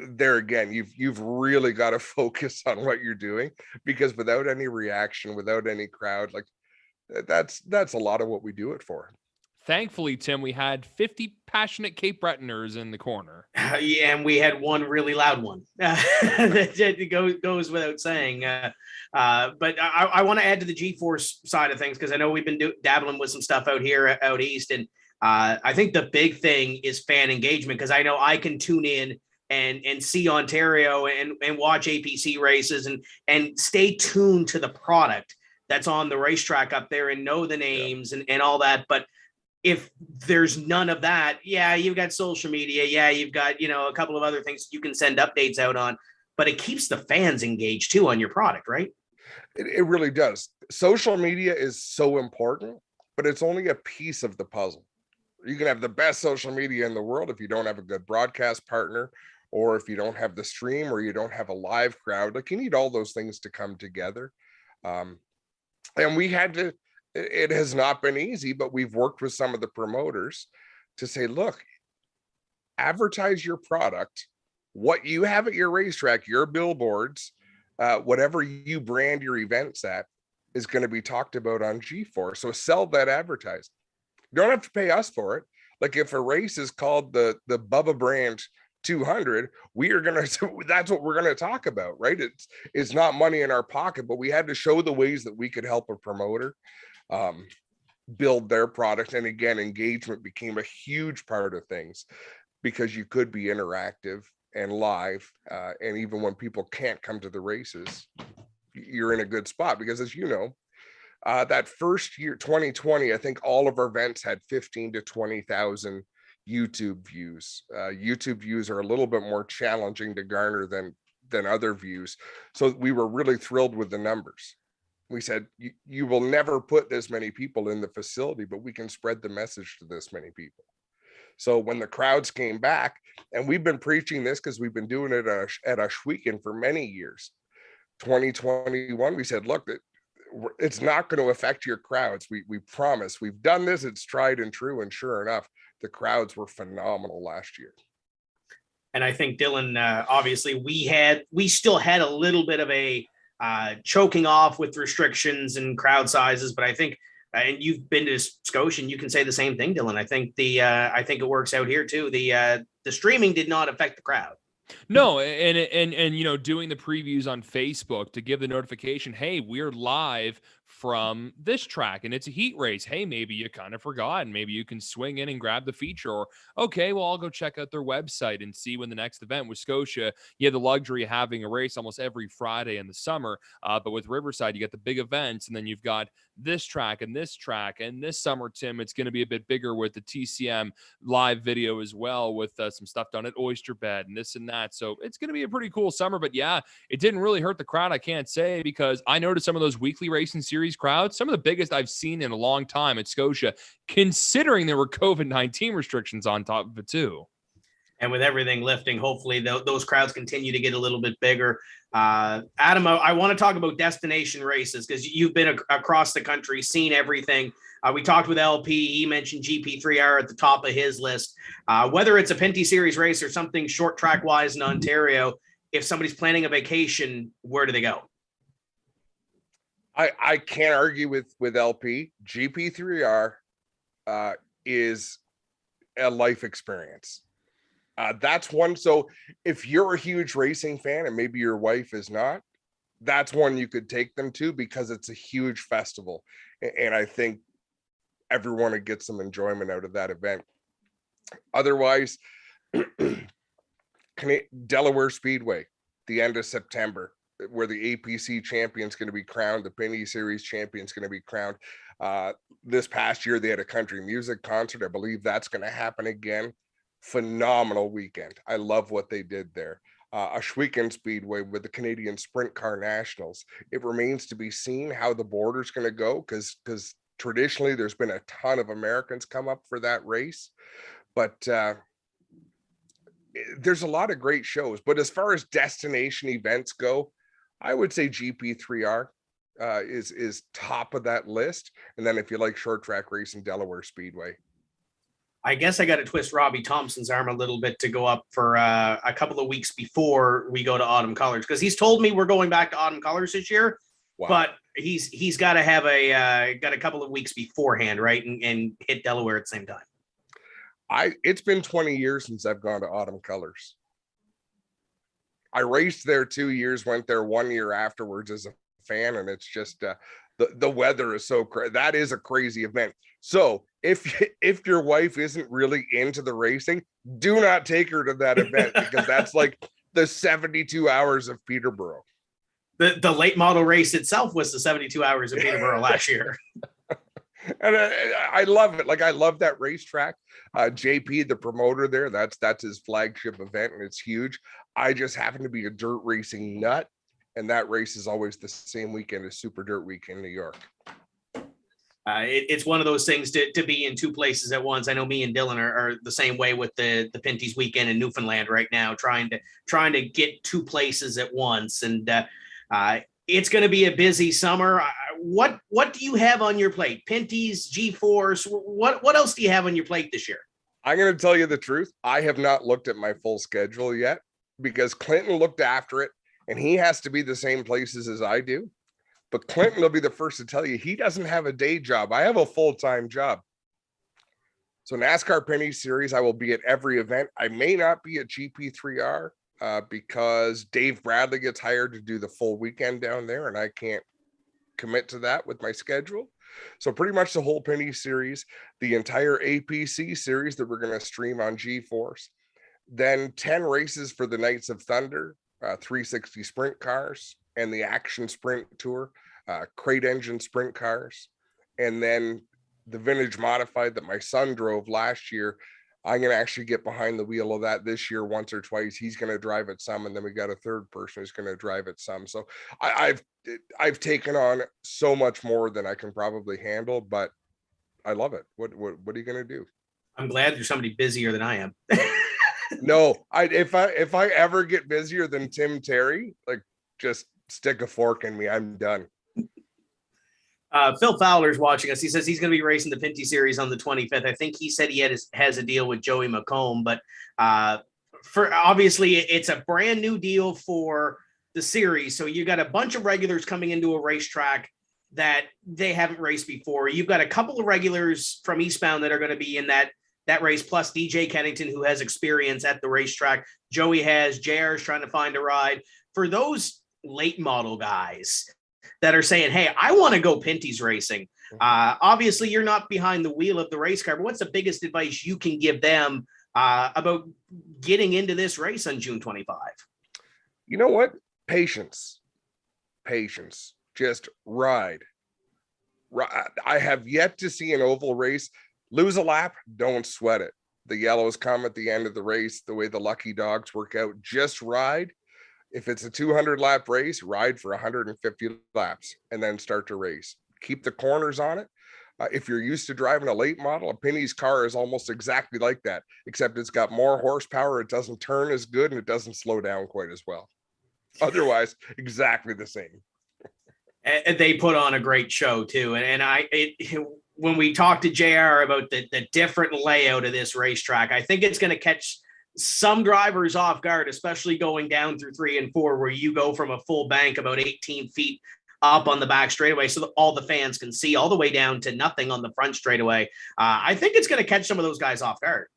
There again, you've really got to focus on what you're doing, because without any reaction, without any crowd, like that's a lot of what we do it for. Thankfully, Tim, we had 50 passionate Cape Bretoners in the corner. Yeah, and we had one really loud one. That goes without saying. But I want to add to the G-Force side of things, because I know we've been dabbling with some stuff out here out east, and I think the big thing is fan engagement, because I know I can tune in and see Ontario and watch APC races and stay tuned to the product that's on the racetrack up there and know the names and all that. But if there's none of that, yeah, you've got social media. Yeah, you've got, a couple of other things you can send updates out on, but it keeps the fans engaged too on your product, right? It really does. Social media is so important, but it's only a piece of the puzzle. You can have the best social media in the world if you don't have a good broadcast partner, or if you don't have the stream, or you don't have a live crowd. Like, you need all those things to come together. And we had to, it has not been easy, but we've worked with some of the promoters to say, look, advertise your product, what you have at your racetrack, your billboards, whatever you brand your events at is going to be talked about on G-Force. So sell that advertising. You don't have to pay us for it. Like, if a race is called the Bubba Brand 200, we are going to, that's what we're going to talk about, right? It's not money in our pocket, but we had to show the ways that we could help a promoter build their product. And again, engagement became a huge part of things because you could be interactive and live. And even when people can't come to the races, you're in a good spot because, as you know, that first year, 2020, I think all of our events had 15 to 20,000 YouTube views. YouTube views are a little bit more challenging to garner than other views. So we were really thrilled with the numbers. We said, you will never put this many people in the facility, but we can spread the message to this many people. So when the crowds came back, and we've been preaching this because we've been doing it at Ashweekend for many years, 2021, we said, look, it's not going to affect your crowds. We promise. We've done this. It's tried and true. And sure enough, the crowds were phenomenal last year. And I think, Dylan, obviously we still had a little bit of a choking off with restrictions and crowd sizes, but I think, and you've been to Scotia and you can say the same thing, Dylan. I think I think it works out here too. The streaming did not affect the crowd. No, and you know, doing the previews on Facebook to give the notification, hey, we're live from this track and it's a heat race. Hey, maybe you kind of forgot and maybe you can swing in and grab the feature, or okay, well, I'll go check out their website and see when the next event. With Scotia, you have the luxury of having a race almost every Friday in the summer, but with Riverside, you get the big events, and then you've got this track and this track. And this summer, Tim, it's going to be a bit bigger with the TCM live video as well, with some stuff done at Oyster Bed and this and that. So it's going to be a pretty cool summer. But yeah, it didn't really hurt the crowd, I can't say, because I noticed some of those weekly racing series crowds, some of the biggest I've seen in a long time at Scotia, considering there were COVID-19 restrictions on top of it too. And with everything lifting, hopefully those crowds continue to get a little bit bigger. Adam, I want to talk about destination races because you've been across the country, seen everything. We talked with LP. He mentioned GP3R at the top of his list. Whether it's a Pinty Series race or something short track wise in Ontario, if somebody's planning a vacation, where do they go? I can't argue with LP. GP3R is a life experience. That's one. So if you're a huge racing fan and maybe your wife is not, that's one you could take them to because it's a huge festival. And I think everyone would get some enjoyment out of that event. Otherwise, Delaware Speedway, the end of September, where the APC champion is going to be crowned, the Pinty Series champion is going to be crowned. This past year, they had a country music concert. I believe that's going to happen again. Phenomenal weekend. I love what they did there. Ashweekend Speedway with the Canadian Sprint Car Nationals. It remains to be seen how the border's going to go because traditionally there's been a ton of Americans come up for that race. But there's a lot of great shows. But as far as destination events go, I would say GP3R is top of that list. And then if you like short track racing, Delaware Speedway. I guess I got to twist Robbie Thompson's arm a little bit to go up for a couple of weeks before we go to Autumn Colors, because he's told me we're going back to Autumn Colors this year. Wow. But he's got to have got a couple of weeks beforehand, right, and hit Delaware at the same time. It's been 20 years since I've gone to Autumn Colors. I raced there 2 years, went there 1 year afterwards as a fan, and it's just the weather is so crazy. That is a crazy event. So if your wife isn't really into the racing, do not take her to that event because that's like the 72 hours of Peterborough. The late model race itself was the 72 hours of Peterborough last year. And I love it. Like, I love that racetrack. JP, the promoter there, that's his flagship event, and it's huge. I just happen to be a dirt racing nut, and that race is always the same weekend as Super Dirt Week in New York. It's one of those things to be in two places at once. I know me and Dylan are the same way with the Pinty's weekend in Newfoundland right now, trying to get two places at once. And it's going to be a busy summer. What do you have on your plate? Pinty's, G-Force, what else do you have on your plate this year? I'm going to tell you the truth. I have not looked at my full schedule yet because Clinton looked after it, and he has to be the same places as I do. But Clinton will be the first to tell you he doesn't have a day job. I have a full-time job. So NASCAR Pinty Series, I will be at every event. I may not be at GP3R because Dave Bradley gets hired to do the full weekend down there, and I can't commit to that with my schedule. So pretty much the whole Pinty Series, the entire APC series that we're going to stream on GeForce, then 10 races for the Knights of Thunder, 360 sprint cars, and the Action Sprint Tour, crate engine sprint cars, and then the vintage modified that my son drove last year. I'm going to actually get behind the wheel of that this year once or twice. He's going to drive it some, and then we got a third person who's going to drive it some. So I've taken on so much more than I can probably handle, but I love it. What are you going to do? I'm glad there's somebody busier than I am. No, if I ever get busier than Tim Terry, like, just stick a fork in me. I'm done. Phil Fowler's watching us. He says he's going to be racing the Pinty Series on the 25th. I think he said he has a deal with Joey McComb, but for obviously it's a brand new deal for the series. So you got a bunch of regulars coming into a racetrack that they haven't raced before. You've got a couple of regulars from Eastbound that are going to be in that race, plus DJ Kennington, who has experience at the racetrack. Joey has, JR is trying to find a ride. For those late model guys that are saying, hey, I want to go Pinty's racing. Obviously, you're not behind the wheel of the race car, but what's the biggest advice you can give them about getting into this race on June 25? You know what? Patience. Just ride. I have yet to see an oval race. Lose a lap, don't sweat it. The yellows come at the end of the race, the way the lucky dogs work out. Just ride. If it's a 200 lap race, ride for 150 laps and then start to race. Keep the corners on it. If you're used to driving a late model, a Pinty's car is almost exactly like that, except it's got more horsepower. It doesn't turn as good and it doesn't slow down quite as well. Otherwise, exactly the same. And they put on a great show too. And when we talked to JR about the different layout of this racetrack, I think it's going to catch some drivers off guard, especially going down through 3 and 4, where you go from a full bank about 18 feet up on the back straightaway so that all the fans can see, all the way down to nothing on the front straightaway. I think it's going to catch some of those guys off guard.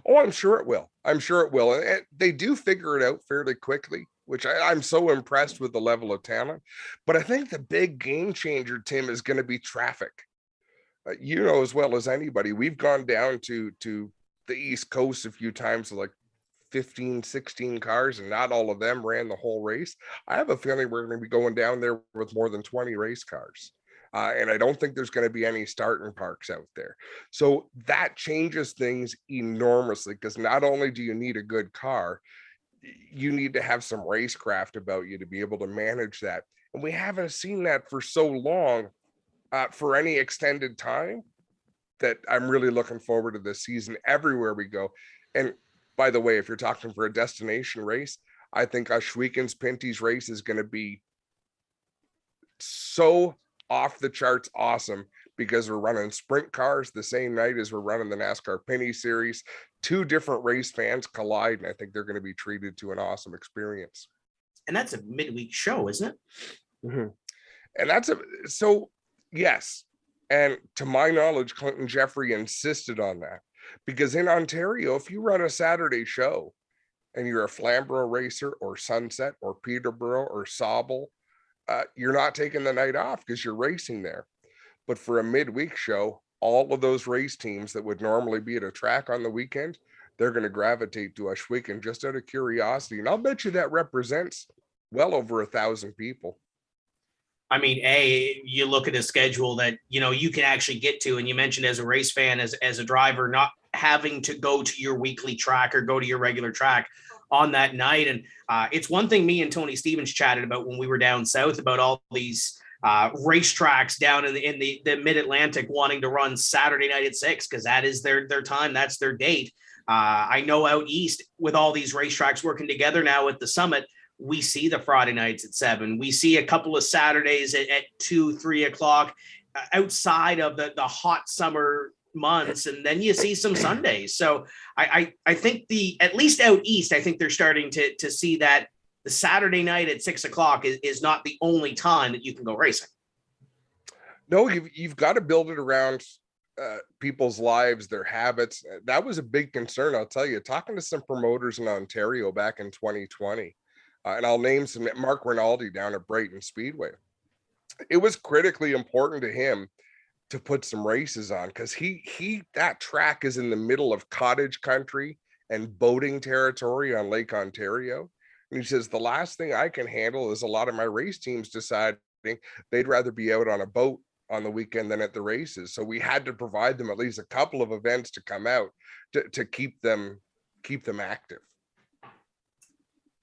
Oh, I'm sure it will. And they do figure it out fairly quickly, which I'm so impressed with the level of talent. But I think the big game changer, Tim, is going to be traffic. You know as well as anybody, we've gone down to the East Coast a few times, like 15, 16 cars, and not all of them ran the whole race. I have a feeling we're going to be going down there with more than 20 race cars. And I don't think there's going to be any starting parks out there. So that changes things enormously, because not only do you need a good car, you need to have some racecraft about you to be able to manage that. And we haven't seen that for so long, for any extended time, that I'm really looking forward to this season everywhere we go. And by the way, if you're talking for a destination race, I think Ashweeken's Pinty's race is going to be so off the charts awesome, because we're running sprint cars the same night as we're running the NASCAR Pinty Series. 2 different race fans collide, and I think they're going to be treated to an awesome experience. And that's a midweek show, isn't it? Mm-hmm. And so yes. And to my knowledge, Clinton Jeffrey insisted on that, because in Ontario, if you run a Saturday show and you're a Flamborough racer or Sunset or Peterborough or Sauble, you're not taking the night off because you're racing there. But for a midweek show, all of those race teams that would normally be at a track on the weekend, they're going to gravitate to Ashweeken just out of curiosity. And I'll bet you that represents well over 1,000 people. I mean, you look at a schedule that, you can actually get to, and you mentioned as a race fan, as a driver, not having to go to your weekly track or go to your regular track on that night. And it's one thing me and Tony Stevens chatted about when we were down south about all these racetracks down in the mid-Atlantic wanting to run Saturday night at 6, because that is their time. That's their date. I know out east, with all these racetracks working together now at the Summit, we see the Friday nights at 7. We see a couple of Saturdays at 2, 3 o'clock outside of the hot summer months. And then you see some Sundays. So I think at least out east, I think they're starting to see that the Saturday night at 6 o'clock is not the only time that you can go racing. No, you've got to build it around people's lives, their habits. That was a big concern. I'll tell you, talking to some promoters in Ontario back in 2020, and I'll name some, Mark Rinaldi down at Brighton Speedway. It was critically important to him to put some races on because that track is in the middle of cottage country and boating territory on Lake Ontario. And he says, the last thing I can handle is a lot of my race teams deciding they'd rather be out on a boat on the weekend than at the races. So we had to provide them at least a couple of events to come out to keep them active.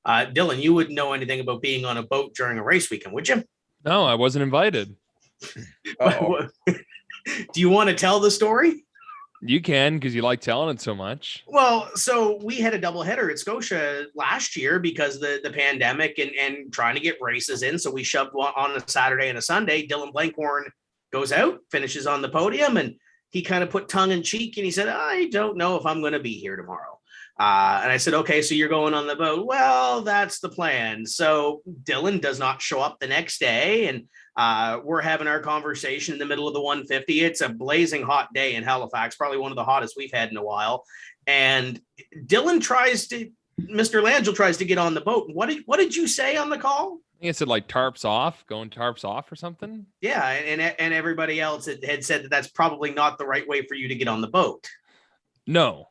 Dylan, you wouldn't know anything about being on a boat during a race weekend, would you? No, I wasn't invited. Do you want to tell the story? You can, because you like telling it so much. Well, so we had a doubleheader at Scotia last year because the pandemic and trying to get races in. So we shoved one on a Saturday and a Sunday. Dylan Blankhorn goes out, finishes on the podium, and he kind of put tongue in cheek and he said, I don't know if I'm going to be here tomorrow. And I said, okay, so you're going on the boat. Well, that's the plan. So Dylan does not show up the next day. And we're having our conversation in the middle of the 150. It's a blazing hot day in Halifax, probably one of the hottest we've had in a while. And Dylan Mr. Langell tries to get on the boat. What did you say on the call? I think it said like tarps off or something. Yeah. And everybody else had said that that's probably not the right way for you to get on the boat. No.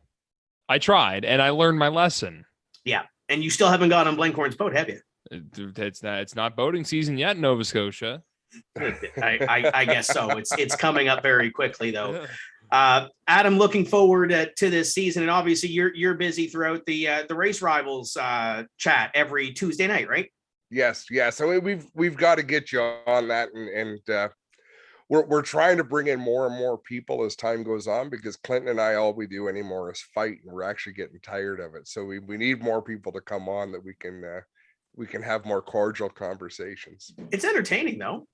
I tried, and I learned my lesson. Yeah, and you still haven't got on Blankhorn's boat, have you? It's not boating season yet in Nova Scotia. I guess so. It's coming up very quickly, though. Adam, looking forward to this season, and obviously you're busy throughout the Race Rivals chat every Tuesday night, right? Yes. So we've got to get you on that, and we're trying to bring in more and more people as time goes on, because Clinton and I, all we do anymore is fight, and we're actually getting tired of it. So we need more people to come on that we can have more cordial conversations. It's entertaining though.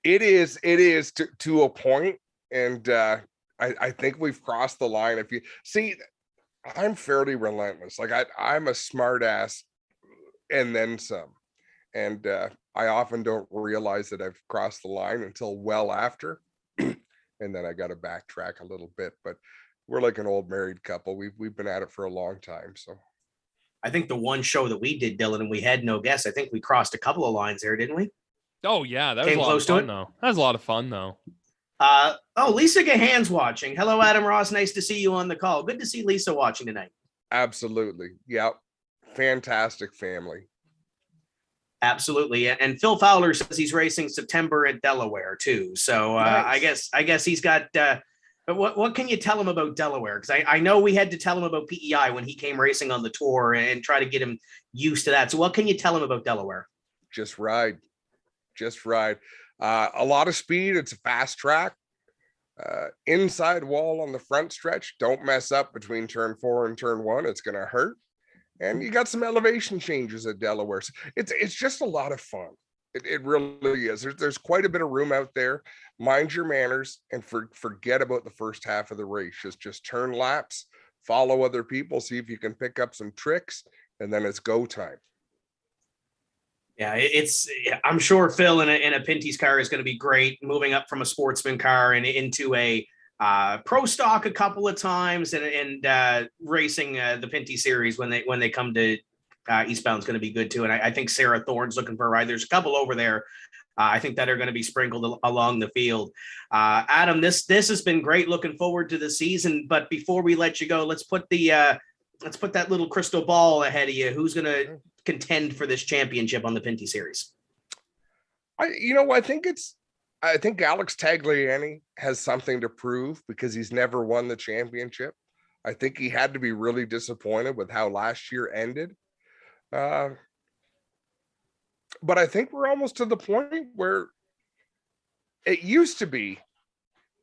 It is to a point, and I think we've crossed the line. If you see, I'm fairly relentless. Like I'm a smart ass and then some. And I often don't realize that I've crossed the line until well after. And then I got to backtrack a little bit. But we're like an old married couple. We've been at it for a long time. So I think the one show that we did, Dylan, and we had no guests, I think we crossed a couple of lines there, didn't we? Oh, yeah. That was a lot of fun, though. That was a lot of fun, though. Lisa Gahan's watching. Hello, Adam Ross. Nice to see you on the call. Good to see Lisa watching tonight. Absolutely. Yeah. Fantastic family. Absolutely. And Phil Fowler says he's racing September at Delaware too. So nice. I guess he's got, what can you tell him about Delaware? Because I know we had to tell him about PEI when he came racing on the tour and try to get him used to that. So what can you tell him about Delaware? Just ride. A lot of speed. It's a fast track. Inside wall on the front stretch. Don't mess up between turn 4 and turn 1. It's going to hurt. And you got some elevation changes at Delaware. So it's just a lot of fun. It really is. There's quite a bit of room out there. Mind your manners and forget about the first half of the race. Just turn laps, follow other people, see if you can pick up some tricks, and then it's go time. Yeah, I'm sure Phil in a Pinty's car is going to be great, moving up from a sportsman car and into a pro stock a couple of times and racing the Pinty series when they come to Eastbound is going to be good too. And I think Sarah Thorne's looking for a ride. There's a couple over there. I think that are going to be sprinkled along the field. Adam, this has been great. Looking forward to the season. But before we let you go, let's put that little crystal ball ahead of you. Who's going to contend for this championship on the Pinty series? I think Alex Tagliani has something to prove because he's never won the championship. I think he had to be really disappointed with how last year ended. But I think we're almost to the point where it used to be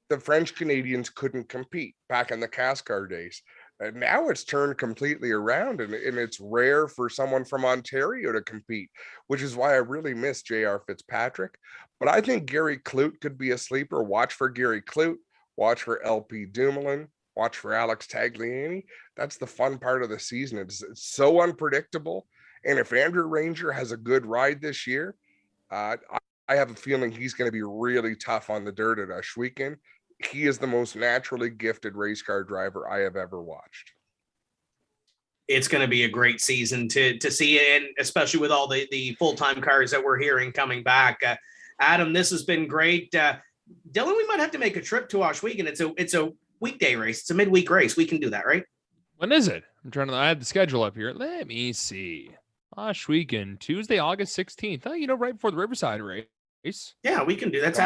the French Canadians couldn't compete back in the NASCAR days. And now it's turned completely around, and it's rare for someone from Ontario to compete, which is why I really miss JR Fitzpatrick. But I think Gary Clute could be a sleeper. Watch for Gary Clute, watch for LP Dumoulin, watch for Alex Tagliani. That's the fun part of the season. It's so unpredictable. And if Andrew Ranger has a good ride this year, I have a feeling he's going to be really tough on the dirt at Ashweekend. he is the most naturally gifted race car driver I have ever watched. It's going to be a great season to see it, and especially with all the full-time cars that we're hearing coming back. Adam, this has been great. Dylan, we might have to make a trip to Oswego. It's a weekday race. It's a midweek race. We can do that, right? When is it? I had the schedule up here. Let me see. Oswego, Tuesday, August 16th. Oh, right before the Riverside race. Yeah, we can do that. It's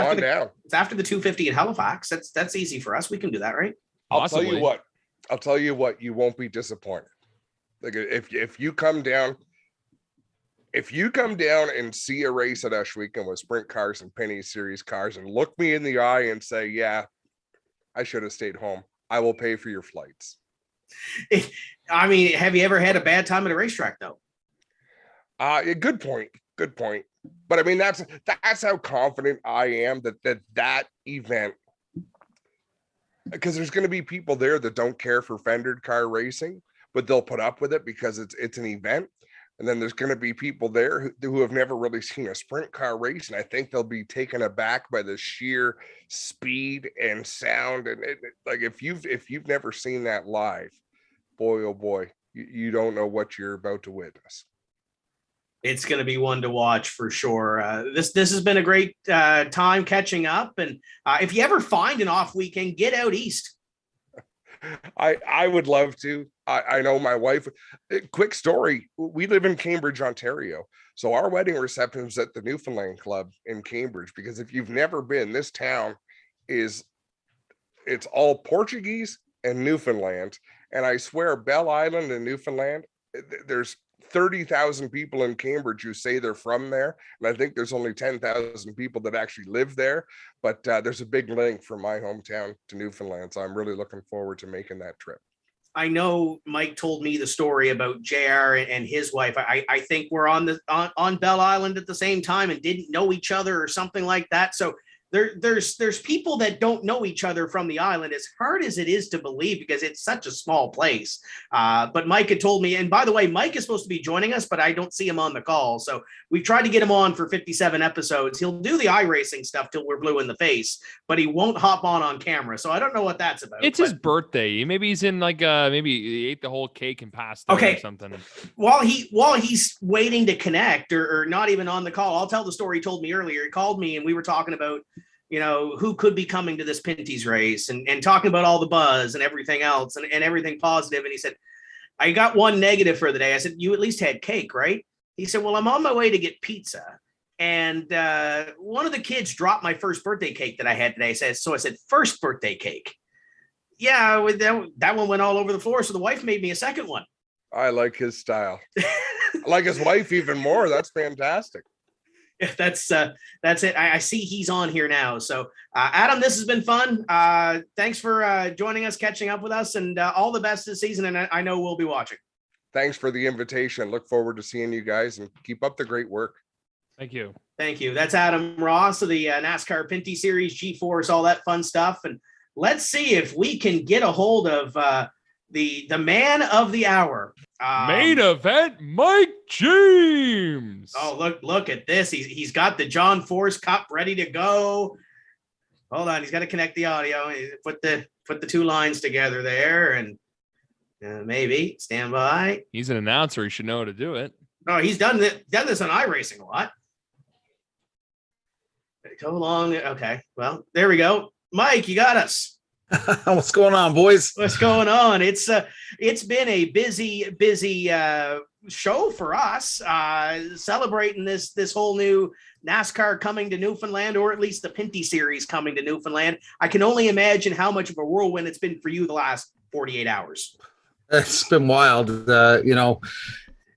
after the 250 in Halifax. That's easy for us. We can do that, right? I'll tell you what, you won't be disappointed. Like if you come down and see a race at Oswego with sprint cars and Pinty series cars and look me in the eye and say, yeah, I should have stayed home, I will pay for your flights. I mean, have you ever had a bad time at a racetrack though? Good point. But I mean, that's how confident I am that event, because there's going to be people there that don't care for fendered car racing, but they'll put up with it because it's an event. And then there's going to be people there who have never really seen a sprint car race, and I think they'll be taken aback by the sheer speed and sound. And like if you've never seen that live, boy oh boy, you don't know what you're about to witness. It's going to be one to watch for sure. This has been a great time catching up, and if you ever find an off weekend, get out east. I would love to. I know my wife. Quick story. We live in Cambridge, Ontario. So our wedding reception was at the Newfoundland Club in Cambridge, because if you've never been, this town it's all Portuguese and Newfoundland. And I swear Bell Island and Newfoundland, there's 30,000 people in Cambridge who say they're from there. And I think there's only 10,000 people that actually live there. But there's a big link from my hometown to Newfoundland. So I'm really looking forward to making that trip. I know Mike told me the story about JR and his wife. I think we're on Bell Island at the same time and didn't know each other or something like that. So there's people that don't know each other from the island, as hard as it is to believe, because it's such a small place. But Mike had told me, and by the way, Mike is supposed to be joining us, but I don't see him on the call. So we tried to get him on for 57 episodes. He'll do the iRacing stuff till we're blue in the face, but he won't hop on camera. So I don't know what that's about. It's his birthday. Maybe he's in maybe he ate the whole cake and passed out or something. While he's waiting to connect or not even on the call, I'll tell the story he told me earlier. He called me and we were talking about, who could be coming to this Pinty's race and talking about all the buzz and everything else and everything positive. And he said, I got one negative for the day. I said, you at least had cake, right? He said, well, I'm on my way to get pizza. And one of the kids dropped my first birthday cake that I had today. So I said, first birthday cake. Yeah, that one went all over the floor. So the wife made me a second one. I like his style. I like his wife even more. That's fantastic. That's it. I see he's on here now. So Adam, this has been fun. Thanks for joining us, catching up with us, and all the best this season. And I know we'll be watching. Thanks for the invitation. Look forward to seeing you guys, and keep up the great work. Thank you. That's Adam Ross of the NASCAR Pinty Series, G-Force, all that fun stuff. And let's see if we can get a hold of the man of the hour. Main event, Mike James. Oh, look at this. He's got the John Force Cup ready to go. Hold on, he's got to connect the audio. Put the two lines together there, and maybe stand by. He's an announcer. He should know how to do it. No, he's done this on iRacing a lot. Go along. Okay, well, there we go. Mike, you got us. What's going on, boys? What's going on? It's been a busy show for us, celebrating this whole new NASCAR coming to Newfoundland, or at least the Pinty Series coming to Newfoundland. I can only imagine how much of a whirlwind it's been for you the last 48 hours. It's been wild.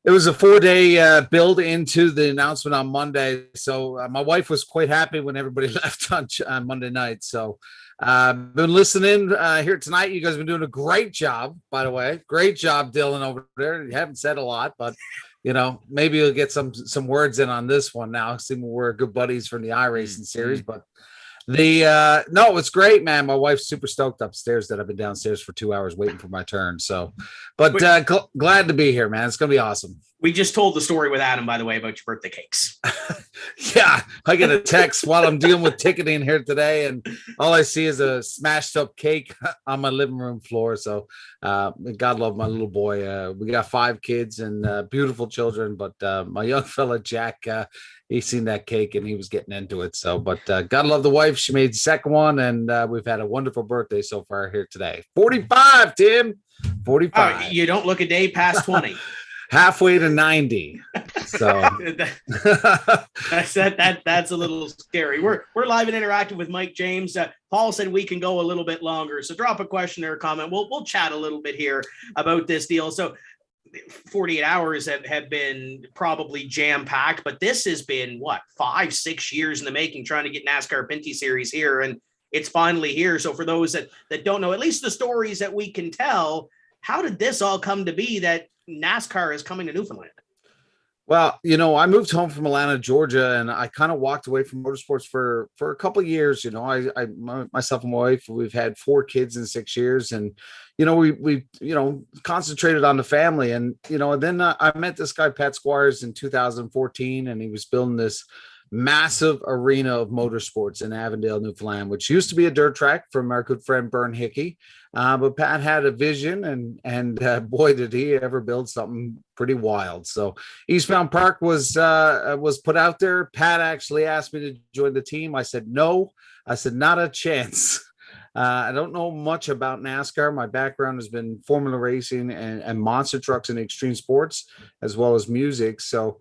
It was a 4-day build into the announcement on Monday. So my wife was quite happy when everybody left on Monday night. So I've been listening here tonight. You guys have been doing a great job, by the way. Great job, Dylan, over there. You haven't said a lot, but maybe you'll get some words in on this one now. Seeing we're good buddies from the iRacing series, but No, it's great, man. My wife's super stoked upstairs that I've been downstairs for 2 hours waiting for my turn. So, but glad to be here, man. It's gonna be awesome. We just told the story with Adam, by the way, about your birthday cakes. Yeah, I get a text while I'm dealing with ticketing here today, and all I see is a smashed up cake on my living room floor. So, God love my little boy. We got 5 kids and beautiful children, but my young fella Jack, he seen that cake and he was getting into it. So, but God love the wife. She made the second one, and we've had a wonderful birthday so far here today. 45, Tim. 45. Oh, you don't look a day past 20. Halfway to 90. So that's a little scary. We're live and interactive with Mike James. Paul said we can go a little bit longer, so drop a question or a comment. We'll chat a little bit here about this deal. So 48 hours have been probably jam-packed, but this has been 5-6 years in the making, trying to get NASCAR Pinty Series here, and it's finally here. So for those that don't know, at least the stories that we can tell, how did this all come to be that NASCAR is coming to Newfoundland? Well, I moved home from Atlanta, Georgia, and I kind of walked away from motorsports for a couple of years. Myself and my wife, we've had 4 kids in 6 years, and we concentrated on the family, and then I met this guy Pat Squires in 2014, and he was building this massive arena of motorsports in Avondale, Newfoundland, which used to be a dirt track from our good friend Bern Hickey. But Pat had a vision, and boy, did he ever build something pretty wild. So Eastbound Park was put out there. Pat actually asked me to join the team. I said no. I said not a chance. I don't know much about NASCAR. My background has been Formula racing and monster trucks and extreme sports, as well as music. So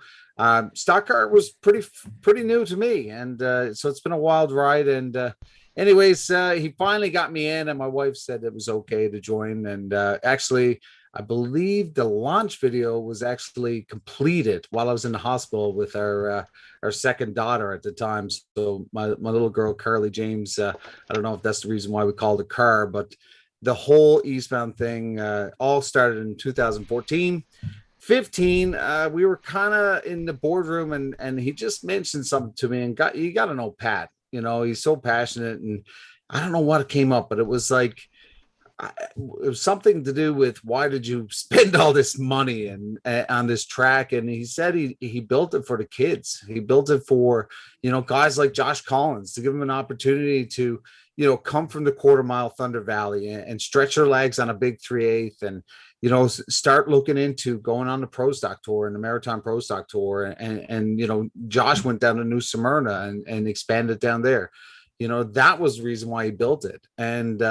stock car was pretty new to me, and so it's been a wild ride. And anyways, he finally got me in, and my wife said it was okay to join. And actually, I believe the launch video was actually completed while I was in the hospital with our second daughter at the time. So my little girl Carly James, I don't know if that's the reason why we called it Car, but the whole Eastbound thing all started in 2014. 15, we were kind of in the boardroom, and he just mentioned something to me, and you got to know Pat. He's so passionate, and I don't know what came up, but it was like it was something to do with, why did you spend all this money and on this track? And he said he built it for the kids. He built it for guys like Josh Collins, to give them an opportunity to come from the quarter mile Thunder Valley and stretch their legs on a big 3/8 and start looking into going on the Pro Stock Tour and the Maritime Pro Stock Tour. And Josh went down to New Smyrna and expanded down there. That was the reason why he built it. And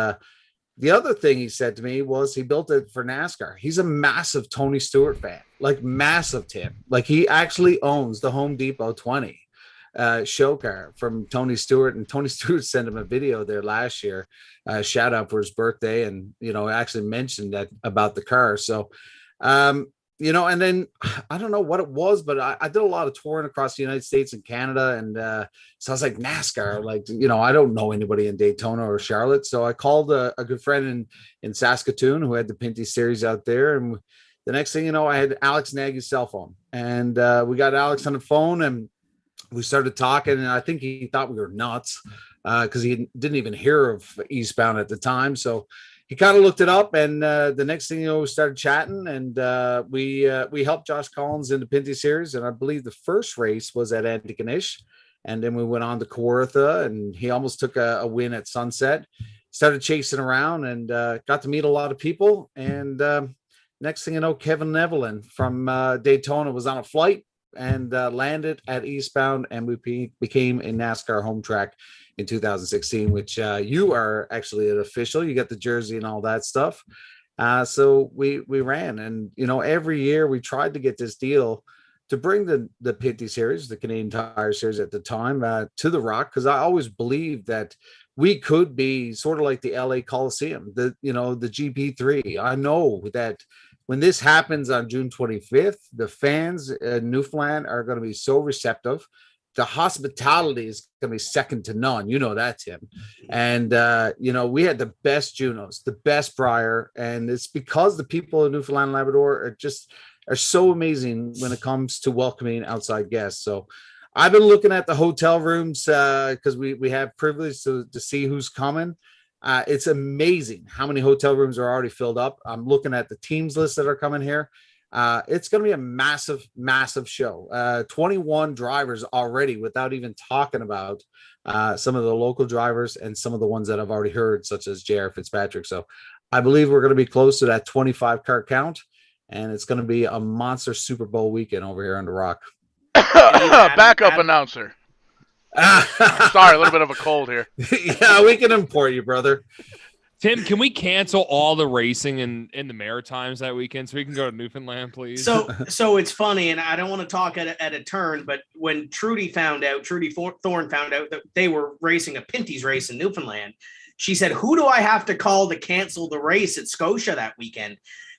the other thing he said to me was he built it for NASCAR. He's a massive Tony Stewart fan, like massive, Tim. Like he actually owns the Home Depot 20 show car from Tony Stewart, and Tony Stewart sent him a video there last year, shout out for his birthday, and actually mentioned that about the car. So and then I don't know what it was, but I did a lot of touring across the United States and Canada, and so I was like, NASCAR, like I don't know anybody in Daytona or Charlotte, so I called a good friend in Saskatoon who had the Pinty Series out there, and the next thing you know, I had Alex Nagy's cell phone, and we got Alex on the phone, and we started talking, and I think he thought we were nuts because he didn't even hear of Eastbound at the time. So he kind of looked it up, and the next thing we started chatting, and we helped Josh Collins in the Pinty Series, and I believe the first race was at Antigonish, and then we went on to Kawartha, and he almost took a win at Sunset. Started chasing around, and got to meet a lot of people, and next thing you know, Kevin Nevelin from Daytona was on a flight and landed at Eastbound, and we became a NASCAR home track in 2016, which you are actually an official. You got the jersey and all that stuff. So we ran, and every year we tried to get this deal to bring the Pinty Series, the Canadian Tire Series at the time, to the Rock, because I always believed that we could be sort of like the LA Coliseum, the GP3. I know that when this happens on June 25th, the fans in Newfoundland are going to be so receptive. The hospitality is going to be second to none. You know that, Tim. And, we had the best Junos, the best Briar. And it's because the people in Newfoundland and Labrador are so amazing when it comes to welcoming outside guests. So I've been looking at the hotel rooms because we have privilege to see who's coming. It's amazing how many hotel rooms are already filled up. I'm looking at the teams list that are coming here. It's going to be a massive, massive show. 21 drivers already, without even talking about some of the local drivers and some of the ones that I've already heard, such as J.R. Fitzpatrick. So I believe we're going to be close to that 25 car count, and it's going to be a monster Super Bowl weekend over here on the Rock. Backup announcer. Sorry, a little bit of a cold here. Yeah, we can import you, brother. Tim, can we cancel all the racing in the Maritimes that weekend so we can go to Newfoundland, please? So it's funny, and I don't want to talk at a turn, but when Trudy Thorne found out that they were racing a Pinty's race in Newfoundland, she said, "Who do I have to call to cancel the race at Scotia that weekend?"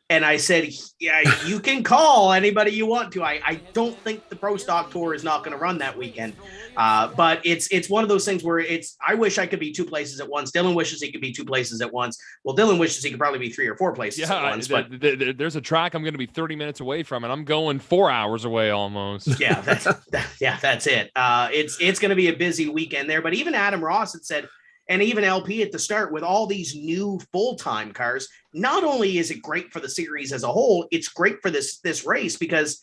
And I said, "Yeah, you can call anybody you want to. I don't think the Pro Stock Tour is not going to run that weekend. But it's one of those things where I wish I could be two places at once. Dylan wishes he could be two places at once. Well, Dylan wishes he could probably be 3 or 4 places at once. But there's a track I'm going to be 30 minutes away from, and I'm going 4 hours away almost. Yeah, that's it. It's going to be a busy weekend there. But even Adam Ross had said, and even LP at the start, with all these new full-time cars, not only is it great for the series as a whole, it's great for this race, because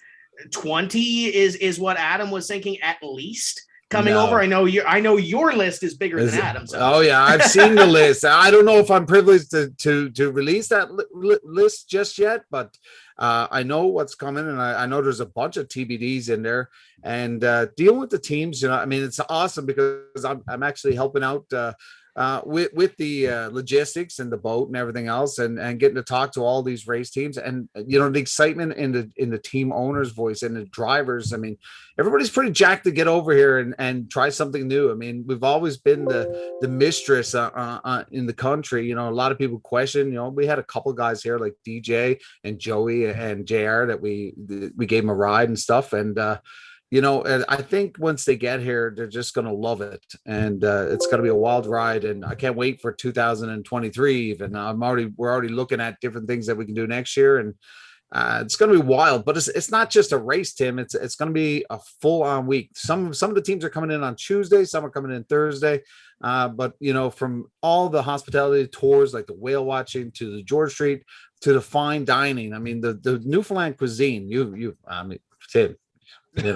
20 is what Adam was thinking at least coming over. I know your list is bigger than Adam's. So. Oh yeah, I've seen the list. I don't know if I'm privileged to release that list just yet, but I know what's coming, and I know there's a bunch of TBDs in there. And dealing with the teams, I mean, it's awesome because I'm actually helping out with the logistics and the boat and everything else, and getting to talk to all these race teams, and the excitement in the team owner's voice and the drivers. I mean, everybody's pretty jacked to get over here and try something new. I mean, we've always been the mistress in the country. A lot of people question. We had a couple guys here like DJ and Joey and JR that we gave them a ride and stuff, and I think once they get here, they're just going to love it. And it's going to be a wild ride. And I can't wait for 2023 even. We're already looking at different things that we can do next year. And it's going to be wild. But it's not just a race, Tim. It's going to be a full-on week. Some of the teams are coming in on Tuesday. Some are coming in Thursday. But, from all the hospitality tours, like the whale watching to the George Street to the fine dining. I mean, the Newfoundland cuisine, Tim. We've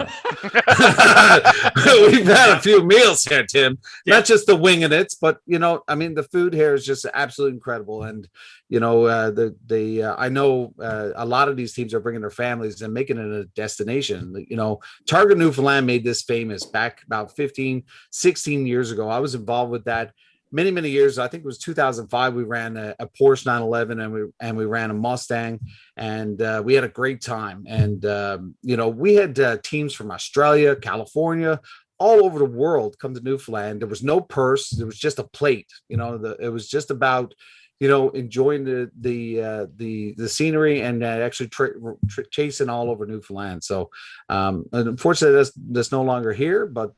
had a few meals here, Tim, not just the winging it, but I mean, the food here is just absolutely incredible. And I know a lot of these teams are bringing their families and making it a destination. Target Newfoundland made this famous back about 15-16 years ago. I was involved with that many years. I think it was 2005. We ran a Porsche 911 and we ran a Mustang, and we had a great time. And we had teams from Australia, California, all over the world come to Newfoundland. There was no purse. There was just a plate. It was just about enjoying the scenery and actually chasing all over Newfoundland. So unfortunately, that's no longer here, but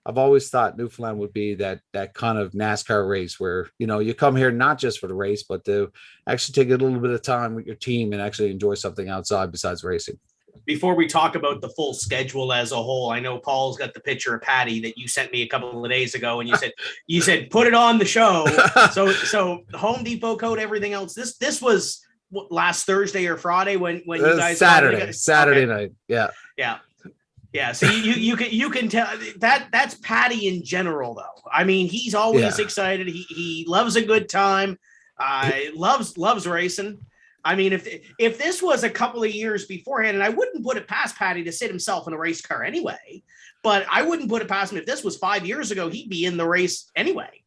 I've always thought Newfoundland would be that kind of NASCAR race where, you come here not just for the race, but to actually take a little bit of time with your team and actually enjoy something outside besides racing. Before we talk about the full schedule as a whole, I know Paul's got the picture of Patty that you sent me a couple of days ago, and you said put it on the show. So Home Depot code, everything else. This was last Thursday or Friday when you guys Saturday night. Yeah, so you can tell that's Patty in general, though. I mean, he's always excited. He loves a good time. Loves racing. I mean, if this was a couple of years beforehand, and I wouldn't put it past Patty to sit himself in a race car anyway, but I wouldn't put it past him if this was 5 years ago, he'd be in the race anyway.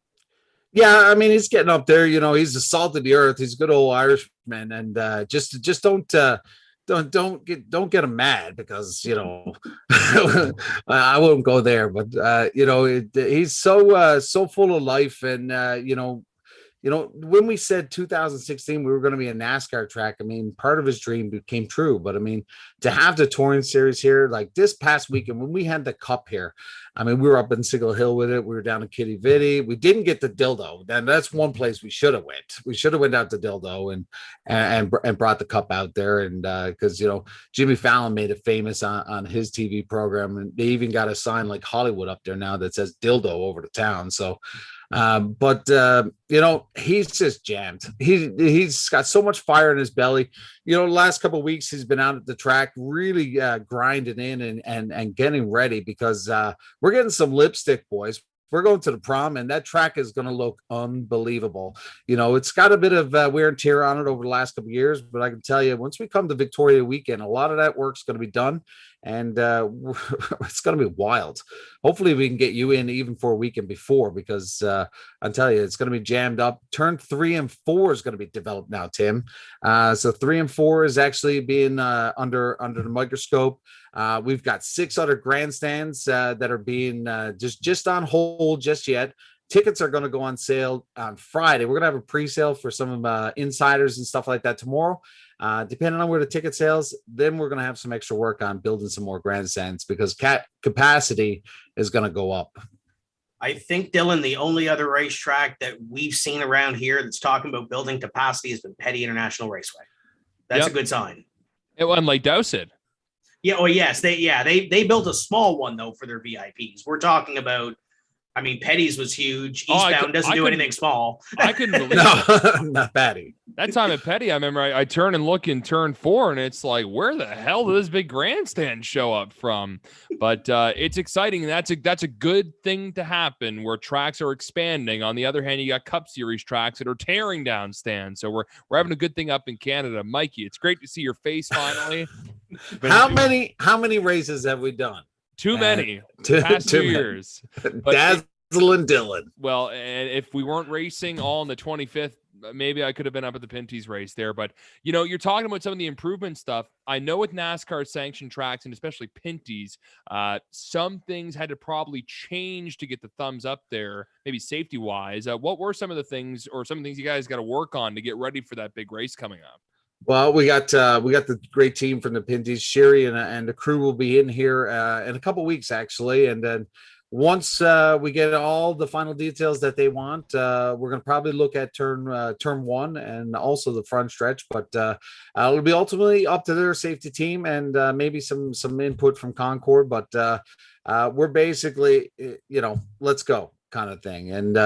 Yeah, I mean, he's getting up there. He's the salt of the earth. He's a good old Irishman, and just don't get him mad because I won't go there, but he's so full of life, and when we said 2016 we were going to be a NASCAR track, I mean, part of his dream became true. But I mean, to have the touring series here, like this past weekend when we had the Cup here, I mean, we were up in Signal Hill with it. We were down in Kitty Vitty. We didn't get the Dildo. Then that's one place we should have went. We should have went out to Dildo and brought the Cup out there. And because Jimmy Fallon made it famous on his TV program, and they even got a sign like Hollywood up there now that says Dildo over the town. So. But he's just jammed. He's got so much fire in his belly. The last couple of weeks he's been out at the track, really grinding in and getting ready because we're getting some lipstick, boys. We're going to the prom, and that track is going to look unbelievable. It's got a bit of wear and tear on it over the last couple of years, but I can tell you, once we come to Victoria weekend, a lot of that work's going to be done, and it's going to be wild. Hopefully, we can get you in even for a weekend before, because I'll tell you, it's going to be jammed up. Turn 3 and 4 is going to be developed now, Tim. So 3 and 4 is actually being under the microscope. We've got 6 other grandstands that are being just on hold just yet. Tickets are going to go on sale on Friday. We're going to have a pre-sale for some insiders and stuff like that tomorrow. Depending on where the ticket sales, then we're going to have some extra work on building some more grandstands because capacity is going to go up. I think, Dylan, the only other racetrack that we've seen around here that's talking about building capacity has been Petty International Raceway. That's a good sign. It wasn't like Dowsett. Yeah. Well, yes. They built a small one though for their VIPs. We're talking about. I mean, Petty's was huge. Eastbound doesn't do anything small. I couldn't believe no, not Petty. That time at Petty, I remember I turn and look in turn 4, and it's like, where the hell did this big grandstand show up from? But it's exciting. That's a good thing to happen where tracks are expanding. On the other hand, you got Cup Series tracks that are tearing down stands. So we're having a good thing up in Canada. Mikey, it's great to see your face finally. How many races have we done? Too many. Past 2 years. Dazzling Dylan. Well, and if we weren't racing all on the 25th, maybe I could have been up at the Pinty's race there. But, you're talking about some of the improvement stuff. I know with NASCAR sanctioned tracks and especially Pinty's, some things had to probably change to get the thumbs up there, maybe safety wise. What were some of the things you guys got to work on to get ready for that big race coming up? Well, we got the great team from the Pinty's. Sherry and the crew will be in here in a couple weeks, actually. And then once we get all the final details that they want, we're going to probably look at turn 1 and also the front stretch. But it'll be ultimately up to their safety team and maybe some input from Concord. But we're basically, let's go kind of thing. And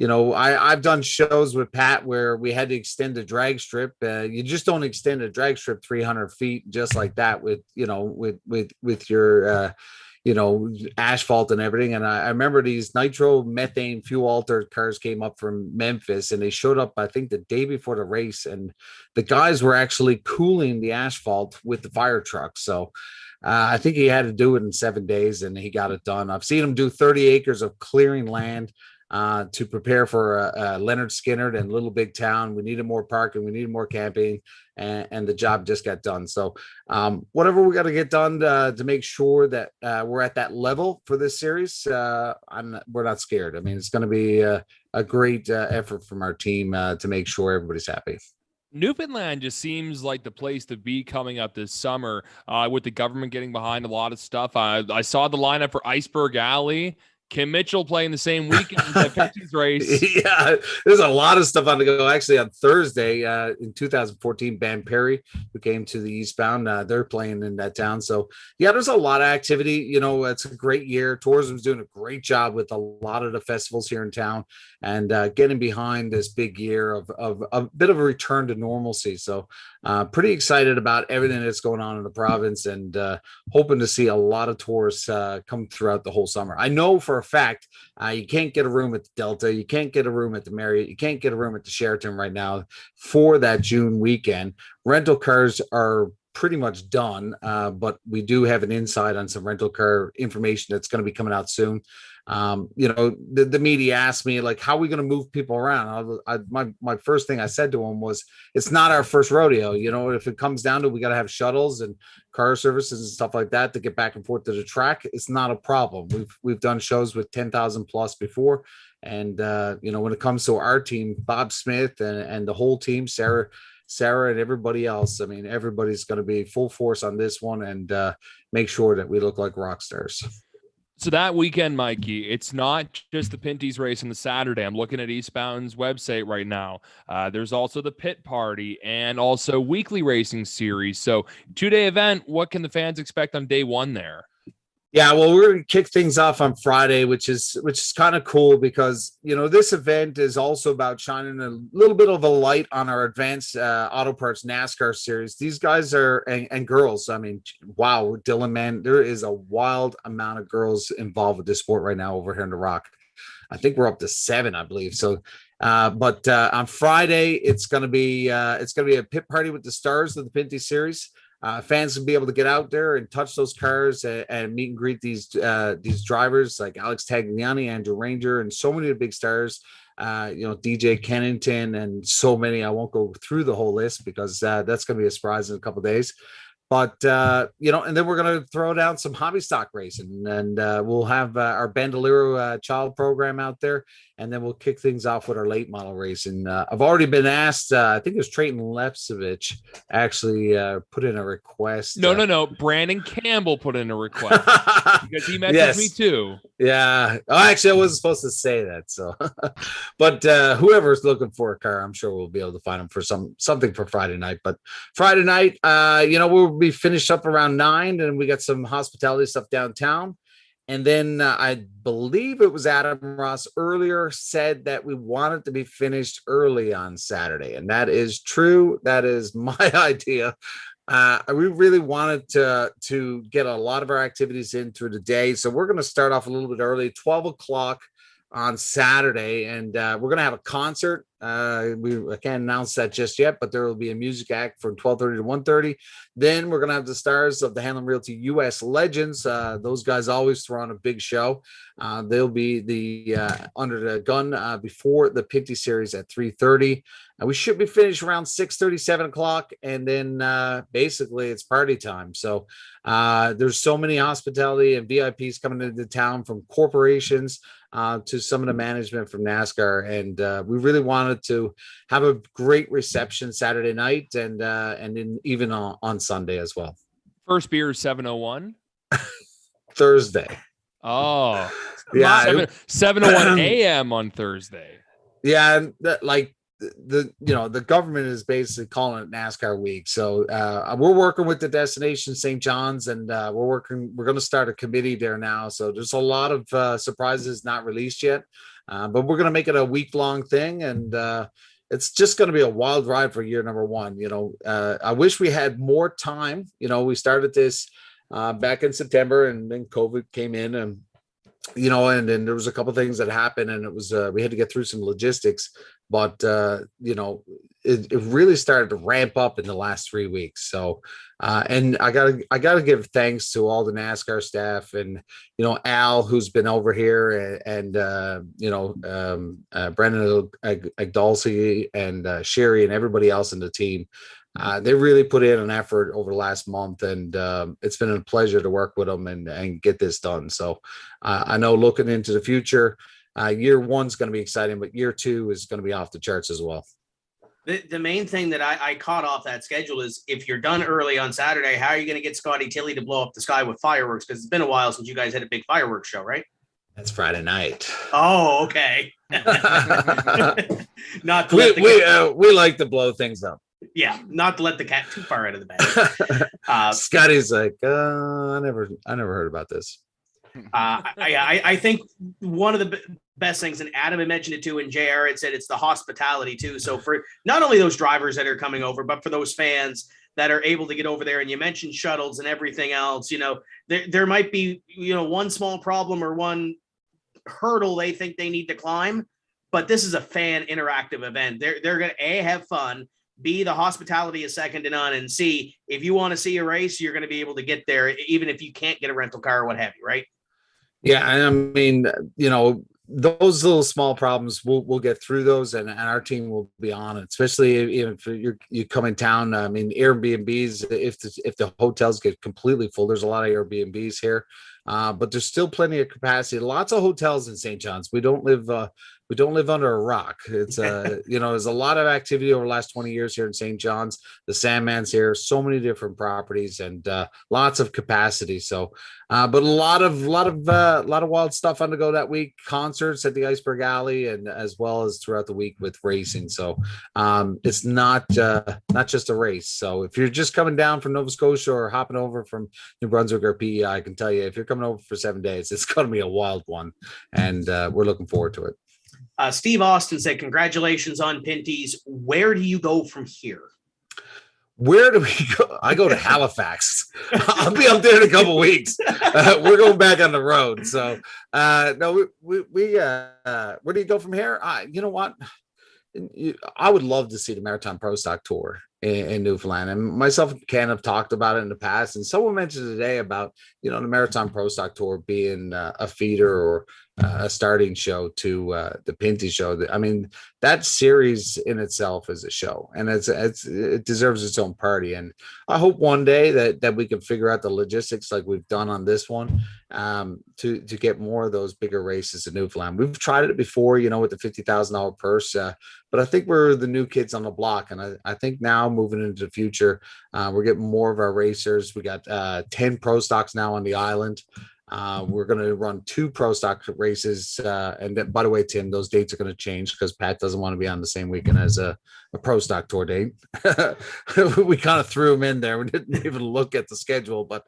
I've done shows with Pat where we had to extend a drag strip. You just don't extend a drag strip 300 feet just like that with your, asphalt and everything. And I remember these nitro methane fuel altered cars came up from Memphis and they showed up, I think, the day before the race. And the guys were actually cooling the asphalt with the fire truck. So I think he had to do it in 7 days and he got it done. I've seen him do 30 acres of clearing land to prepare for Leonard Skinner and Little Big Town. We needed more parking, we needed more camping, and the job just got done. So whatever we got to get done to make sure that we're at that level for this series, we're not scared. I mean, it's going to be a great effort from our team to make sure everybody's happy. Newfoundland just seems like the place to be coming up this summer with the government getting behind a lot of stuff. I saw the lineup for Iceberg Alley. Kim Mitchell playing the same weekend as that Pinty's race. Yeah, there's a lot of stuff on the go. Actually, on Thursday in 2014, Van Perry, who came to the Eastbound, they're playing in that town. So, yeah, there's a lot of activity. It's a great year. Tourism's doing a great job with a lot of the festivals here in town and getting behind this big year of a bit of a return to normalcy. So, pretty excited about everything that's going on in the province and hoping to see a lot of tourists come throughout the whole summer. I know for a fact you can't get a room at the Delta, you can't get a room at the Marriott, you can't get a room at the Sheraton right now for that June weekend. Rental cars are pretty much done, but we do have an insight on some rental car information that's going to be coming out soon. The media asked me, like, how are we going to move people around? My first thing I said to them was, it's not our first rodeo. If it comes down to we got to have shuttles and car services and stuff like that to get back and forth to the track, it's not a problem. We've done shows with 10,000 plus before, And when it comes to our team, Bob Smith and the whole team, Sarah and everybody else, I mean, everybody's going to be full force on this one and make sure that we look like rock stars. So that weekend, Mikey, it's not just the Pinty's race on the Saturday. I'm looking at Eastbound's website right now. There's also the pit party and also weekly racing series. So 2-day event. What can the fans expect on day one there? Yeah, well, we're going to kick things off on Friday, which is kind of cool because, this event is also about shining a little bit of a light on our advanced auto parts NASCAR series. These guys are, and girls, I mean, wow, Dylan, man, there is a wild amount of girls involved with this sport right now over here in the Rock. I think we're up to 7, I believe. So, but on Friday, it's going to be a pit party with the stars of the Pinty series. Fans will be able to get out there and touch those cars and meet and greet these drivers like Alex Tagliani, Andrew Ranger, and so many of the big stars. DJ Kennington and so many. I won't go through the whole list because that's going to be a surprise in a couple of days. But, and then we're going to throw down some hobby stock racing and we'll have our Bandolero child program out there. And then we'll kick things off with our late model racing. I've already been asked, I think it was Trayton Lepsovich actually put in a request. No. Brandon Campbell put in a request because he messaged me too. Yeah. Oh, actually, I wasn't supposed to say that. So, but whoever's looking for a car, I'm sure we'll be able to find them for something for Friday night. But Friday night, we'll be finished up around 9 and we got some hospitality stuff downtown. And then I believe it was Adam Ross earlier said that we wanted to be finished early on Saturday. And that is true. That is my idea. We really wanted to get a lot of our activities in through the day. So we're going to start off a little bit early, 12 o'clock on Saturday. And we're going to have a concert. I can't announce that just yet, but there will be a music act from 12:30 to 1:30. Then we're going to have the stars of the Hanlon Realty U.S. Legends. Those guys always throw on a big show. They'll be the under the gun before the Pinty series at 3:30. We should be finished around 6:30, 7 o'clock. And then basically it's party time. So there's so many hospitality and VIPs coming into town from corporations to some of the management from NASCAR. And we really wanted to have a great reception Saturday night and then even on Sunday as well. First beer is 7:01. Thursday. Oh, yeah. 7:01 a.m. on Thursday. Yeah. The government is basically calling it NASCAR week. So we're working with the destination St. John's and we're going to start a committee there now. So there's a lot of surprises not released yet, but we're going to make it a week-long thing. And it's just going to be a wild ride for year number 1. I wish we had more time. We started this back in September and then COVID came in and then there was a couple of things that happened and it was, we had to get through some logistics, but it really started to ramp up in the last 3 weeks. So, and I gotta give thanks to all the NASCAR staff and, Al, who's been over here and Brendan Agdalsi and Sherry and everybody else in the team. They really put in an effort over the last month, and it's been a pleasure to work with them and get this done. So I know looking into the future, year 1's going to be exciting, but year 2 is going to be off the charts as well. The main thing that I caught off that schedule is if you're done early on Saturday, how are you going to get Scotty Tilley to blow up the sky with fireworks? Because it's been a while since you guys had a big fireworks show, right? That's Friday night. Oh, okay. Not to we like to blow things up. Yeah, not to let the cat too far out of the bag. Scotty's like, I never heard about this. I think one of the best things, and Adam had mentioned it too, and JR had said it's the hospitality too. So for not only those drivers that are coming over, but for those fans that are able to get over there, and you mentioned shuttles and everything else, there might be, one small problem or one hurdle they think they need to climb, but this is a fan interactive event. They're going to have fun. B, the hospitality is second to none. And C, if you want to see a race, you're going to be able to get there, even if you can't get a rental car or what have you, right? Yeah. I mean, those little small problems, we'll get through those, and our team will be on it. Especially if you come in town. I mean, Airbnbs. If the hotels get completely full, there's a lot of Airbnbs here, but there's still plenty of capacity. Lots of hotels in St. John's. We don't live under a rock. It's there's a lot of activity over the last 20 years here in St. John's. The Sandman's here, so many different properties, and lots of capacity. So, but a lot of wild stuff on the go that week. Concerts at the Iceberg Alley, and as well as throughout the week with racing. So, it's not just a race. So, if you're just coming down from Nova Scotia or hopping over from New Brunswick or PEI, I can tell you, if you're coming over for 7 days, it's going to be a wild one, and we're looking forward to it. Steve Austin said, congratulations on Pinty's. Where do you go from here? Where do we go? I go to Halifax. I'll be up there in a couple of weeks. We're going back on the road. So, no, we where do you go from here? You know what? I would love to see the Maritime Pro Stock Tour in Newfoundland, and myself and Ken have talked about it in the past. And someone mentioned today about the Maritime Pro Stock Tour being a feeder or a starting show to the Pinty show. I mean, that series in itself is a show, and it deserves its own party. And I hope one day that we can figure out the logistics like we've done on this one, to get more of those bigger races in Newfoundland. We've tried it before, with the $50,000 purse, but I think we're the new kids on the block, and I think now moving into the future, we're getting more of our racers. We got 10 pro stocks now on the island. We're going to run 2 pro stock races. And then, by the way, Tim, those dates are going to change because Pat doesn't want to be on the same weekend as a pro stock tour date. We kind of threw him in there. We didn't even look at the schedule, but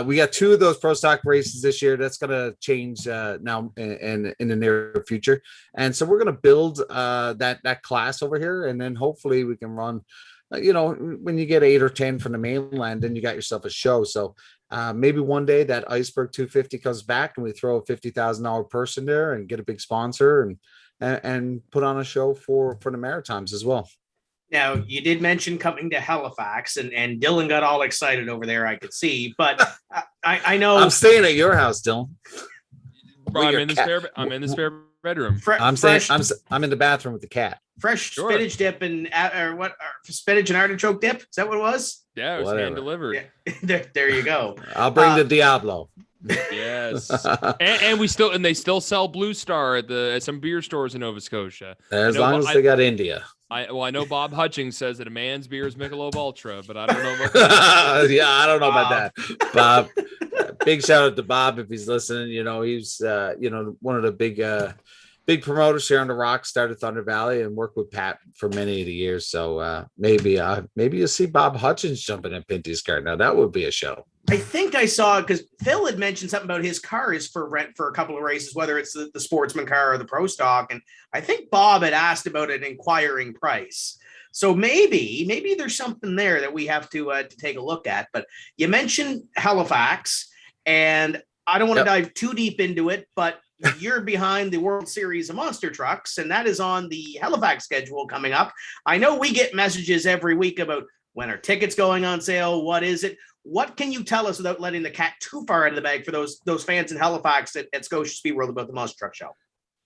we got 2 of those pro stock races this year. That's going to change now in the near future. And so we're going to build that class over here. And then hopefully we can run, when you get 8 or 10 from the mainland, then you got yourself a show. So maybe one day that Iceberg 250 comes back and we throw a $50,000 purse in there and get a big sponsor and put on a show for the Maritimes as well. Now, you did mention coming to Halifax, and Dylan got all excited over there, I could see, but I know I'm staying at your house, Dylan. Bro, I'm in the spare bedroom. I'm in the bathroom with the cat. Fresh spinach dip and spinach and artichoke dip. Is that what it was? Yeah, it was hand delivered. Yeah. There you go. I'll bring the Diablo. Yes, and they still sell Blue Star at some beer stores in Nova Scotia. As long as they got India. I know Bob Hutchings says that a man's beer is Michelob Ultra, but I don't know about that. Yeah, I don't know about that. Bob, big shout out to Bob if he's listening. He's one of the big promoters here on the Rock, started Thunder Valley and worked with Pat for many of the years. So maybe you'll see Bob Hutchins jumping in Pinty's car. Now that would be a show. I think I saw, because Phil had mentioned something about his car is for rent for a couple of races, whether it's the sportsman car or the pro stock. And I think Bob had asked about an inquiring price. So maybe there's something there that we have to take a look at. But you mentioned Halifax, and I don't want to dive too deep into it, but you're behind the World Series of Monster Trucks, and that is on the Halifax schedule coming up. I know we get messages every week about when are tickets going on sale, what is it? What can you tell us without letting the cat too far out of the bag for those fans in Halifax at Scotia Speed World about the Monster Truck Show?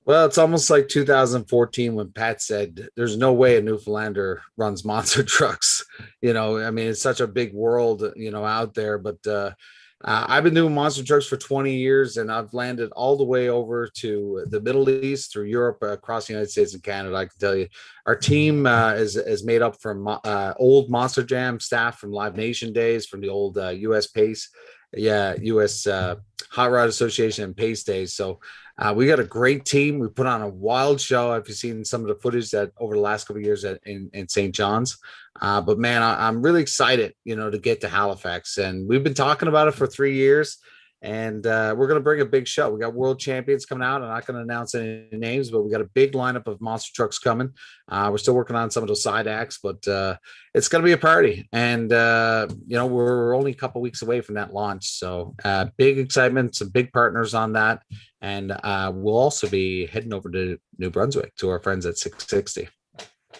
Well, it's almost like 2014 when Pat said, there's no way a Newfoundlander runs monster trucks. It's such a big world, out there, but I've been doing monster trucks for 20 years, and I've landed all the way over to the Middle East, through Europe, across the United States and Canada. I can tell you, our team is made up from old Monster Jam staff from Live Nation days, from the old U.S. Pace, U.S. Hot Rod Association and Pace days. So we got a great team. We put on a wild show. If you've seen some of the footage that over the last couple of years in St. John's, but man, I'm really excited, to get to Halifax, and we've been talking about it for 3 years, and we're going to bring a big show. We got world champions coming out. I'm not going to announce any names, but we got a big lineup of monster trucks coming. We're still working on some of those side acts, but it's going to be a party, and we're only a couple weeks away from that launch. So big excitement, some big partners on that. And we'll also be heading over to New Brunswick to our friends at 660.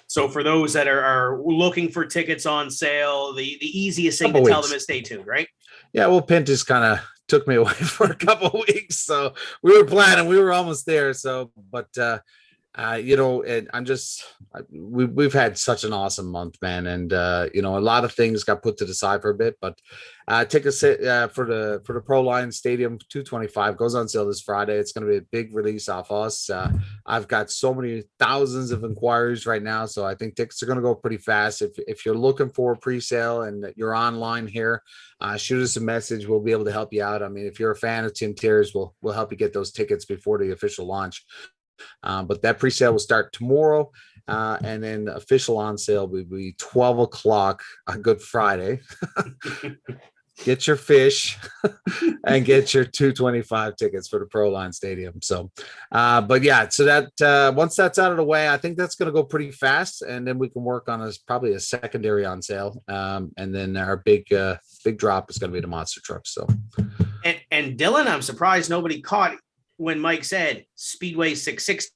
So for those that are looking for tickets on sale, the easiest thing to tell them is stay tuned, right? Yeah, well, Pinty's kind of took me away for a couple of weeks, so we were planning, we were almost there. So, but and I'm just we've had such an awesome month, man, and a lot of things got put to the side for a bit, but tickets for the Pro Line Stadium 225 goes on sale this Friday. It's going to be a big release off us. I've got so many thousands of inquiries right now, so I think tickets are going to go pretty fast. If you're looking for a pre-sale and you're online here, shoot us a message. We'll be able to help you out. I mean, if you're a fan of Tim Terry's, we'll help you get those tickets before the official launch. But that pre-sale will start tomorrow, and then official on sale will be 12 o'clock on Good Friday. Get your fish and get your 225 tickets for the Pro Line Stadium. So, but yeah, so that once that's out of the way, I think that's going to go pretty fast, and then we can work on probably a secondary on sale, and then our big drop is going to be the monster truck. So, and Dylan, I'm surprised nobody caught when Mike said Speedway 660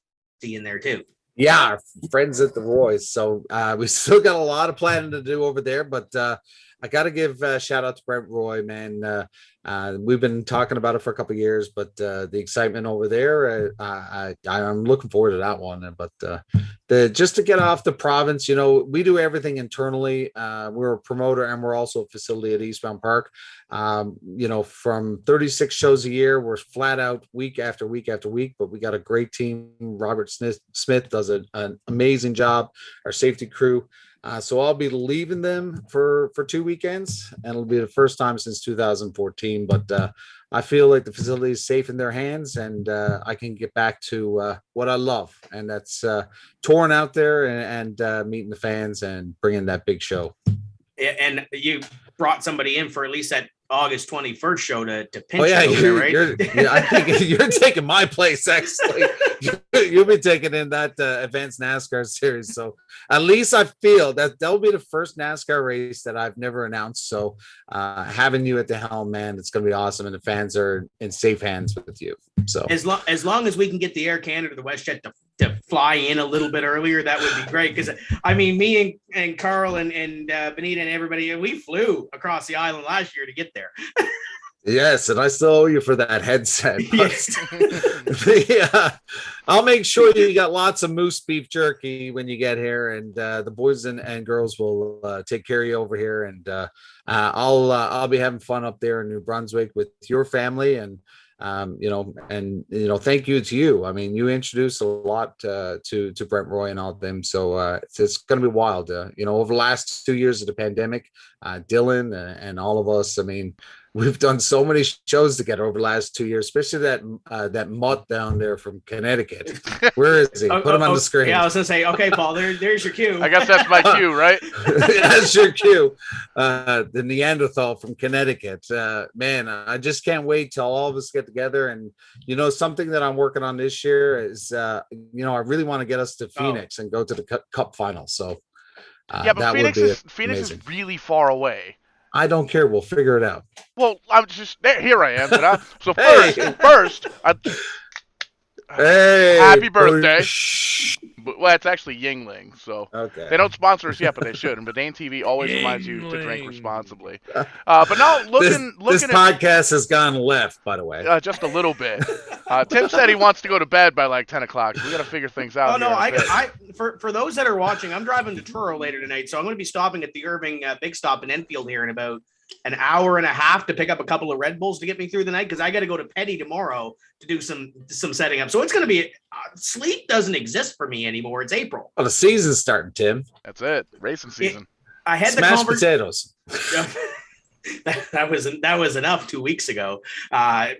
in there too. Yeah, our friends at the Roy's. So we still got a lot of planning to do over there, but I got to give a shout out to Brent Roy, man. We've been talking about it for a couple of years, but the excitement over there, I'm looking forward to that one. But just to get off the province, we do everything internally. We're a promoter and we're also a facility at Eastbound Park. From 36 shows a year, we're flat out week after week after week, but we got a great team. Robert Smith does an amazing job. Our safety crew. So I'll be leaving them for 2 weekends, and it'll be the first time since 2014. But I feel like the facility is safe in their hands, and I can get back to what I love, and that's touring out there and meeting the fans and bringing that big show. And you brought somebody in for at least that August 21st show to pinch. Oh yeah, right? I think you're taking my place. Actually, you'll be taking in that advanced NASCAR series. So at least I feel that'll be the first NASCAR race that I've never announced. So having you at the helm, man, it's going to be awesome, and the fans are in safe hands with you. So as long as we can get the Air Canada, the WestJet to fly in a little bit earlier, that would be great. Because I mean, me and Carl and Benita and everybody, we flew across the island last year to get there. Yes, and I still owe you for that headset. Yes. I'll make sure you got lots of moose beef jerky when you get here, and the boys and girls will take care of you over here. And I'll be having fun up there in New Brunswick with your family, and thank you to you. I mean, you introduced a lot to Brent Roy and all of them. So it's going to be wild. Over the last 2 years of the pandemic, Dylan and all of us, I mean, we've done so many shows together over the last 2 years, especially that mutt down there from Connecticut. Where is he? Put him on the screen. Yeah, I was going to say, okay, Paul, there's your cue. I guess that's my cue, right? That's your cue. The Neanderthal from Connecticut. Man, I just can't wait till all of us get together. And, something that I'm working on this year is, I really want to get us to Phoenix and go to the Cup final. So, yeah, but Phoenix is really far away. I don't care. We'll figure it out. Well, I'm just there. Here I am. So first, hey, happy birthday. Well, it's actually Yingling, so okay. They don't sponsor us yet, but they should. And Bedane TV always reminds you to drink responsibly. But now looking this podcast has gone left, by the way. Just a little bit. Tim said he wants to go to bed by like 10 o'clock. So we got to figure things out. Oh no, for those that are watching, I'm driving to Truro later tonight, so I'm going to be stopping at the Irving Big Stop in Enfield here in about an hour and a half to pick up a couple of Red Bulls to get me through the night, because I got to go to Petty tomorrow to do some setting up. So it's going to be sleep doesn't exist for me anymore. It's April. Well, the season's starting, Tim. That's it. Racing season. I had Smashed potatoes. that was enough 2 weeks ago. I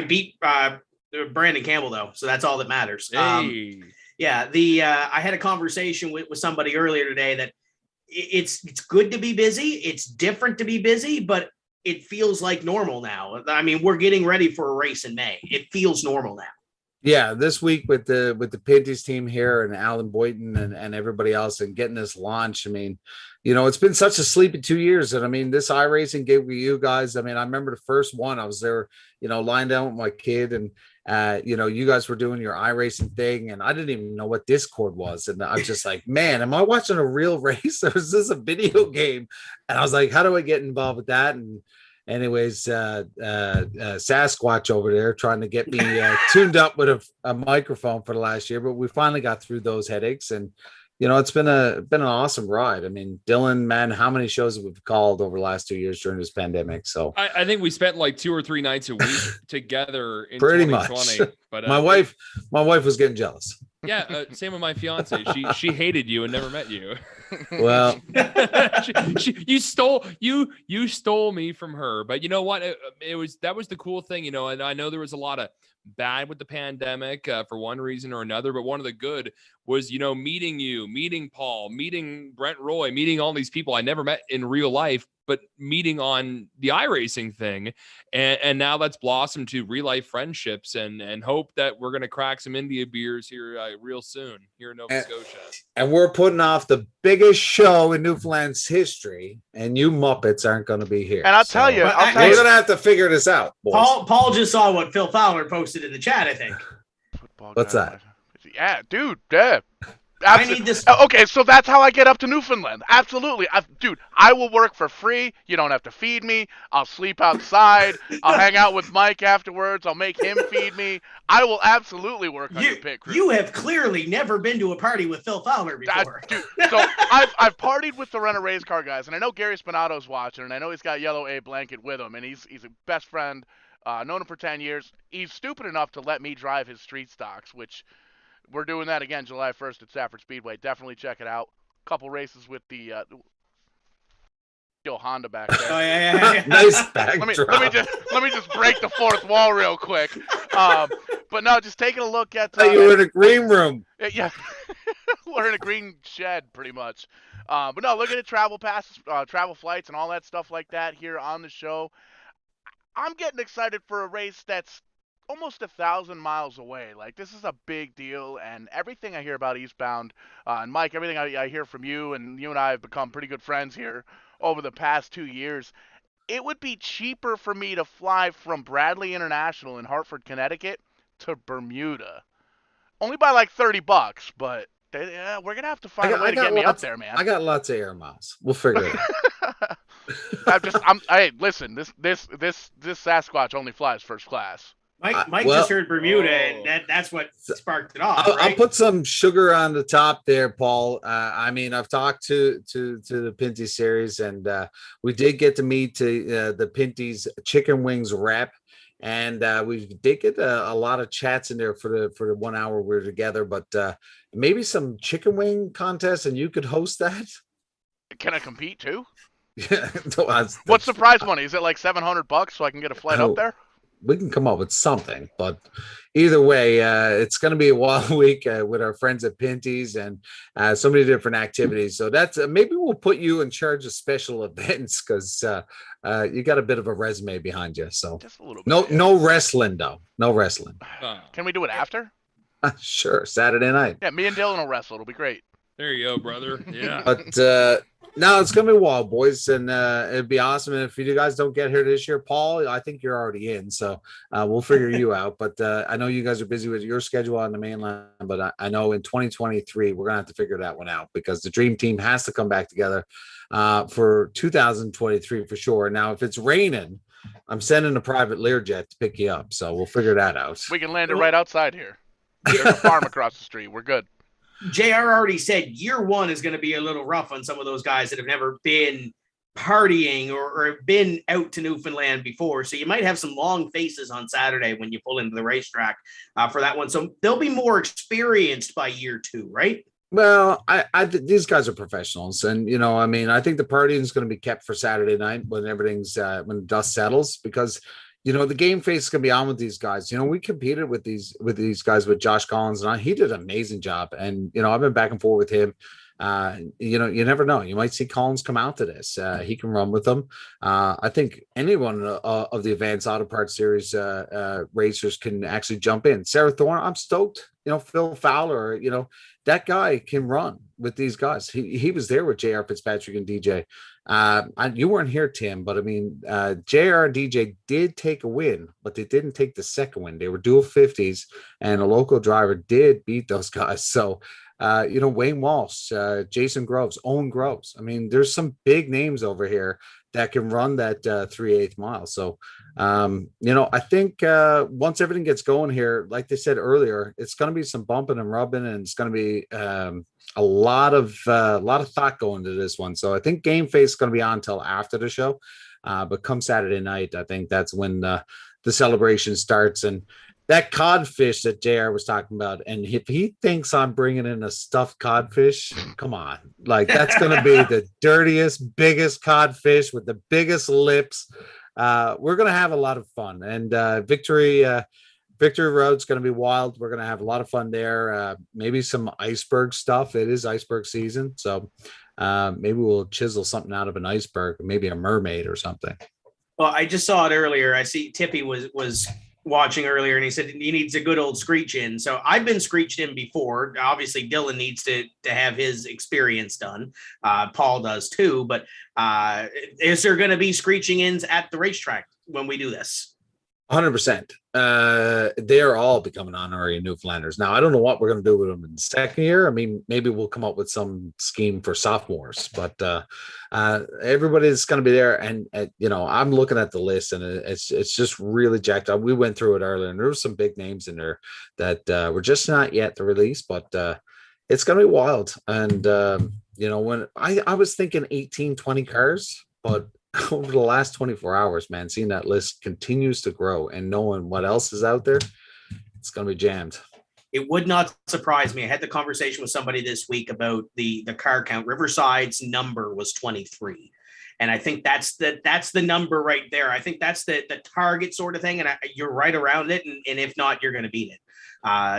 beat Brandon Campbell though, so that's all that matters. Hey. I had a conversation with somebody earlier today that it's good to be busy. It's different to be busy, but it feels like normal now. I mean, we're getting ready for a race in May. It feels normal now. Yeah, this week with the Pinty's team here and Alan Boynton and everybody else and getting this launch. I mean, it's been such a sleepy 2 years. And I mean, this iRacing gig with you guys, I mean, I remember the first one, I was there, lying down with my kid, and you guys were doing your iRacing thing, and I didn't even know what Discord was. And I was just like, man, am I watching a real race or is this a video game? And I was like, how do I get involved with that? And anyways, Sasquatch over there trying to get me tuned up with a microphone for the last year, but we finally got through those headaches, and it's been an awesome ride. I mean, Dylan, man, how many shows have we called over the last 2 years during this pandemic? So I think we spent like 2 or 3 nights a week together in pretty 2020. much. But my wife was getting jealous. Yeah, same with my fiance. She hated you and never met you. Well, you stole me from her. But you know what? That was the cool thing, and I know there was a lot of bad with the pandemic for one reason or another, but one of the good was, meeting you, meeting Paul, meeting Brent Roy, meeting all these people I never met in real life, but meeting on the iRacing thing. And now that's blossomed to real life friendships and hope that we're going to crack some India beers here real soon here in Nova Scotia. And we're putting off the biggest show in Newfoundland's history, and you Muppets aren't going to be here. And I'll tell you, we're going to have to figure this out, boys. Paul just saw what Phil Fowler posted in the chat, I think. What's that? Yeah, dude. Yeah. I need this. Okay, so that's how I get up to Newfoundland. Absolutely. Dude, I will work for free. You don't have to feed me. I'll sleep outside. I'll hang out with Mike afterwards. I'll make him feed me. I will absolutely work on your pit crew. You have clearly never been to a party with Phil Fowler before. Dude, so I've partied with the Rent a Race Car guys, and I know Gary Spinato's watching, and I know he's got Yellow A Blanket with him, and he's a best friend. Known him for 10 years. He's stupid enough to let me drive his street stocks, which we're doing that again July 1st at Stafford Speedway. Definitely check it out. Couple races with the Honda back there. Oh yeah. Nice backdrop. Let me just break the fourth wall real quick. But no, just taking a look at. You were in a green room. Yeah, we're in a green shed pretty much. But no, looking at travel passes, travel flights, and all that stuff like that here on the show. I'm getting excited for a race that's almost 1,000 miles away. Like, this is a big deal, and everything I hear about Eastbound, and Mike, everything I hear from you, and you and I have become pretty good friends here over the past 2 years. It would be cheaper for me to fly from Bradley International in Hartford, Connecticut to Bermuda. Only by like $30, but we're going to have to find a way to get me up there, man. I got lots of air miles. We'll figure it out. Hey, listen, this Sasquatch only flies first class. Mike just heard Bermuda, and that's what sparked it off. I'll put some sugar on the top there, Paul. I mean, I've talked to the Pinty series, and we did get to meet the Pinty's chicken wings rep, and we did get a lot of chats in there for the 1 hour we were together. But maybe some chicken wing contest, and you could host that. Can I compete too? Yeah. What's the prize money? Is it like $700 so I can get a flight up there? We can come up with something, but either way, it's going to be a wild week with our friends at Pinty's and so many different activities. So that's maybe we'll put you in charge of special events because you got a bit of a resume behind you. So just a little bit. No wrestling though. No wrestling. Can we do it after? Sure, Saturday night. Yeah, me and Dylan will wrestle. It'll be great. There you go, brother. Yeah. But no, it's gonna be wild, boys, and it'd be awesome. And if you guys don't get here this year, Paul, I think you're already in, so we'll figure you out. But I know you guys are busy with your schedule on the mainland, but I know in 2023 we're gonna have to figure that one out because the dream team has to come back together for 2023 for sure. Now, if it's raining, I'm sending a private Learjet to pick you up, so we'll figure that out. We can land it right outside here. There's a farm across the street. We're good. JR already said year one is going to be a little rough on some of those guys that have never been partying or been out to Newfoundland before. So you might have some long faces on Saturday when you pull into the racetrack for that one. So they'll be more experienced by year two, right? Well, these guys are professionals, and I mean, I think the partying is going to be kept for Saturday night when everything's when dust settles because. The game face is going to be on with these guys. We competed with these guys with Josh Collins, and he did an amazing job. And, I've been back and forth with him. You never know. You might see Collins come out to this. He can run with them. I think anyone of the Advanced Auto Parts Series racers can actually jump in. Sarah Thorne, I'm stoked. Phil Fowler, that guy can run with these guys. He was there with JR Fitzpatrick and DJ. You weren't here, Tim, but I mean, JR and DJ did take a win, but they didn't take the second win. They were dual 50s, and a local driver did beat those guys. So, Wayne Walsh, Jason Groves, Owen Groves. I mean, there's some big names over here that can run that 3/8 mile. So, I think once everything gets going here, like they said earlier, it's going to be some bumping and rubbing, and it's going to be a lot of thought going to this one. So I think game face is going to be on until after the show. But come Saturday night, I think that's when the celebration starts. And that codfish that JR was talking about, and if he thinks I'm bringing in a stuffed codfish, come on. Like, that's going to be the dirtiest, biggest codfish with the biggest lips. We're going to have a lot of fun. And Victory Road's going to be wild. We're going to have a lot of fun there. Maybe some iceberg stuff. It is iceberg season. So maybe we'll chisel something out of an iceberg, maybe a mermaid or something. Well, I just saw it earlier. I see Tippy was watching earlier, and he said he needs a good old screech in. So I've been screeched in before. Obviously, Dylan needs to have his experience done. Paul does too. But is there going to be screeching ins at the racetrack when we do this? 100%. They are all becoming honorary Newfoundlanders. Now, I don't know what we're going to do with them in the second year. I mean, maybe we'll come up with some scheme for sophomores, but everybody's going to be there. And, I'm looking at the list, and it's just really jacked up. We went through it earlier, and there were some big names in there that were just not yet the release, but it's going to be wild. And, when I was thinking 18, 20 cars, but over the last 24 hours, man, seeing that list continues to grow and knowing what else is out there, it's going to be jammed. It would not surprise me. I had the conversation with somebody this week about the car count. Riverside's number was 23. And I think that's the number right there. I think that's the target sort of thing. And you're right around it. And if not, you're going to beat it.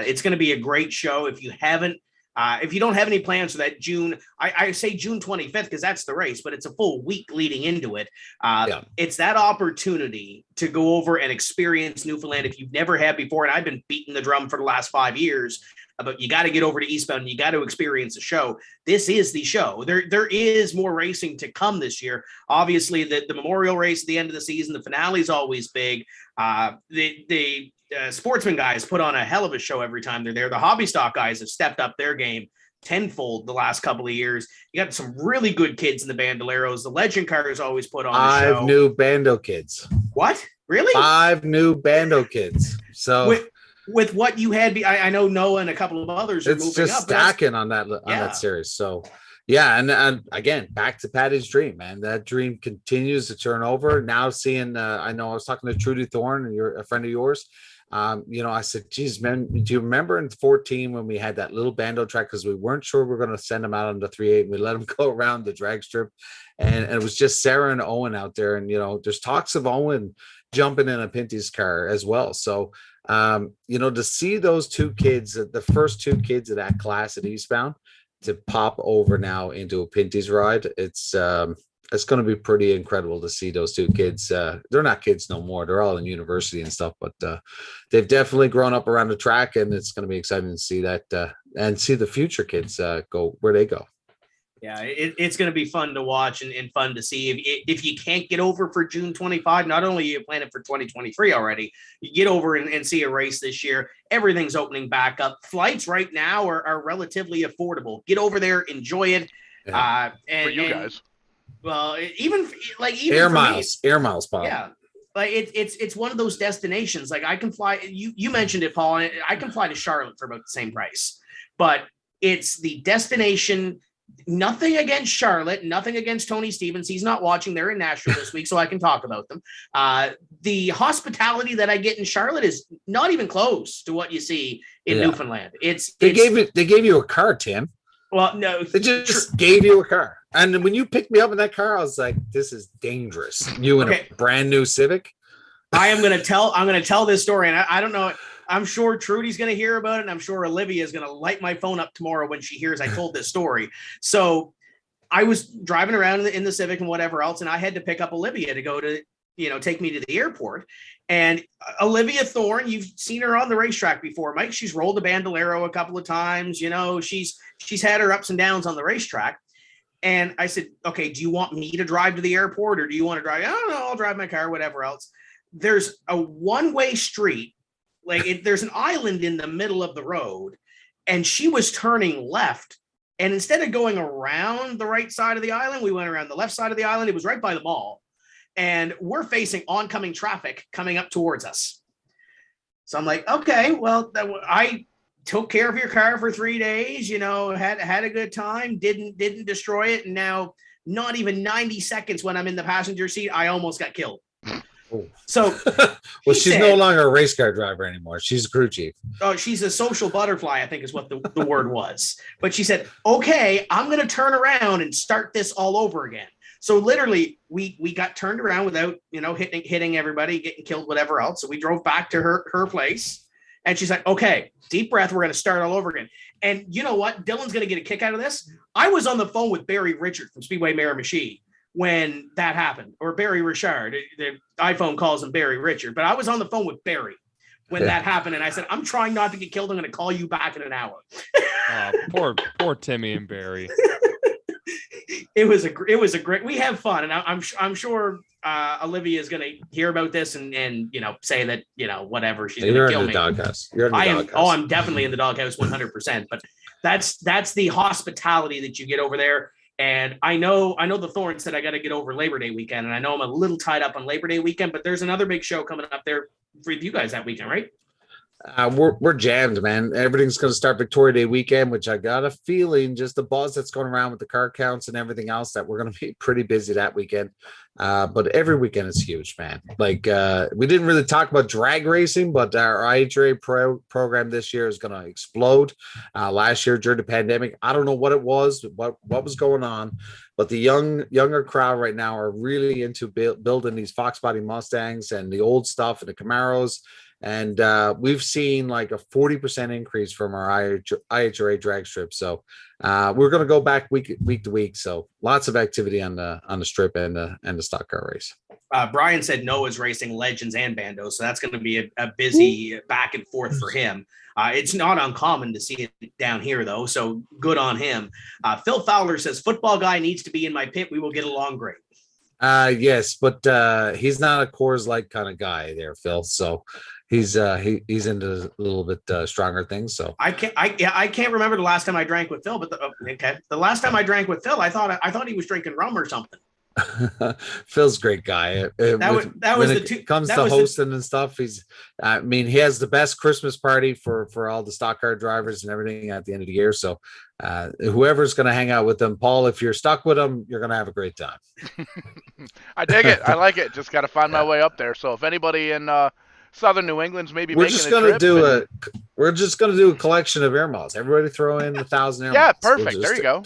It's going to be a great show. If you don't have any plans for that June, I say June 25th because that's the race, but it's a full week leading into it. It's that opportunity to go over and experience Newfoundland if you've never had before. And I've been beating the drum for the last 5 years about you got to get over to Eastbound and you got to experience the show. This is the show. There is more racing to come this year. Obviously, the Memorial race at the end of the season, the finale is always big. The sportsman guys put on a hell of a show every time they're there. The hobby stock guys have stepped up their game tenfold the last couple of years. You got some really good kids in the Bandoleros. The legend cars always put on the show. 5 new Bando kids. What? Really? 5 new Bando kids. So with what you had, I know Noah and a couple of others are moving up. It's just stacking on that series. So yeah, and again, back to Patty's dream, man. That dream continues to turn over. Now seeing, I know I was talking to Trudy Thorne, and you're a friend of yours. I said, geez, man, do you remember in 2014 when we had that little Bando track? Because we weren't sure we were going to send them out on the 3/8, and we let them go around the drag strip. And it was just Sarah and Owen out there. And, there's talks of Owen jumping in a Pinty's car as well. So, to see those two kids, the first 2 kids of that class at Eastbound, to pop over now into a Pinty's ride, it's going to be pretty incredible to see those 2 kids. They're not kids no more. They're all in university and stuff, but they've definitely grown up around the track, and it's going to be exciting to see that and see the future kids go where they go. Yeah, it's going to be fun to watch and fun to see. If you can't get over for June 25, not only are you planning for 2023 already, you get over and see a race this year. Everything's opening back up. Flights right now are relatively affordable. Get over there, enjoy it. Yeah. For you guys. Well, even air miles, Paul. Yeah, like it's one of those destinations. Like I can fly. You mentioned it, Paul. And I can fly to Charlotte for about the same price, but it's the destination. Nothing against Charlotte, nothing against Tony Stevens. He's not watching. They're in Nashville this week, so I can talk about them. The hospitality that I get in Charlotte is not even close to what you see in Newfoundland. They gave you a car, Tim. Well, no, they just gave you a car. And when you picked me up in that car, I was like, this is dangerous. You in a brand new Civic. I'm going to tell this story. And I don't know. I'm sure Trudy's going to hear about it. And I'm sure Olivia is going to light my phone up tomorrow when she hears I told this story. So I was driving around in the Civic and whatever else. And I had to pick up Olivia to go to, take me to the airport. And Olivia Thorne, you've seen her on the racetrack before, Mike. She's rolled a Bandolero a couple of times. She's had her ups and downs on the racetrack. And I said, okay, do you want me to drive to the airport or do you want to drive? I don't know. I'll drive my car, whatever else. There's a one-way street. There's an island in the middle of the road, and she was turning left. And instead of going around the right side of the island, we went around the left side of the island. It was right by the mall. and we're facing oncoming traffic coming up towards us. So I'm like, okay, well, I took care of your car for 3 days, had a good time, didn't destroy it. And now not even 90 seconds when I'm in the passenger seat, I almost got killed. Oh. So well, she's no longer a race car driver anymore. She's a crew chief. Oh, she's a social butterfly, I think is what the word was. But she said, okay, I'm going to turn around and start this all over again. So literally we got turned around without, hitting everybody, getting killed, whatever else. So we drove back to her place and she's like, okay, deep breath. We're going to start all over again. And you know what? Dylan's going to get a kick out of this. I was on the phone with Barry Richard from Speedway Miramichi when that happened, or Barry Richard. The iPhone calls him Barry Richard, but I was on the phone with Barry when that happened. And I said, I'm trying not to get killed. I'm going to call you back in an hour. Poor Timmy and Barry. It was a great, we have fun. And I'm sure Olivia is going to hear about this and say that, whatever, she's going to kill me. You're in the doghouse. I'm definitely in the doghouse 100%, but that's the hospitality that you get over there. And I know the Thorn said I got to get over Labor Day weekend, and I know I'm a little tied up on Labor Day weekend, but there's another big show coming up there for you guys that weekend, right? We're jammed, man. Everything's going to start Victoria Day weekend, which I got a feeling, just the buzz that's going around with the car counts and everything else, that we're going to be pretty busy that weekend. But every weekend is huge, man. Like we didn't really talk about drag racing, but our IHRA program this year is going to explode. Last year during the pandemic, I don't know what it was, what was going on, but the younger crowd right now are really into building these Fox body Mustangs and the old stuff and the Camaros. And we've seen like a 40% increase from our IHRA drag strip. So we're going to go back week to week. So lots of activity on the strip and the stock car race. Brian said Noah's racing Legends and Bandos, so that's going to be a busy back and forth for him. It's not uncommon to see it down here, though, so good on him. Phil Fowler says, football guy needs to be in my pit. We will get along great. Yes, but he's not a Coors Light kind of guy there, Phil. So he's into a little bit stronger things. So I can't remember the last time I drank with Phil, but the last time I drank with Phil, I thought he was drinking rum or something. Phil's a great guy. When it comes to hosting and stuff, he has the best Christmas party for all the stock car drivers and everything at the end of the year. So whoever's going to hang out with them, Paul, if you're stuck with them, you're going to have a great time. I dig it. I like it. Just got to find my way up there. So if anybody in Southern New England's maybe we're making just a going to trip, we're just going to do a collection of air miles. Everybody throw in 1,000 air miles. Yeah, perfect. There you go.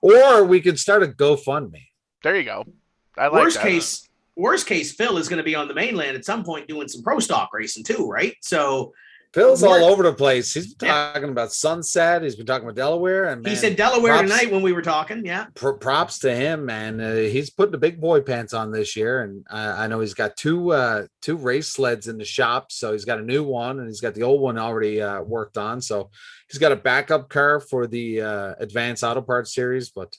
Or we could start a GoFundMe. There you go. I like Worst case, Phil is going to be on the mainland at some point doing some pro stock racing too, right? So Phil's all over the place. He's been talking about Sunset. He's been talking about Delaware, and man, he said Delaware tonight when we were talking. Yeah, props to him, man. He's putting the big boy pants on this year, and I know he's got two race sleds in the shop. So he's got a new one, and he's got the old one already worked on. So he's got a backup car for the Advanced Auto Parts Series, but.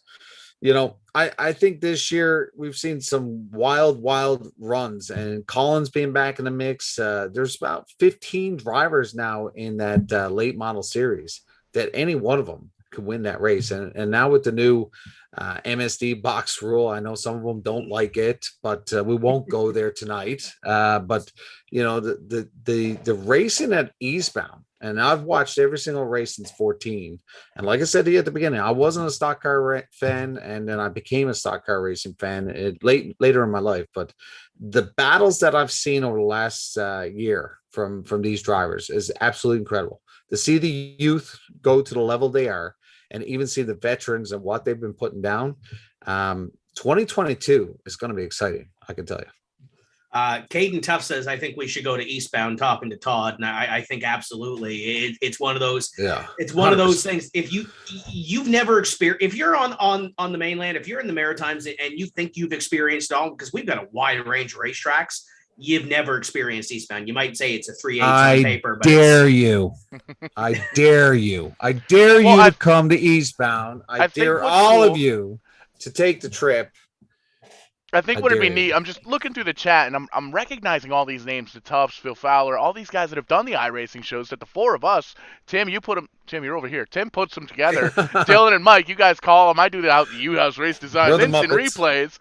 I think this year we've seen some wild runs, and Collins being back in the mix. There's about 15 drivers now in that late model series that any one of them could win that race. And now with the new MSD box rule, I know some of them don't like it, but we won't go there tonight. But the racing at Eastbound. And I've watched every single race since 14. And like I said to you at the beginning, I wasn't a stock car fan, and then I became a stock car racing fan later in my life. But the battles that I've seen over the last year from these drivers is absolutely incredible. To see the youth go to the level they are, and even see the veterans and what they've been putting down, 2022 is going to be exciting, I can tell you. Caden Tuff says, I think we should go to Eastbound talking to Todd. And I think absolutely. It's one of those. Yeah. It's one 100%. Of those things. If you've never experienced, if you're on the mainland, if you're in the Maritimes and you think you've experienced all, because we've got a wide range of racetracks, you've never experienced Eastbound. You might say it's a 3/8 on paper. But dare you. I dare you. I dare you to come to Eastbound. I dare all of you to take the trip. I think what it'd be neat, I'm just looking through the chat, and I'm recognizing all these names, the Tufts, Phil Fowler, all these guys that have done the iRacing shows, that the four of us, Tim, you're over here. Tim puts them together. Dylan and Mike, you guys call them. I do the U-House race design, instant replays.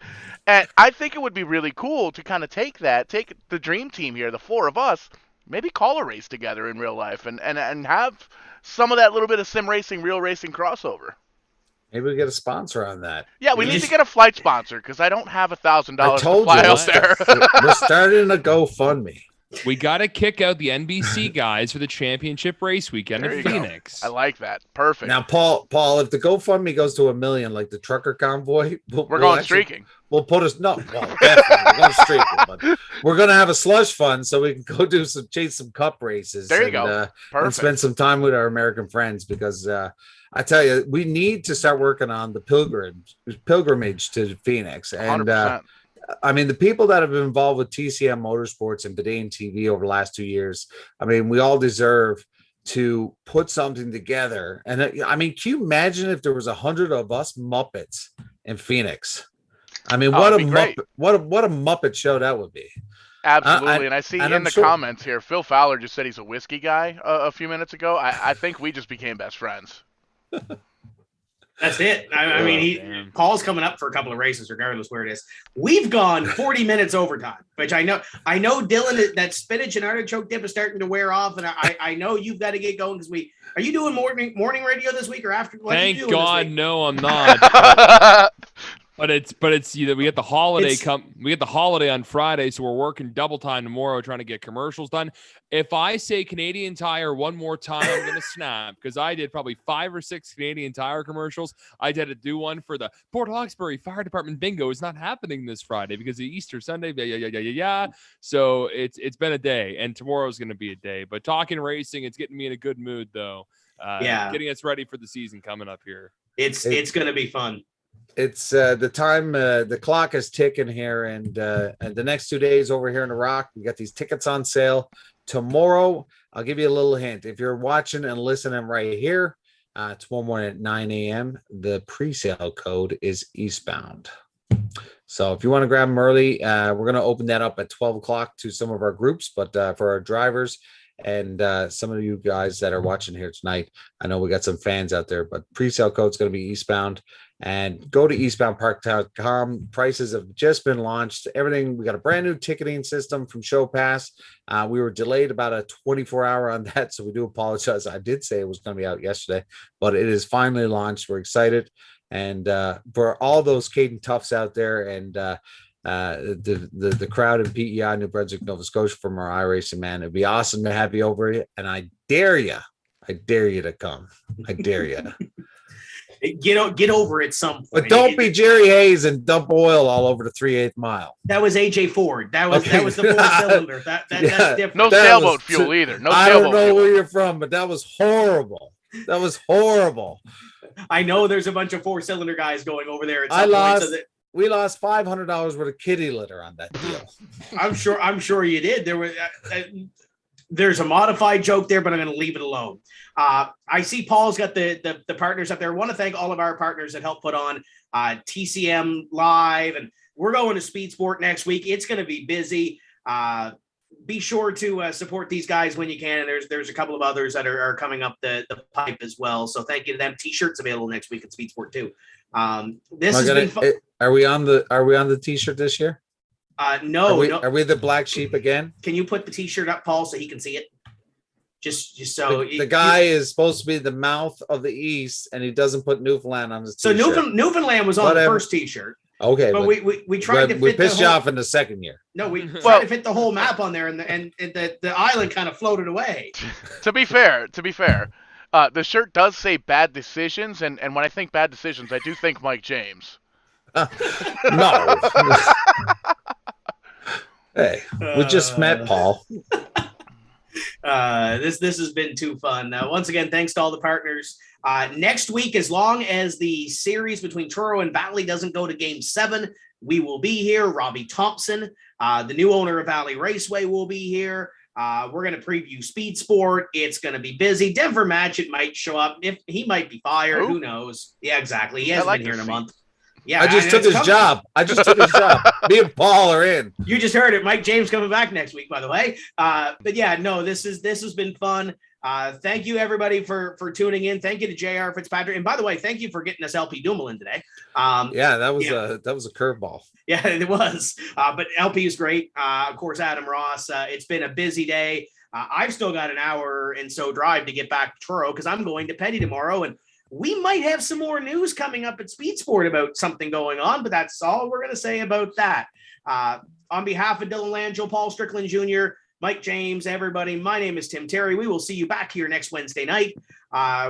And I think it would be really cool to kind of take the dream team here, the 4 of us, maybe call a race together in real life and have some of that little bit of sim racing, real racing crossover. Maybe we get a sponsor on that. Yeah, we need to get a flight sponsor because I don't have $1,000 to fly out there. We're starting a GoFundMe. We got to kick out the NBC guys for the championship race weekend in Phoenix. I like that. Perfect. Now, Paul, if the GoFundMe goes to 1 million, like the trucker convoy, we're going streaking. We'll put us definitely we're going streaking, but we're going to have a slush fund so we can go chase some cup races. There you go. Perfect. And spend some time with our American friends because I tell you, we need to start working on the pilgrimage to Phoenix. And 100%. I mean, the people that have been involved with TCM Motorsports and Bedane TV over the last 2 years, I mean, we all deserve to put something together. And I mean, can you imagine if there was 100 of us Muppets in Phoenix? I mean, what a Muppet show that would be. Absolutely. And I see in the comments here, Phil Fowler just said he's a whiskey guy a few minutes ago. I think we just became best friends. That's it. I mean, Paul's coming up for a couple of races, regardless where it is. We've gone 40 minutes overtime, which I know, Dylan, that spinach and artichoke dip is starting to wear off, and I know you've got to get going because are you doing morning radio this week or after? Thank God, no, I'm not. But it's we get the holiday we get the holiday on Friday, so we're working double time tomorrow trying to get commercials done. If I say Canadian Tire one more time, I'm gonna snap because I did probably 5 or 6 Canadian Tire commercials. I had to do one for the Port Hawkesbury Fire Department bingo. It's not happening this Friday because of Easter Sunday. Yeah. So it's been a day, and tomorrow's gonna be a day. But talking racing, it's getting me in a good mood though. Getting us ready for the season coming up here. It's gonna be fun. It's the time, the clock is ticking here, and the next 2 days over here in the Rock, we got these tickets on sale. Tomorrow, I'll give you a little hint. If you're watching and listening right here, tomorrow morning at 9 a.m., the pre-sale code is Eastbound. So if you want to grab them early, we're going to open that up at 12 o'clock to some of our groups, but for our drivers and some of you guys that are watching here tonight, I know we got some fans out there, but pre-sale code is going to be Eastbound. And go to eastboundpark.com. Prices have just been launched. Everything. We got a brand new ticketing system from Show Pass. We were delayed about a 24-hour on that, so we do apologize. I did say it was going to be out yesterday, but it is finally launched. We're excited. And for all those Caden Toughs out there and the crowd in PEI, New Brunswick, Nova Scotia from our iRacing, man, it'd be awesome to have you over here. And I dare you to come. I dare you. Get over it some point. But don't be Jerry Hayes and dump oil all over the 3/8 mile. That was AJ Ford. That was the 4-cylinder. That's different. No sailboat fuel either. No I sailboat don't know fuel. where you're from, but that was horrible. That was horrible. I know there's a bunch of 4-cylinder guys going over there. We lost $500 worth of kitty litter on that deal. I'm sure you did. There's a modified joke there, but I'm going to leave it alone. I see Paul's got the partners up there. I want to thank all of our partners that helped put on TCM Live, and we're going to Speed Sport next week. It's going to be busy. Be sure to support these guys when you can. And there's a couple of others that are coming up the pipe as well. So thank you to them. T-shirts available next week at Speed Sport too. This has been fun. Are we on the T-shirt this year? No. Are we the black sheep again? Can you put the T-shirt up, Paul, so he can see it? Just so the guy is supposed to be the mouth of the East, and he doesn't put Newfoundland on his T-shirt. So Newfoundland was on the first T-shirt. Okay, but we tried to fit. We pissed you off in the second year. No, we tried to fit the whole map on there, and the island kind of floated away. To be fair, the shirt does say bad decisions, and when I think bad decisions, I do think Mike James. No. Hey, we just met, Paul. This has been too fun. Once again, thanks to all the partners. Next week, as long as the series between Truro and Valley doesn't go to Game 7, we will be here. Robbie Thompson, the new owner of Valley Raceway, will be here. We're going to preview Speed Sport. It's going to be busy. Denver Matchett might show up. If he might be fired, who knows? Yeah, exactly. He hasn't been here in a month. Yeah, I just took his job. Me and Paul are in. You just heard it. Mike James coming back next week, by the way. But yeah, no, this has been fun. Thank you, everybody, for tuning in. Thank you to JR Fitzpatrick. And by the way, thank you for getting us LP Dumoulin today. That was a curveball. Yeah, it was. But LP is great. Of course, Adam Ross. It's been a busy day. I've still got an hour and so drive to get back to Truro because I'm going to Pinty tomorrow. And we might have some more news coming up at Speed Sport about something going on, but that's all we're going to say about that. On behalf of Dylan Langell, Paul Strickland Jr., Mike James, everybody, my name is Tim Terry. We will see you back here next Wednesday night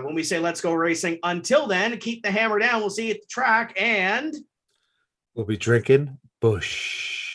when we say let's go racing. Until then, keep the hammer down. We'll see you at the track, and we'll be drinking Bush.